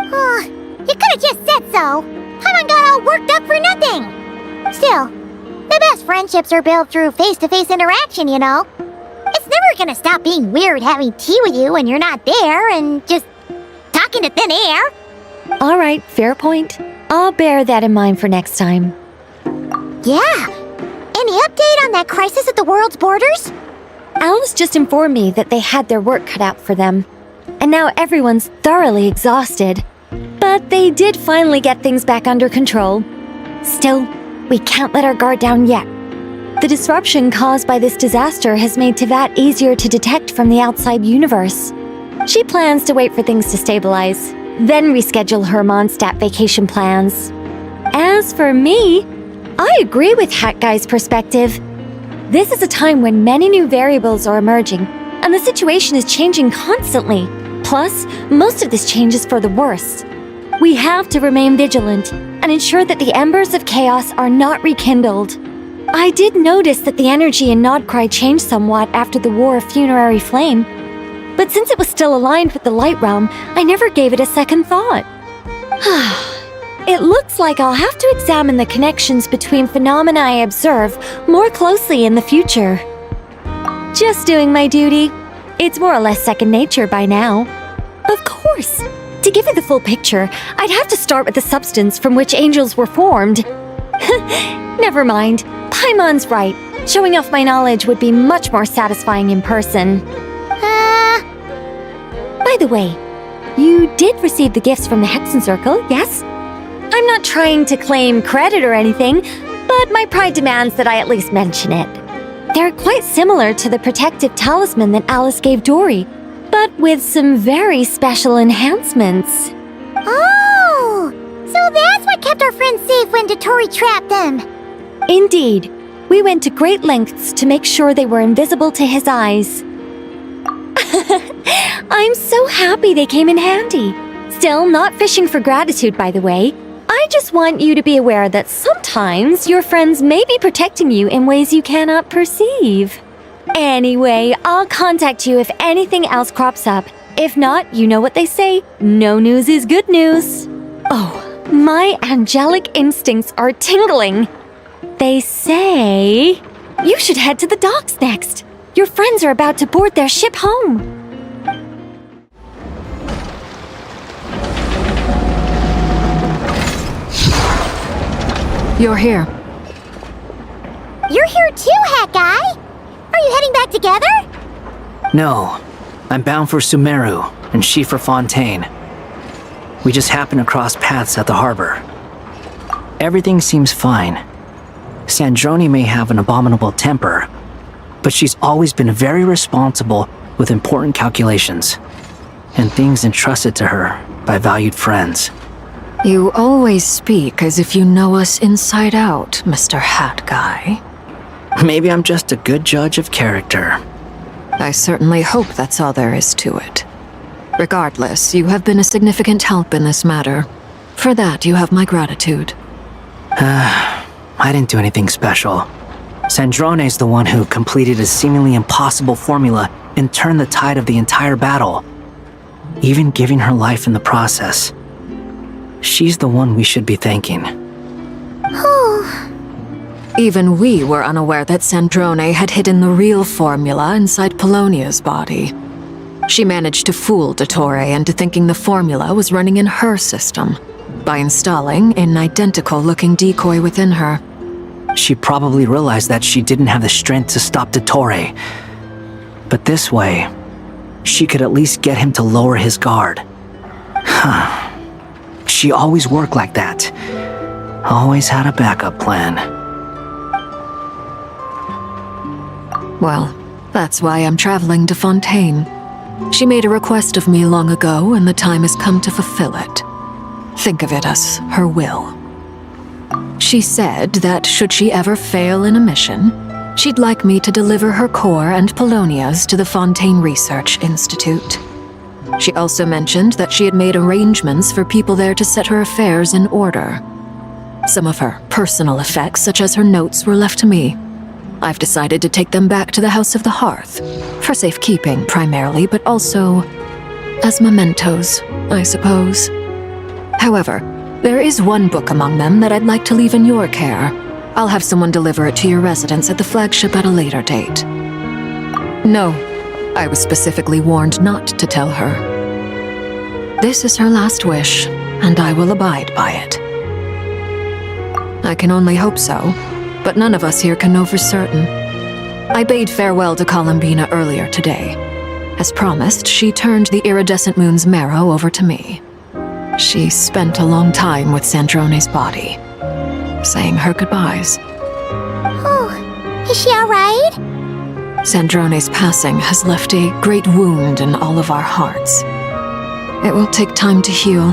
could have just said so. Paimon got all worked up for nothing. Still, the best friendships are built through face-to-face interaction, you know. It's never gonna stop being weird having tea with you when you're not there and just talking to thin air. All right, fair point. I'll bear that in mind for next time. Yeah. Any update on that crisis at the world's borders? Alice just informed me that they had their work cut out for them. And now everyone's thoroughly exhausted. But they did finally get things back under control. Still, we can't let our guard down yet. The disruption caused by this disaster has made Teyvat easier to detect from the outside universe. She plans to wait for things to stabilize, then reschedule her Mondstadt vacation plans. As for me, I agree with Hat Guy's perspective. This is a time when many new variables are emerging, and the situation is changing constantly. Plus, most of this change is for the worse. We have to remain vigilant and ensure that the embers of chaos are not rekindled. I did notice that the energy in Nodcry changed somewhat after the War of Funerary Flame, but since it was still aligned with the Light Realm, I never gave it a second thought. It looks like I'll have to examine the connections between phenomena I observe more closely in the future. Just doing my duty. It's more or less second nature by now. Of course, to give you the full picture, I'd have to start with the substance from which angels were formed. Never mind, Paimon's right. Showing off my knowledge would be much more satisfying in person. By the way, you did receive the gifts from the Hexen Circle, yes? I'm not trying to claim credit or anything, but my pride demands that I at least mention it. They're quite similar to the protective talisman that Alice gave Dory, but with some very special enhancements. Oh! So that's what kept our friends safe when Dory trapped them. Indeed. We went to great lengths to make sure they were invisible to his eyes. I'm so happy they came in handy. Still, not fishing for gratitude, by the way. I I just want you to be aware that sometimes your friends may be protecting you in ways you cannot perceive. Anyway, I'll contact you if anything else crops up. If not, you know what they say, no news is good news. Oh, my angelic instincts are tingling. They say you should head to the docks next. Your friends are about to board their ship home. You're here. You're here too, Hat Guy! Are you heading back together? No, I'm bound for Sumeru, and she for Fontaine. We just happened to cross paths at the harbor. Everything seems fine. Sandrone may have an abominable temper, but she's always been very responsible with important calculations, and things entrusted to her by valued friends. You always speak as if you know us inside out, Mr. Hat Guy. Maybe I'm just a good judge of character. I certainly hope that's all there is to it. Regardless, you have been a significant help in this matter. For that, you have my gratitude. I didn't do anything special. Sandrone's the one who completed a seemingly impossible formula and turned the tide of the entire battle, even giving her life in the process. She's the one we should be thanking. Even we were unaware that Sandrone had hidden the real formula inside Polonia's body. She managed to fool Dottore into thinking the formula was running in her system by installing an identical-looking decoy within her. She probably realized that she didn't have the strength to stop Dottore. But this way, she could at least get him to lower his guard. She always worked like that. Always had a backup plan. Well, that's why I'm traveling to Fontaine. She made a request of me long ago, and the time has come to fulfill it. Think of it as her will. She said that should she ever fail in a mission, she'd like me to deliver her core and Polonia's to the Fontaine Research Institute. She also mentioned that she had made arrangements for people there to set her affairs in order. Some of her personal effects, such as her notes, were left to me. I've decided to take them back to the House of the Hearth, for safekeeping primarily, but also as mementos, I suppose. However, there is one book among them that I'd like to leave in your care. I'll have someone deliver it to your residence at the flagship at a later date. No, I was specifically warned not to tell her. This is her last wish, and I will abide by it. I can only hope so, but none of us here can know for certain. I bade farewell to Columbina earlier today. As promised, she turned the iridescent moon's marrow over to me. She spent a long time with Sandrone's body, saying her goodbyes. Oh, is she alright? Sandrone's passing has left a great wound in all of our hearts. It will take time to heal,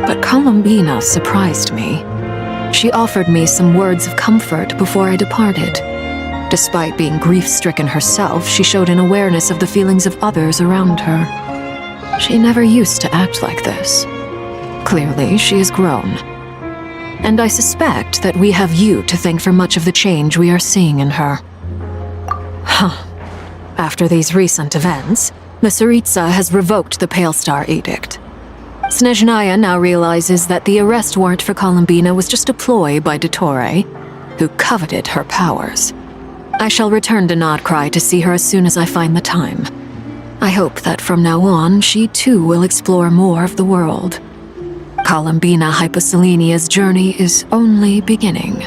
but Columbina surprised me. She offered me some words of comfort before I departed. Despite being grief-stricken herself, she showed an awareness of the feelings of others around her. She never used to act like this. Clearly, she has grown. And I suspect that we have you to thank for much of the change we are seeing in her. After these recent events, the Tsaritsa has revoked the Pale Star Edict. Snezhnaya now realizes that the arrest warrant for Columbina was just a ploy by Dottore, who coveted her powers. I shall return to Nodcry to see her as soon as I find the time. I hope that from now on, she too will explore more of the world. Columbina Hyposelenia's journey is only beginning.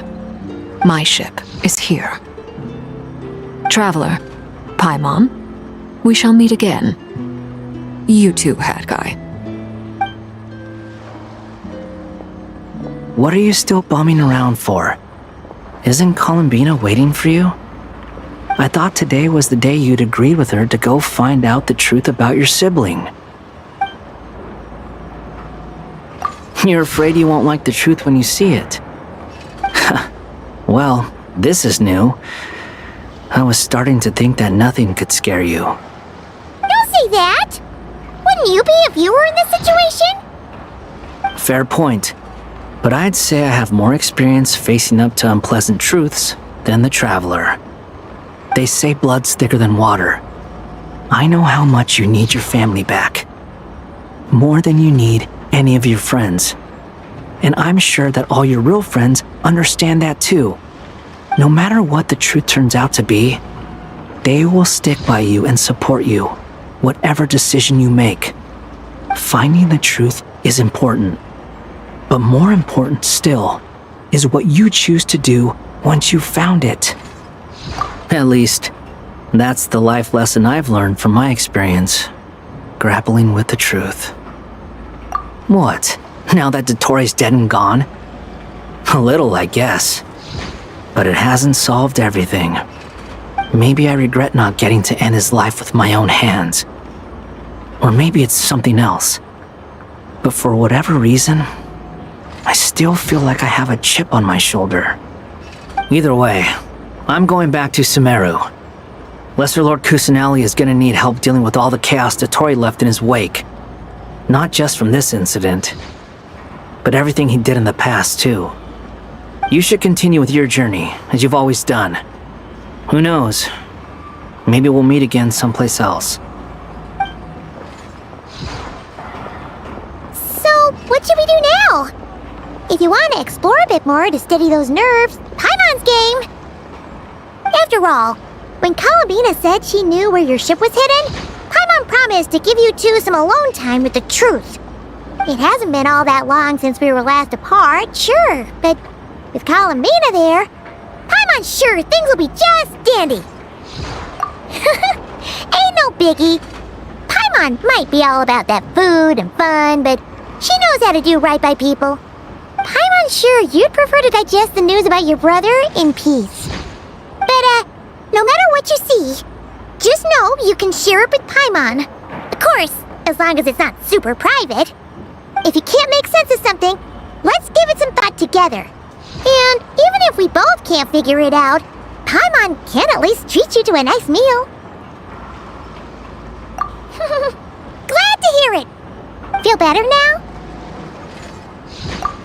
My ship is here. Traveler, Paimon, we shall meet again. You too, Hat Guy. What are you still bumming around for? Isn't Columbina waiting for you? I thought today was the day you'd agreed with her to go find out the truth about your sibling. You're afraid you won't like the truth when you see it. Well, this is new. I was starting to think that nothing could scare you. Don't say that! Wouldn't you be if you were in this situation? Fair point. But I'd say I have more experience facing up to unpleasant truths than the Traveler. They say blood's thicker than water. I know how much you need your family back. More than you need any of your friends. And I'm sure that all your real friends understand that too. No matter what the truth turns out to be, they will stick by you and support you, whatever decision you make. Finding the truth is important. But more important still is what you choose to do once you've found it. At least, that's the life lesson I've learned from my experience, grappling with the truth. What? Now that Dottoro's dead and gone? A little, I guess. But it hasn't solved everything. Maybe I regret not getting to end his life with my own hands. Or maybe it's something else. But for whatever reason, I still feel like I have a chip on my shoulder. Either way, I'm going back to Sumeru. Lesser Lord Kusanali is gonna need help dealing with all the chaos Dottori left in his wake. Not just from this incident, but everything he did in the past, too. You should continue with your journey, as you've always done. Who knows? Maybe we'll meet again someplace else. So, what should we do now? If you want to explore a bit more to steady those nerves, Paimon's game! After all, when Columbina said she knew where your ship was hidden, Paimon promised to give you two some alone time with the truth. It hasn't been all that long since we were last apart, sure, but with Columbina there, Paimon's sure things will be just dandy. Ain't no biggie. Paimon might be all about that food and fun, but she knows how to do right by people. Paimon's sure you'd prefer to digest the news about your brother in peace. But, no matter what you see, just know you can share it with Paimon. Of course, as long as it's not super private. If you can't make sense of something, let's give it some thought together. And even if we both can't figure it out, Paimon can at least treat you to a nice meal. Glad to hear it. Feel better now?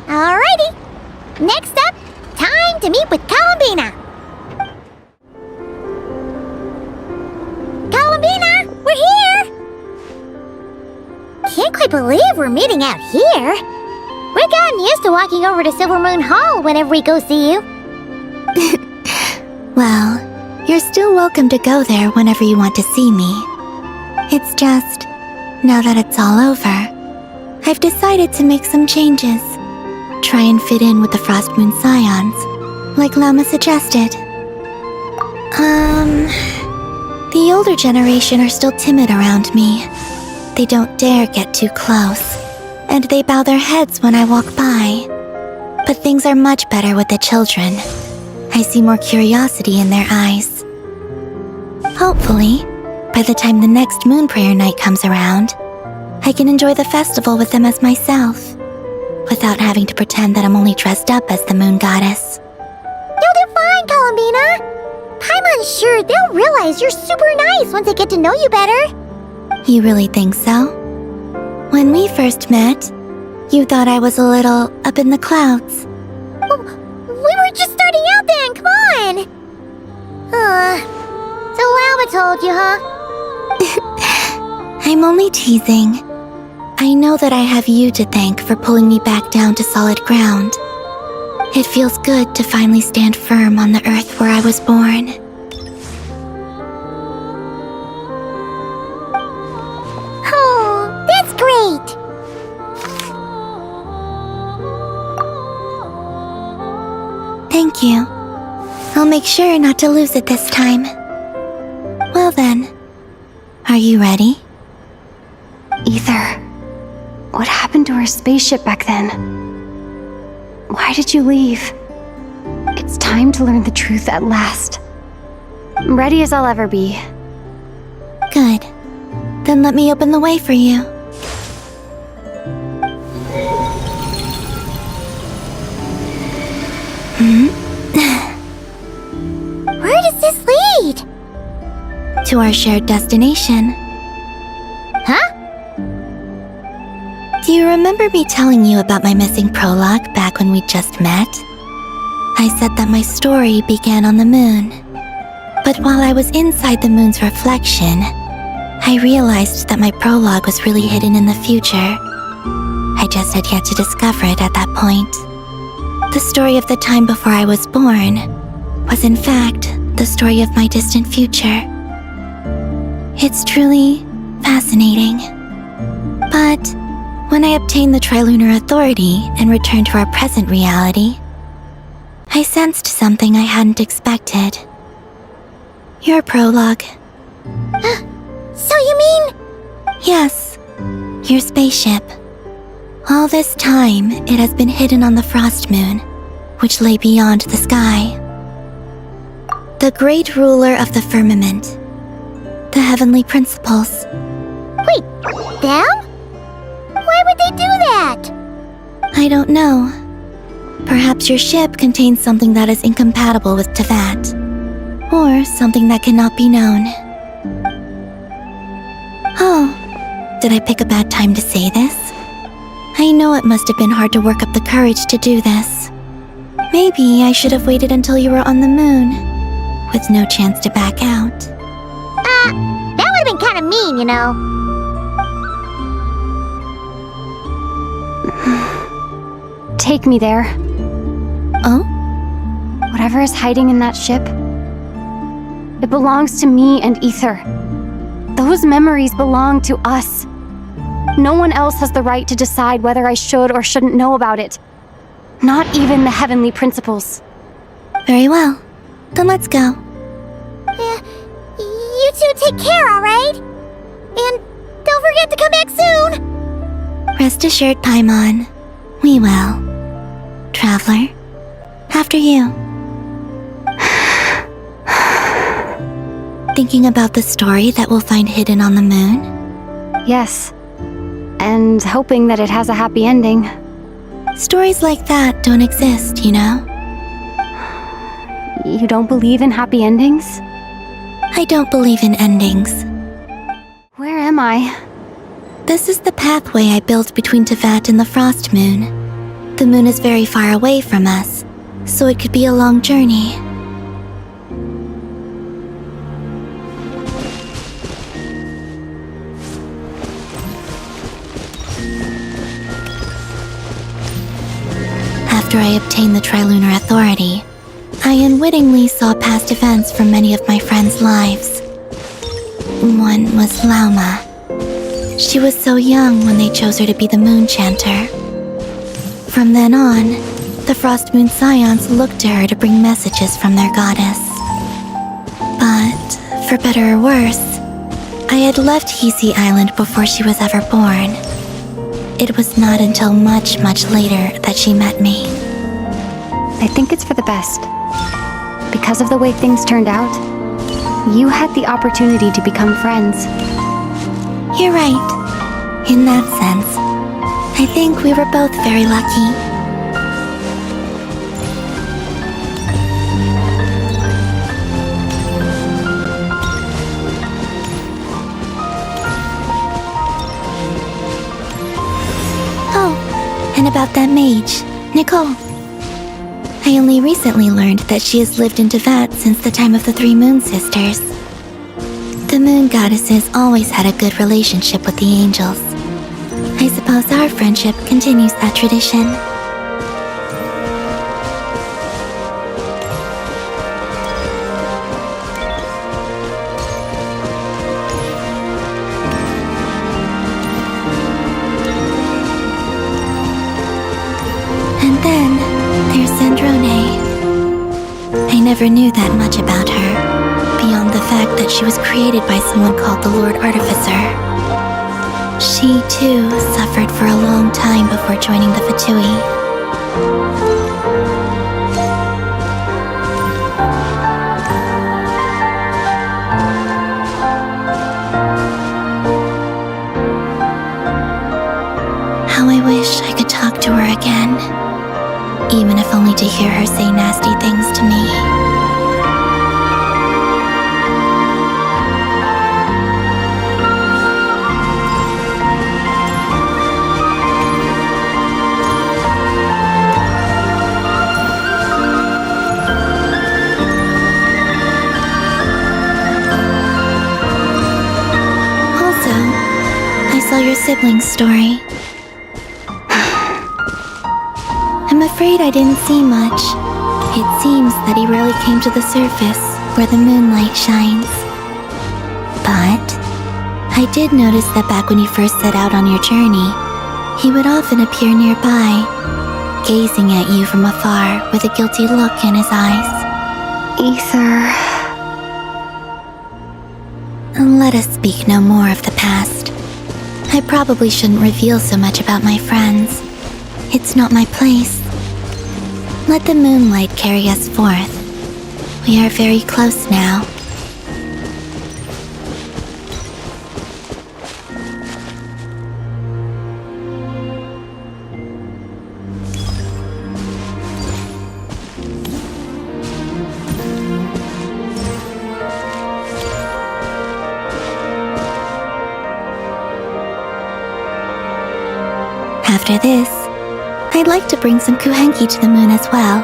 Alrighty. Next up, time to meet with Columbina. Columbina, we're here! Can't quite believe we're meeting out here. We've gotten used to walking over to Silver Moon Hall whenever we go see you. Well, you're still welcome to go there whenever you want to see me. It's just, now that it's all over, I've decided to make some changes. Try and fit in with the Frost Moon Scions, like Lama suggested. The older generation are still timid around me. They don't dare get too close, and they bow their heads when I walk by. But things are much better with the children. I see more curiosity in their eyes. Hopefully, by the time the next Moon Prayer Night comes around, I can enjoy the festival with them as myself, without having to pretend that I'm only dressed up as the Moon Goddess. You'll do fine, Columbina. Paimon's sure they'll realize you're super nice once they get to know you better. You really think so? When we first met, you thought I was a little up in the clouds. We were just starting out then, come on! So Alma told you, huh? I'm only teasing. I know that I have you to thank for pulling me back down to solid ground. It feels good to finally stand firm on the earth where I was born. Oh, that's great! Thank you. I'll make sure not to lose it this time. Well then, are you ready? Ether, what happened to our spaceship back then? Why did you leave? It's time to learn the truth at last. I'm ready as I'll ever be. Good. Then let me open the way for you. Where does this lead? To our shared destination. Huh? Do you remember me telling you about my missing prologue back when we just met? I said that my story began on the moon. But while I was inside the moon's reflection, I realized that my prologue was really hidden in the future. I just had yet to discover it at that point. The story of the time before I was born was in fact the story of my distant future. It's truly fascinating. But when I obtained the Trilunar Authority and returned to our present reality, I sensed something I hadn't expected. Your prologue. So you mean? Yes, your spaceship. All this time, it has been hidden on the Frost Moon, which lay beyond the sky. The great ruler of the firmament. The heavenly principles. Wait, them? Why would they do that? I don't know. Perhaps your ship contains something that is incompatible with Teyvat. Or something that cannot be known. Oh, did I pick a bad time to say this? I know it must have been hard to work up the courage to do this. Maybe I should have waited until you were on the moon, with no chance to back out. That would have been kind of mean, you know. Take me there. Oh? Whatever is hiding in that ship, it belongs to me and Ether. Those memories belong to us. No one else has the right to decide whether I should or shouldn't know about it. Not even the heavenly principles. Very well. Then let's go. You two take care, alright? And don't forget to come back soon! Rest assured, Paimon. We will. Traveler, after you. Thinking about the story that we'll find hidden on the moon? Yes. And hoping that it has a happy ending. Stories like that don't exist, you know? You don't believe in happy endings? I don't believe in endings. Where am I? This is the pathway I built between Teyvat and the Frost Moon. The moon is very far away from us, so it could be a long journey. After I obtained the Trilunar Authority, I unwittingly saw past events from many of my friends' lives. One was Lauma. She was so young when they chose her to be the Moon Chanter. From then on, the Frost Moon Scions looked to her to bring messages from their goddess. But, for better or worse, I had left Hisi Island before she was ever born. It was not until much, much later that she met me. I think it's for the best. Because of the way things turned out, you had the opportunity to become friends. You're right. In that sense, I think we were both very lucky. Oh, and about that mage, Nicole. I only recently learned that she has lived in Teyvat since the time of the Three Moon Sisters. The Moon Goddesses always had a good relationship with the angels. I suppose our friendship continues that tradition. And then there's Sandrone. I never knew that much about her, beyond the fact that she was created by someone called the Lord Artificer. She, too, suffered for a long time before joining the Fatui. How I wish I could talk to her again, even if only to hear her say nasty things to me. tell your sibling's story. I'm afraid I didn't see much. It seems that he rarely came to the surface where the moonlight shines. But I did notice that back when you first set out on your journey, he would often appear nearby, gazing at you from afar with a guilty look in his eyes. Ether. Let us speak no more of the past. I probably shouldn't reveal so much about my friends. It's not my place. Let the moonlight carry us forth. We are very close now. After this, I'd like to bring some kuhenki to the moon as well.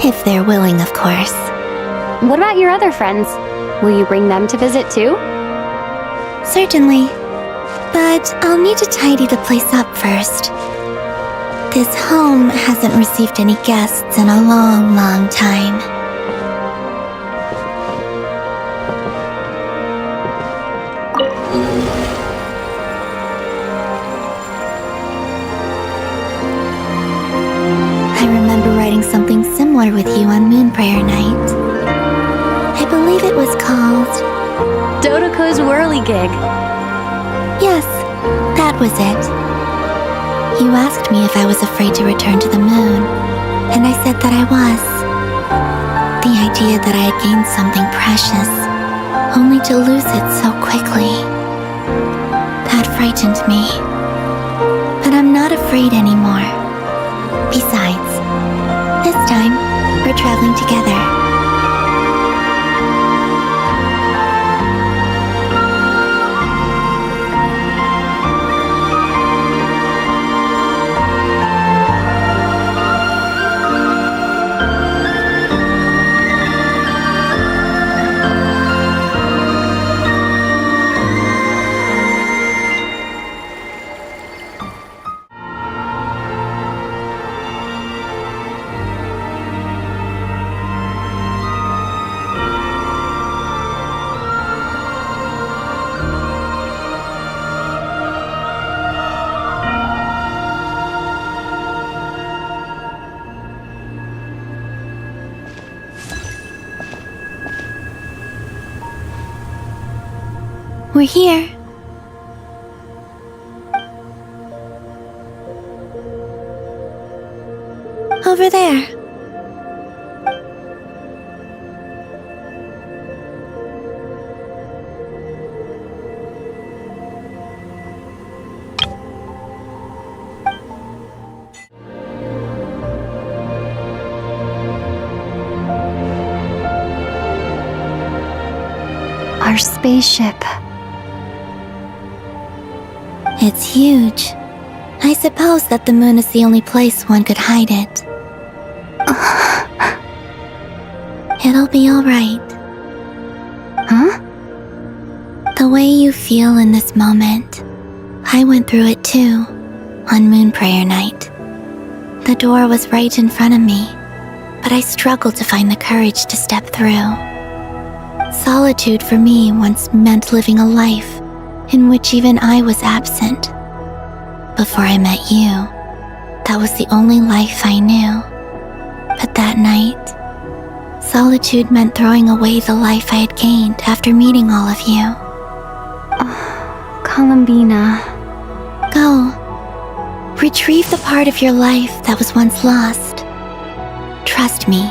If they're willing, of course. What about your other friends? Will you bring them to visit too? Certainly. But I'll need to tidy the place up first. This home hasn't received any guests in a long, long time. Something similar with you on Moon Prayer Night. I believe it was called... Dodoko's Whirligig. Yes, that was it. You asked me if I was afraid to return to the moon, and I said that I was. The idea that I had gained something precious, only to lose it so quickly. That frightened me. But I'm not afraid anymore. Besides, this time, we're traveling together. We're here. Over there. Our spaceship. It's huge. I suppose that the moon is the only place one could hide it. It'll be alright. Huh? The way you feel in this moment, I went through it too, on Moon Prayer Night. The door was right in front of me, but I struggled to find the courage to step through. Solitude for me once meant living a life in which even I was absent. Before I met you, that was the only life I knew. But that night, solitude meant throwing away the life I had gained after meeting all of you. Columbina. Go. Retrieve the part of your life that was once lost. Trust me,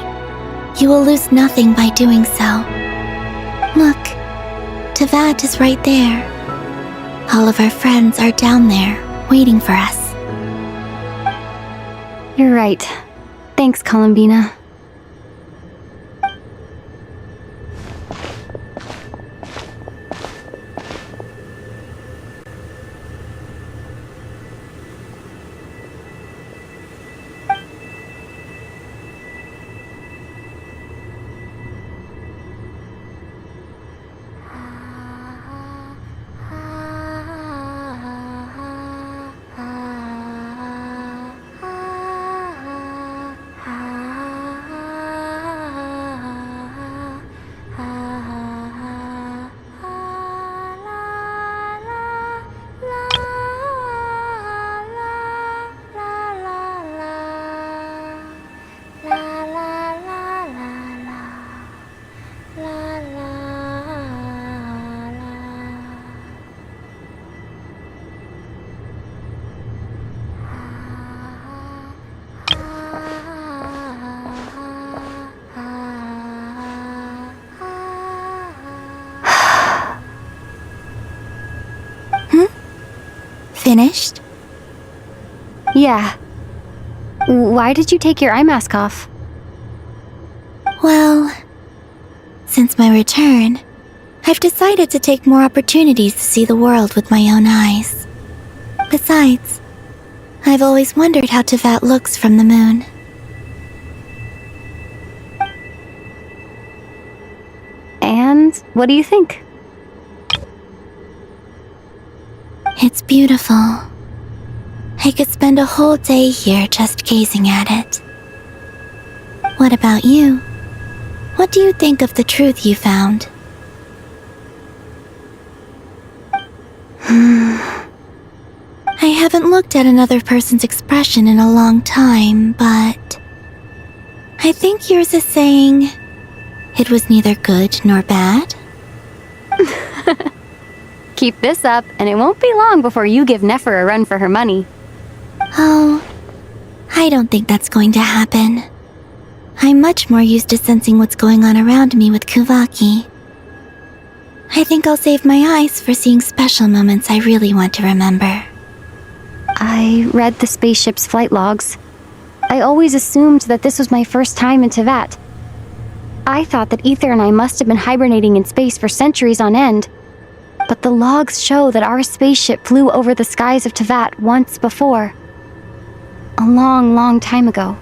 you will lose nothing by doing so. Look, Tevat is right there. All of our friends are down there, waiting for us. You're right. Thanks, Columbina. Finished? Yeah. Why did you take your eye mask off? Well, since my return, I've decided to take more opportunities to see the world with my own eyes. Besides, I've always wondered how Teyvat looks from the moon. And what do you think? It's beautiful. I could spend a whole day here just gazing at it. What about you? What do you think of the truth you found? I haven't looked at another person's expression in a long time, but I think yours is saying it was neither good nor bad. Keep this up, and it won't be long before you give Nefer a run for her money. Oh, I don't think that's going to happen. I'm much more used to sensing what's going on around me with Kuvaki. I think I'll save my eyes for seeing special moments I really want to remember. I read the spaceship's flight logs. I always assumed that this was my first time in Teyvat. I thought that Ether and I must have been hibernating in space for centuries on end. But the logs show that our spaceship flew over the skies of Teyvat once before. A long, long time ago.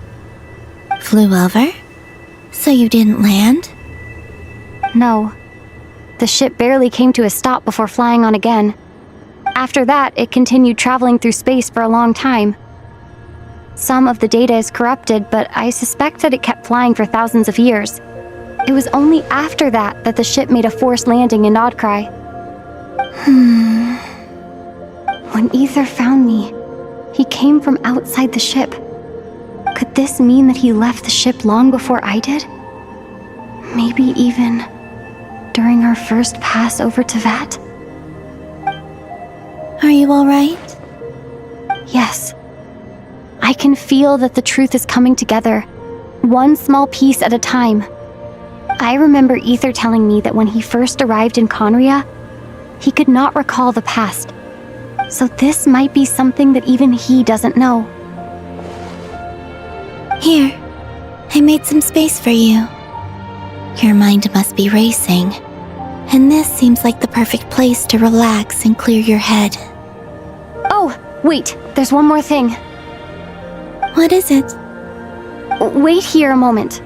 Flew over? So you didn't land? No. The ship barely came to a stop before flying on again. After that, it continued traveling through space for a long time. Some of the data is corrupted, but I suspect that it kept flying for thousands of years. It was only after that that the ship made a forced landing in Nodcry. When Ether found me, he came from outside the ship. Could this mean that he left the ship long before I did? Maybe even during our first pass over Teyvat? Are you alright? Yes. I can feel that the truth is coming together, one small piece at a time. I remember Ether telling me that when he first arrived in Conria, he could not recall the past. So this might be something that even he doesn't know. Here, I made some space for you. Your mind must be racing, and this seems like the perfect place to relax and clear your head. Oh, wait, there's one more thing. What is it? Wait here a moment.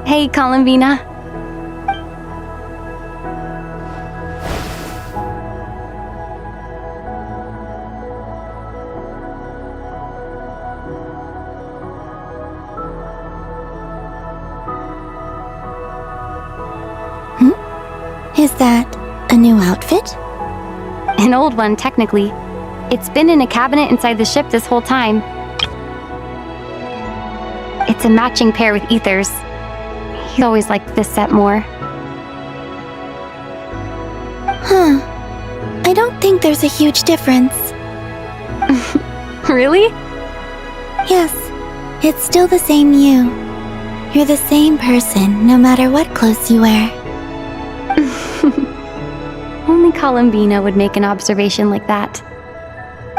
Hey, Columbina. Is that a new outfit? An old one, technically. It's been in a cabinet inside the ship this whole time. It's a matching pair with Ether's. He always liked this set more. Huh. I don't think there's a huge difference. Really? Yes. It's still the same you. You're the same person, no matter what clothes you wear. Only Columbina would make an observation like that.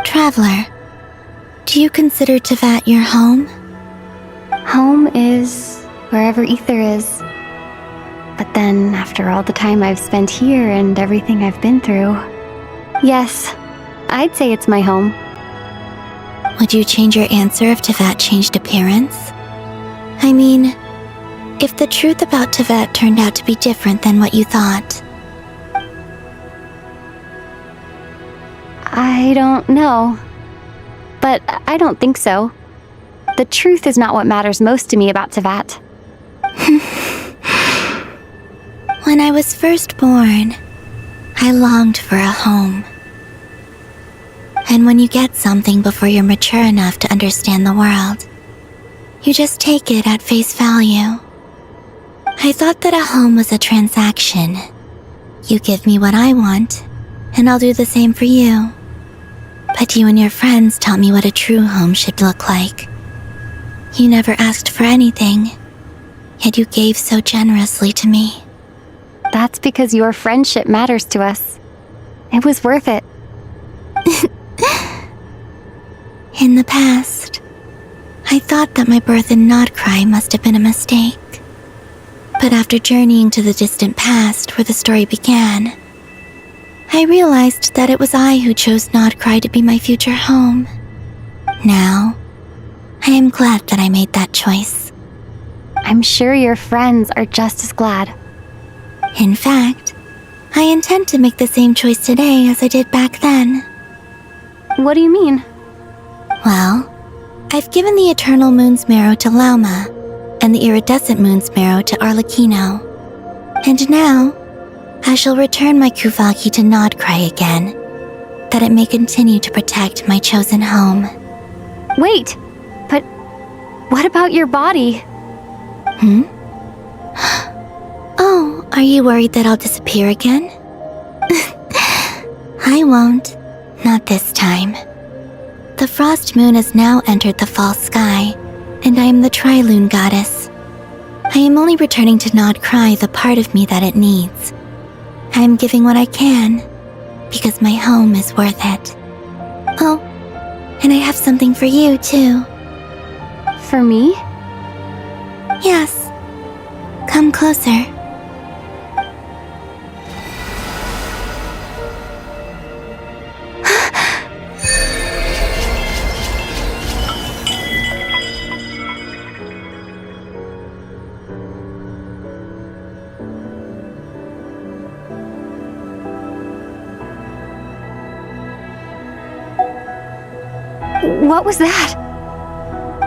Traveler, do you consider Teyvat your home? Home is wherever Ether is. But then, after all the time I've spent here and everything I've been through, yes, I'd say it's my home. Would you change your answer if Teyvat changed appearance? I mean, if the truth about Teyvat turned out to be different than what you thought. I don't know. But I don't think so. The truth is not what matters most to me about Teyvat. When I was first born, I longed for a home. And when you get something before you're mature enough to understand the world, you just take it at face value. I thought that a home was a transaction. You give me what I want, and I'll do the same for you. But you and your friends taught me what a true home should look like. You never asked for anything, yet you gave so generously to me. That's because your friendship matters to us. It was worth it. In the past, I thought that my birth in Nodcry must have been a mistake. But after journeying to the distant past where the story began, I realized that it was I who chose Nodcry to be my future home. Now, I am glad that I made that choice. I'm sure your friends are just as glad. In fact, I intend to make the same choice today as I did back then. What do you mean? Well, I've given the Eternal Moon's Marrow to Lauma, and the Iridescent Moon's Marrow to Arlecchino. And now, I shall return my Kuvagi to Nodcry again, that it may continue to protect my chosen home. Wait, but what about your body? Oh, are you worried that I'll disappear again? I won't. Not this time. The Frost Moon has now entered the fall sky, and I am the Trilune Goddess. I am only returning to Nodcry the part of me that it needs. I am giving what I can, because my home is worth it. Oh, and I have something for you, too. For me? Yes. Come closer. What was that?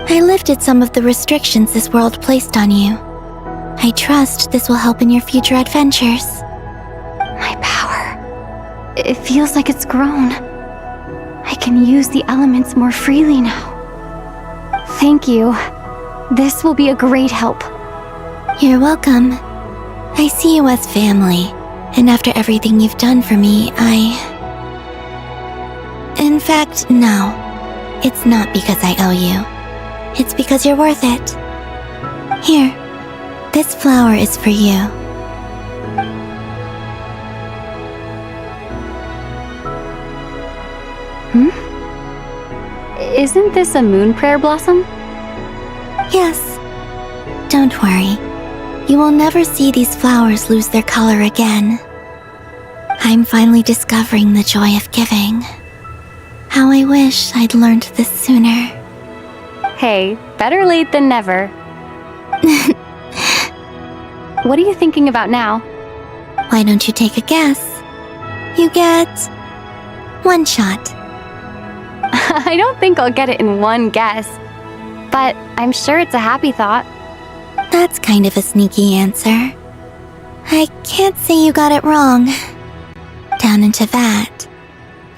I lifted some of the restrictions this world placed on you. I trust this will help in your future adventures. My power. It feels like it's grown. I can use the elements more freely now. Thank you. This will be a great help. You're welcome. I see you as family, and after everything you've done for me, In fact, no. It's not because I owe you. It's because you're worth it. Here, this flower is for you. Isn't this a moon prayer blossom? Yes. Don't worry. You will never see these flowers lose their color again. I'm finally discovering the joy of giving. How I wish I'd learned this sooner. Hey, better late than never. What are you thinking about now? Why don't you take a guess? You get 1 shot. I don't think I'll get it in one guess, but I'm sure it's a happy thought. That's kind of a sneaky answer. I can't say you got it wrong. Down into that,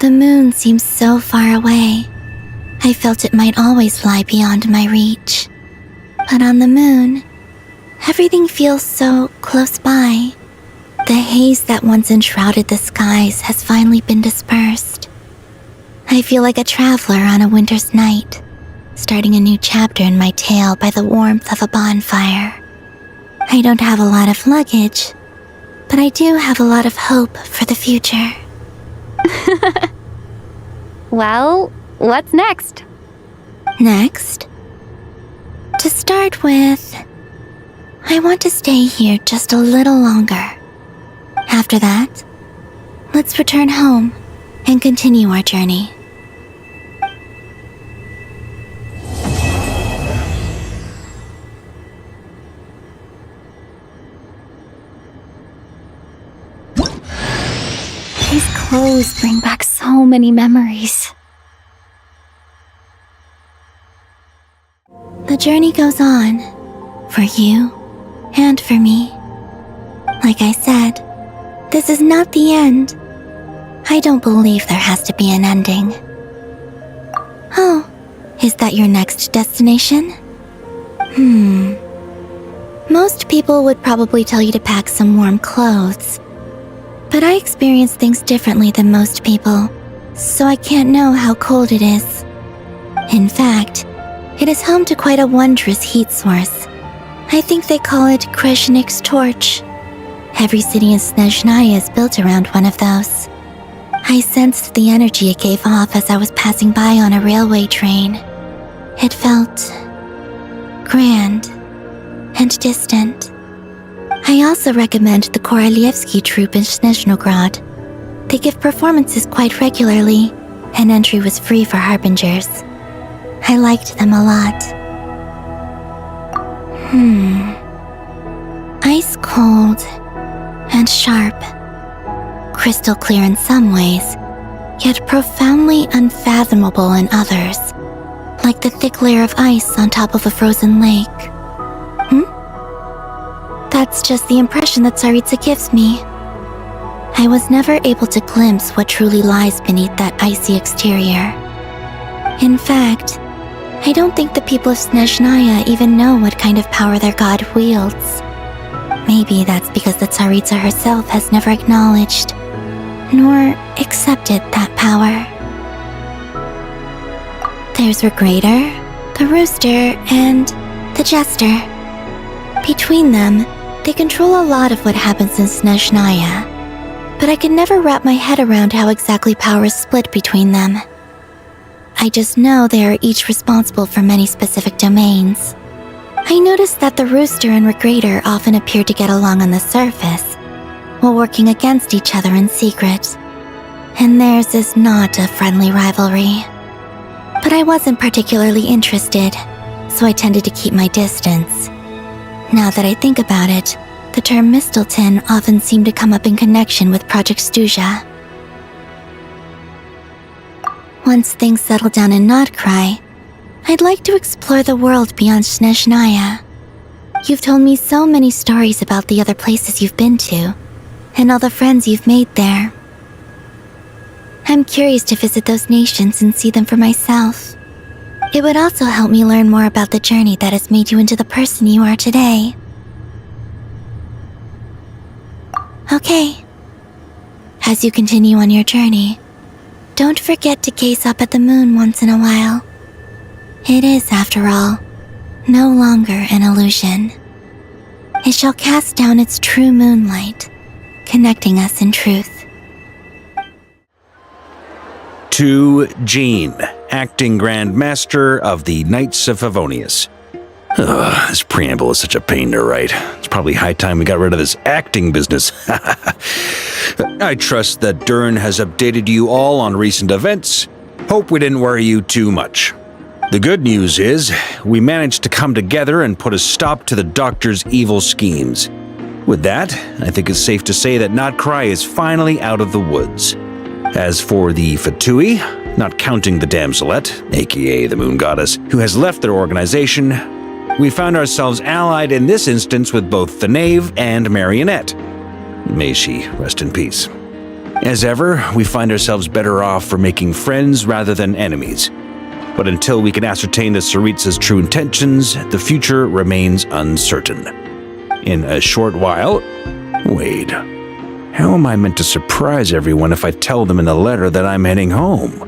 the moon seems so far away. I felt it might always lie beyond my reach. But on the moon, everything feels so close by. The haze that once enshrouded the skies has finally been dispersed. I feel like a traveler on a winter's night, starting a new chapter in my tale by the warmth of a bonfire. I don't have a lot of luggage, but I do have a lot of hope for the future. Well, what's next? Next? To start with, I want to stay here just a little longer. After that, let's return home and continue our journey. These clothes bring back so many memories. The journey goes on, for you and for me. Like I said, this is not the end. I don't believe there has to be an ending. Oh, is that your next destination? Most people would probably tell you to pack some warm clothes. But I experience things differently than most people, so I can't know how cold it is. In fact, it is home to quite a wondrous heat source. I think they call it Kreshnik's torch. Every city in Snezhnaya is built around one of those. I sensed the energy it gave off as I was passing by on a railway train. It felt grand and distant. I also recommend the Korolievsky troupe in Snezhnograd. They give performances quite regularly, and entry was free for harbingers. I liked them a lot. Ice cold and sharp. Crystal clear in some ways, yet profoundly unfathomable in others. Like the thick layer of ice on top of a frozen lake. That's just the impression that Tsaritsa gives me. I was never able to glimpse what truly lies beneath that icy exterior. In fact, I don't think the people of Snezhnaya even know what kind of power their god wields. Maybe that's because the Tsaritsa herself has never acknowledged, nor accepted that power. There's Regrator, the Rooster, and the Jester. Between them, they control a lot of what happens in Snezhnaya, but I can never wrap my head around how exactly power is split between them. I just know they are each responsible for many specific domains. I noticed that the Rooster and Regrator often appear to get along on the surface, while working against each other in secret. And theirs is not a friendly rivalry. But I wasn't particularly interested, so I tended to keep my distance. Now that I think about it, the term Mistelton often seemed to come up in connection with Project Stuja. Once things settle down in Notcry, I'd like to explore the world beyond Snezhnaya. You've told me so many stories about the other places you've been to, and all the friends you've made there. I'm curious to visit those nations and see them for myself. It would also help me learn more about the journey that has made you into the person you are today. Okay. As you continue on your journey, don't forget to gaze up at the moon once in a while. It is, after all, no longer an illusion. It shall cast down its true moonlight, connecting us in truth. To Jean, acting Grand Master of the Knights of Favonius. This preamble is such a pain to write. It's probably high time we got rid of this acting business. I trust that Dern has updated you all on recent events. Hope we didn't worry you too much. The good news is, we managed to come together and put a stop to the Doctor's evil schemes. With that, I think it's safe to say that Notcry is finally out of the woods. As for the Fatui, not counting the Damselette, aka the Moon Goddess, who has left their organization, we found ourselves allied in this instance with both the Knave and Marionette. May she rest in peace. As ever, we find ourselves better off for making friends rather than enemies. But until we can ascertain the Tsaritsa's true intentions, the future remains uncertain. In a short while... Wait... How am I meant to surprise everyone if I tell them in the letter that I'm heading home?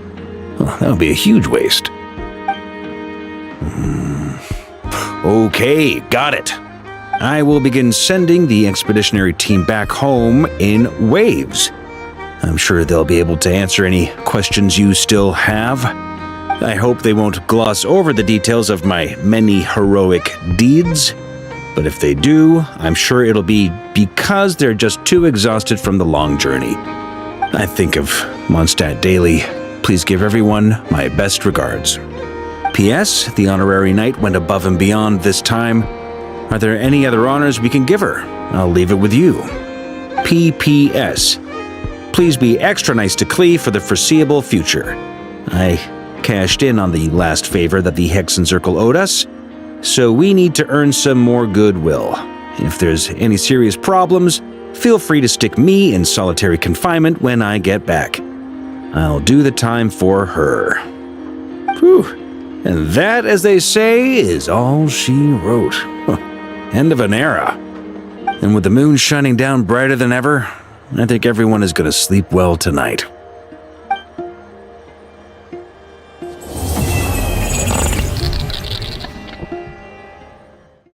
Well, that would be a huge waste. Okay, got it. I will begin sending the expeditionary team back home in waves. I'm sure they'll be able to answer any questions you still have. I hope they won't gloss over the details of my many heroic deeds. But if they do, I'm sure it'll be because they're just too exhausted from the long journey. I think of Mondstadt daily. Please give everyone my best regards. P.S. The honorary knight went above and beyond this time. Are there any other honors we can give her? I'll leave it with you. P.P.S. Please be extra nice to Klee for the foreseeable future. I cashed in on the last favor that the Hexen Circle owed us, so we need to earn some more goodwill. If there's any serious problems, feel free to stick me in solitary confinement when I get back. I'll do the time for her. Whew. And that, as they say, is all she wrote. End of an era. And with the moon shining down brighter than ever, I think everyone is going to sleep well tonight.